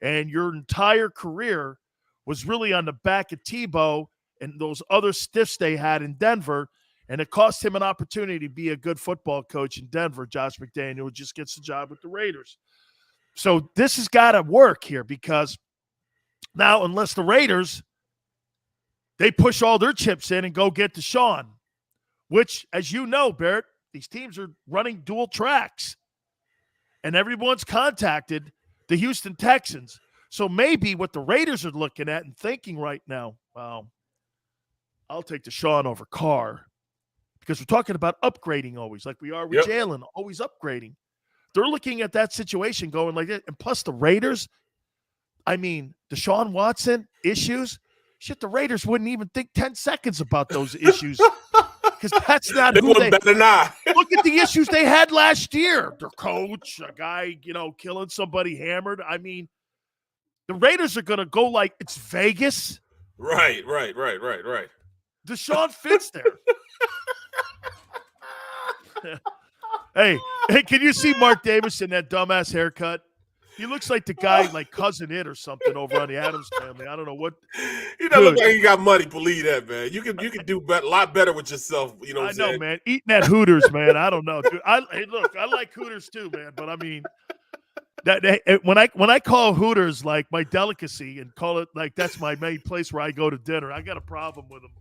Speaker 1: and your entire career was really on the back of Tebow and those other stiffs they had in Denver, and it cost him an opportunity to be a good football coach in Denver. Josh McDaniel just gets the job with the Raiders. So this has got to work here, because now, unless the Raiders, they push all their chips in and go get Deshaun, which, as you know, Barrett, these teams are running dual tracks, and everyone's contacted the Houston Texans. So maybe what the Raiders are looking at and thinking right now, wow, I'll take Deshaun over Carr, because we're talking about upgrading always, like we are with Jalen, always upgrading. They're looking at that situation going like that. And plus the Raiders, I mean, Deshaun Watson issues, shit, the Raiders wouldn't even think 10 seconds about those issues, because that's not
Speaker 2: they
Speaker 1: who they
Speaker 2: better not.
Speaker 1: Look at the issues they had last year. Their coach, a guy, killing somebody hammered. I mean, the Raiders are going to go like it's Vegas.
Speaker 2: Right.
Speaker 1: Deshaun fits there. Hey, can you see Mark Davis in that dumbass haircut? He looks like the guy like Cousin It or something over on the Addams Family. I don't know what.
Speaker 2: He doesn't look like he got money. Believe that, man. You can do a lot better with yourself. You know what I'm saying?
Speaker 1: Man. Eating at Hooters, man. I don't know, dude. Look, I like Hooters too, man. But I mean, when I call Hooters like my delicacy and call it like that's my main place where I go to dinner, I got a problem with him.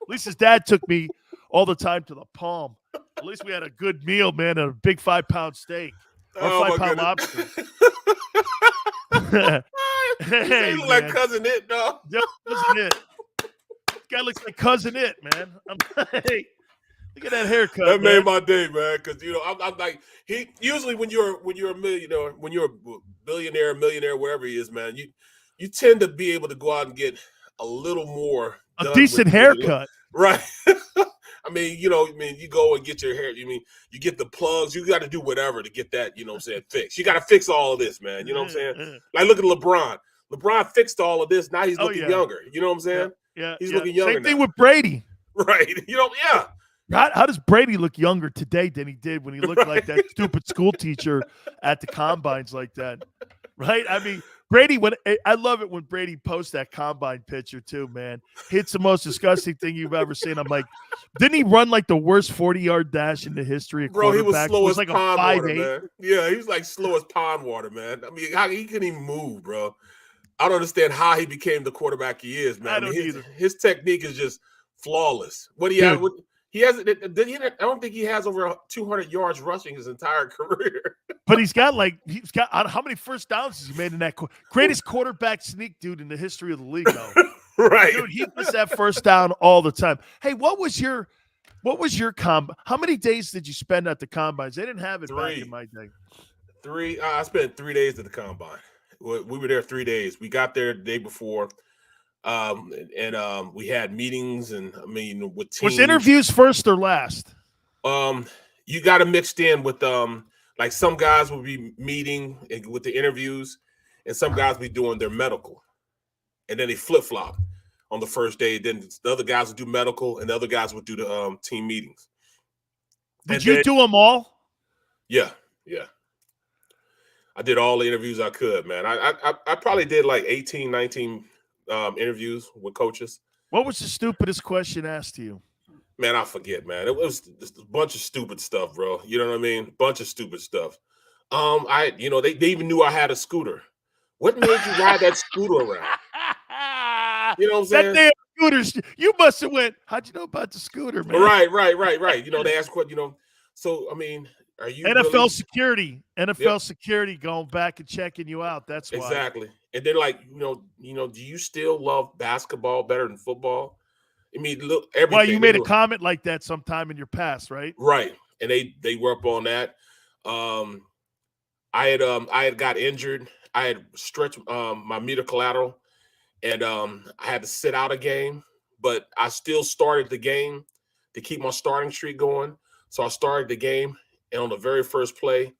Speaker 1: At least his dad took me all the time to the Palm. At least we had a good meal, man, and a big 5-pound steak or 5-pound lobster.
Speaker 2: Hey, look like Cousin It, dog.
Speaker 1: Yeah, Cousin It. This guy looks like Cousin It, man. Hey, look at that haircut.
Speaker 2: That made my day, man. Because I'm like he. Usually, when you're a millionaire, when you're a billionaire, millionaire, wherever he is, man, you tend to be able to go out and get a little more.
Speaker 1: A decent haircut,
Speaker 2: right? I mean, you go and get your hair. You get the plugs. You got to do whatever to get that, fixed. You got to fix all of this, man. You know what I'm saying? Like, look at LeBron. LeBron fixed all of this. Now he's looking younger. You know what I'm saying?
Speaker 1: Yeah.
Speaker 2: He's looking younger.
Speaker 1: Same thing with Brady.
Speaker 2: Right. Yeah.
Speaker 1: How does Brady look younger today than he did when he looked like that stupid school teacher at the Combines like that? Right? I mean, Brady, I love it when Brady posts that combine picture too, man. It's the most disgusting thing you've ever seen. I'm like, didn't he run like the worst 40-yard dash in the history of
Speaker 2: Bro, he was slow as
Speaker 1: like
Speaker 2: pond water, man. Yeah, he was like slow as pond water, man. I mean, he couldn't even move, bro. I don't understand how he became the quarterback he is, man.
Speaker 1: I don't either.
Speaker 2: His technique is just flawless. What he has, I don't think he has over 200 yards rushing his entire career.
Speaker 1: But he's got how many first downs has he made in that greatest quarterback sneak dude in the history of the league, though.
Speaker 2: Right.
Speaker 1: Dude, he puts that first down all the time. Hey, what was your how many days did you spend at the combines? They didn't have it back in my day.
Speaker 2: 3. I spent 3 days at the combine. We were there 3 days. We got there the day before. We had meetings and with teams.
Speaker 1: Was interviews first or last?
Speaker 2: You got to mixed in with like some guys will be meeting with the interviews, and some guys will be doing their medical, and then they flip flop on the first day. Then the other guys would do medical, and the other guys would do the team meetings.
Speaker 1: Did you do them all?
Speaker 2: Yeah. I did all the interviews I could, man. I probably did like 18, 19 interviews with coaches.
Speaker 1: What was the stupidest question asked to you?
Speaker 2: Man, I forget, man. It was just a bunch of stupid stuff, bro. You know what I mean? Bunch of stupid stuff. They even knew I had a scooter. What made you ride that scooter around? You know what I'm saying?
Speaker 1: That damn scooter. You must have went, how'd you know about the scooter, man?
Speaker 2: Right. They asked what, so, I mean, are you
Speaker 1: NFL security going back and checking you out. That's why.
Speaker 2: Exactly. And then do you still love basketball better than football? I mean, look, everything.
Speaker 1: Well, you made a comment like that sometime in your past, right?
Speaker 2: Right. And they were up on that. I had got injured. I had stretched my medial collateral, and I had to sit out a game, but I still started the game to keep my starting streak going. So I started the game, and on the very first play,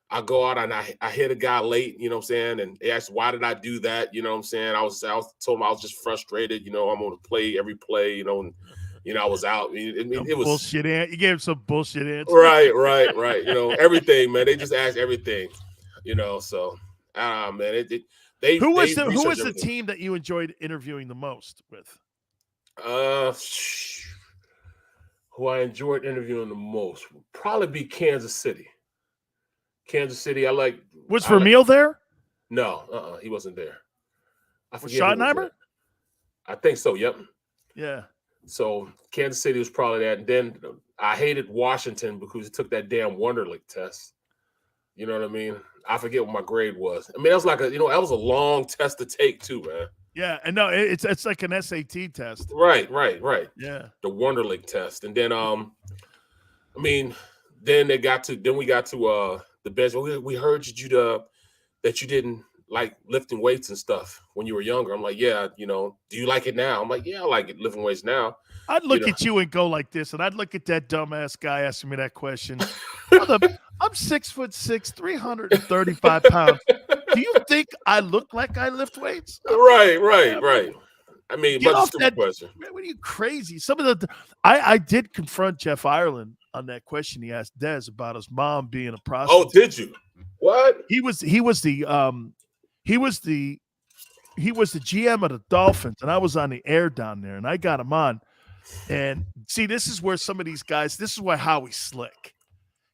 Speaker 2: I go out and I hit a guy late, you know what I'm saying? And they asked, why did I do that? You know what I'm saying? I told them I was just frustrated. I'm going to play every play, and I was out. It was
Speaker 1: bullshit. You gave him some bullshit answer.
Speaker 2: Right. Everything, man. They just asked everything, so, man, who was
Speaker 1: the team that you enjoyed interviewing the most with?
Speaker 2: Who I enjoyed interviewing the most would probably be Kansas City. I like.
Speaker 1: Was Vermeil there?
Speaker 2: No, he wasn't there.
Speaker 1: Was Schottenheimer?
Speaker 2: I think so. Yep.
Speaker 1: Yeah.
Speaker 2: So Kansas City was probably that, and then I hated Washington because it took that damn Wonderlic test. You know what I mean? I forget what my grade was. I mean, that was like that was a long test to take too, man.
Speaker 1: Yeah, and no, it's like an SAT test.
Speaker 2: Right.
Speaker 1: Yeah.
Speaker 2: The Wonderlic test, and then then we got to the bench. We heard that you didn't like lifting weights and stuff when you were younger. I'm like, yeah, do you like it now? I'm like, yeah, I like it lifting weights now.
Speaker 1: I'd look at you and go like this, and I'd look at that dumbass guy asking me that question. I'm 6'6", 335 pounds. Do you think I look like I lift weights?
Speaker 2: Right. I mean,
Speaker 1: get off
Speaker 2: that question.
Speaker 1: Man, what are you crazy? I did confront Jeff Ireland on that question he asked Dez about his mom being a prostitute.
Speaker 2: Oh, did you? What?
Speaker 1: He was the GM of the Dolphins, and I was on the air down there, and I got him on. And see, this is where some of these guys, this is why Howie's slick.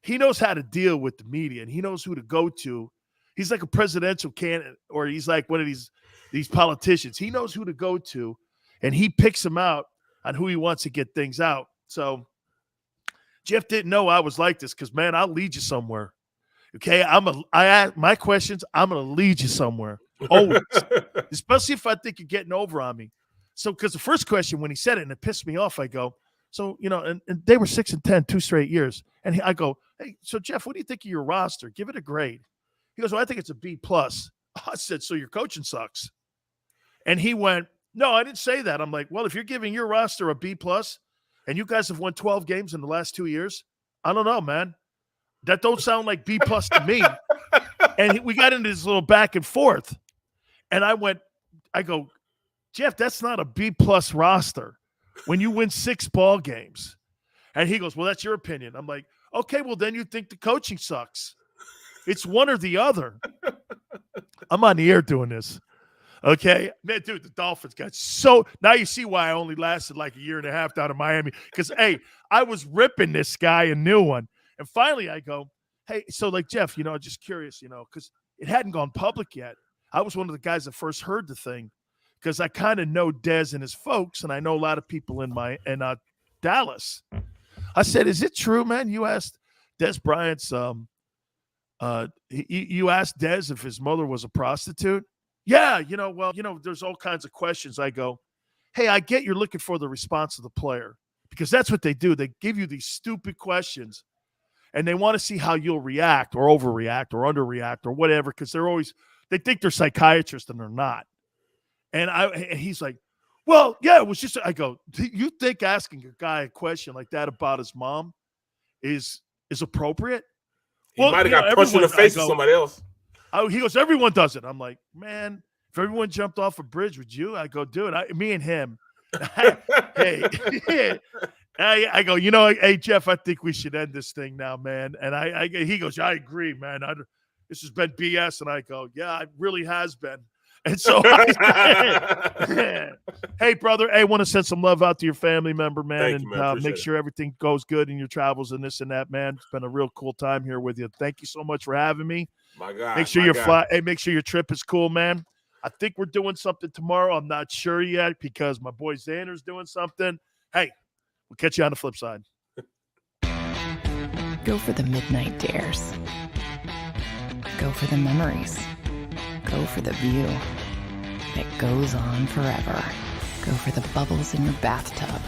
Speaker 1: He knows how to deal with the media, and he knows who to go to. He's like a presidential candidate, or he's like one of these politicians. He knows who to go to, and he picks them out on who he wants to get things out. So Jeff didn't know I was like this because, man, I'll lead you somewhere. Okay, I ask my questions. I'm going to lead you somewhere always, especially if I think you're getting over on me. So, because the first question when he said it and it pissed me off, I go, so and they were 6-10 2 straight years, and I go, hey, so Jeff, what do you think of your roster? Give it a grade. He goes, well, I think it's a B+. I said, so your coaching sucks. And he went, no, I didn't say that. I'm like, well, if you're giving your roster a B+, and you guys have won 12 games in the last 2 years, I don't know, man. That don't sound like B+ to me. And we got into this little back and forth. And I go, Jeff, that's not a B+ roster when you win 6 ball games. And he goes, well, that's your opinion. I'm like, okay, well, then you think the coaching sucks. It's one or the other. I'm on the air doing this. Okay, man, dude, the Dolphins got so – now you see why I only lasted like a year and a half down in Miami because, hey, I was ripping this guy a new one. And finally I go, hey, so like, Jeff, just curious, because it hadn't gone public yet. I was one of the guys that first heard the thing because I kind of know Dez and his folks, and I know a lot of people in Dallas. I said, is it true, man? You asked Dez Bryant's you asked Dez if his mother was a prostitute? Yeah, there's all kinds of questions. I go, hey, I get you're looking for the response of the player because that's what they do. They give you these stupid questions and they want to see how you'll react or overreact or underreact or whatever because they think they're psychiatrists and they're not. And he's like, well, yeah, it was just – I go, do you think asking a guy a question like that about his mom is appropriate?
Speaker 2: He might have got punched in the face with somebody else.
Speaker 1: He goes, everyone does it. I'm like, man, if everyone jumped off a bridge with you, I go, dude, me and him. Hey, I go, hey, Jeff, I think we should end this thing now, man. And he goes, I agree, man. This has been BS. And I go, yeah, it really has been. And so, hey, brother, I want to send some love out to your family member, man,
Speaker 2: Thank you, man.
Speaker 1: Make sure everything goes good in your travels and this and that, man. It's been a real cool time here with you. Thank you so much for having me.
Speaker 2: My God.
Speaker 1: Make sure make sure your trip is cool, man. I think we're doing something tomorrow. I'm not sure yet because my boy Xander's doing something. Hey, we'll catch you on the flip side.
Speaker 5: Go for the midnight dares. Go for the memories. Go for the view that goes on forever. Go for the bubbles in your bathtub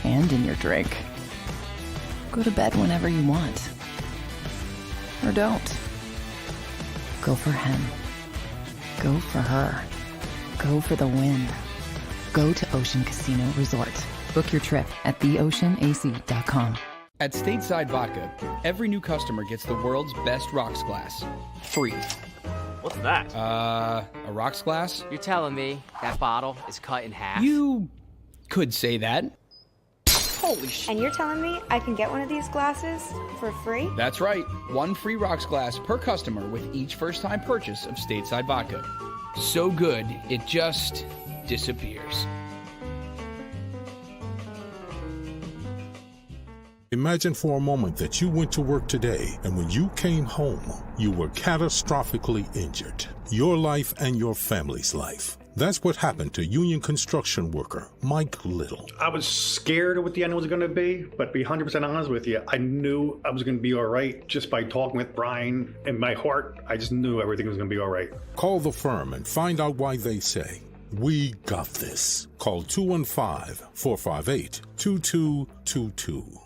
Speaker 5: and in your drink. Go to bed whenever you want. Or don't. Go for him. Go for her. Go for the win. Go to Ocean Casino Resort. Book your trip at theoceanac.com.
Speaker 6: At Stateside Vodka, every new customer gets the world's best rocks glass. Free.
Speaker 7: What's that?
Speaker 6: A rocks glass?
Speaker 7: You're telling me that bottle is cut in half?
Speaker 6: You could say that. Holy shit.
Speaker 8: And you're telling me I can get one of these glasses for free?
Speaker 6: That's right. One free rocks glass per customer with each first-time purchase of Stateside Vodka. So good, it just disappears.
Speaker 9: Imagine for a moment that you went to work today and when you came home, you were catastrophically injured. Your life and your family's life. That's what happened to union construction worker Mike Little.
Speaker 10: I was scared of what the end was going to be, but to be 100% honest with you, I knew I was going to be all right just by talking with Brian. In my heart, I just knew everything was going to be all right.
Speaker 9: Call the firm and find out why they say, we got this. Call 215-458-2222.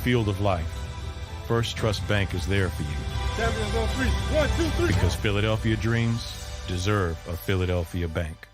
Speaker 11: Field of life, First Trust Bank is there for you.
Speaker 12: Champions on 3. 1, 2, 3.
Speaker 11: Because Philadelphia dreams deserve a Philadelphia bank.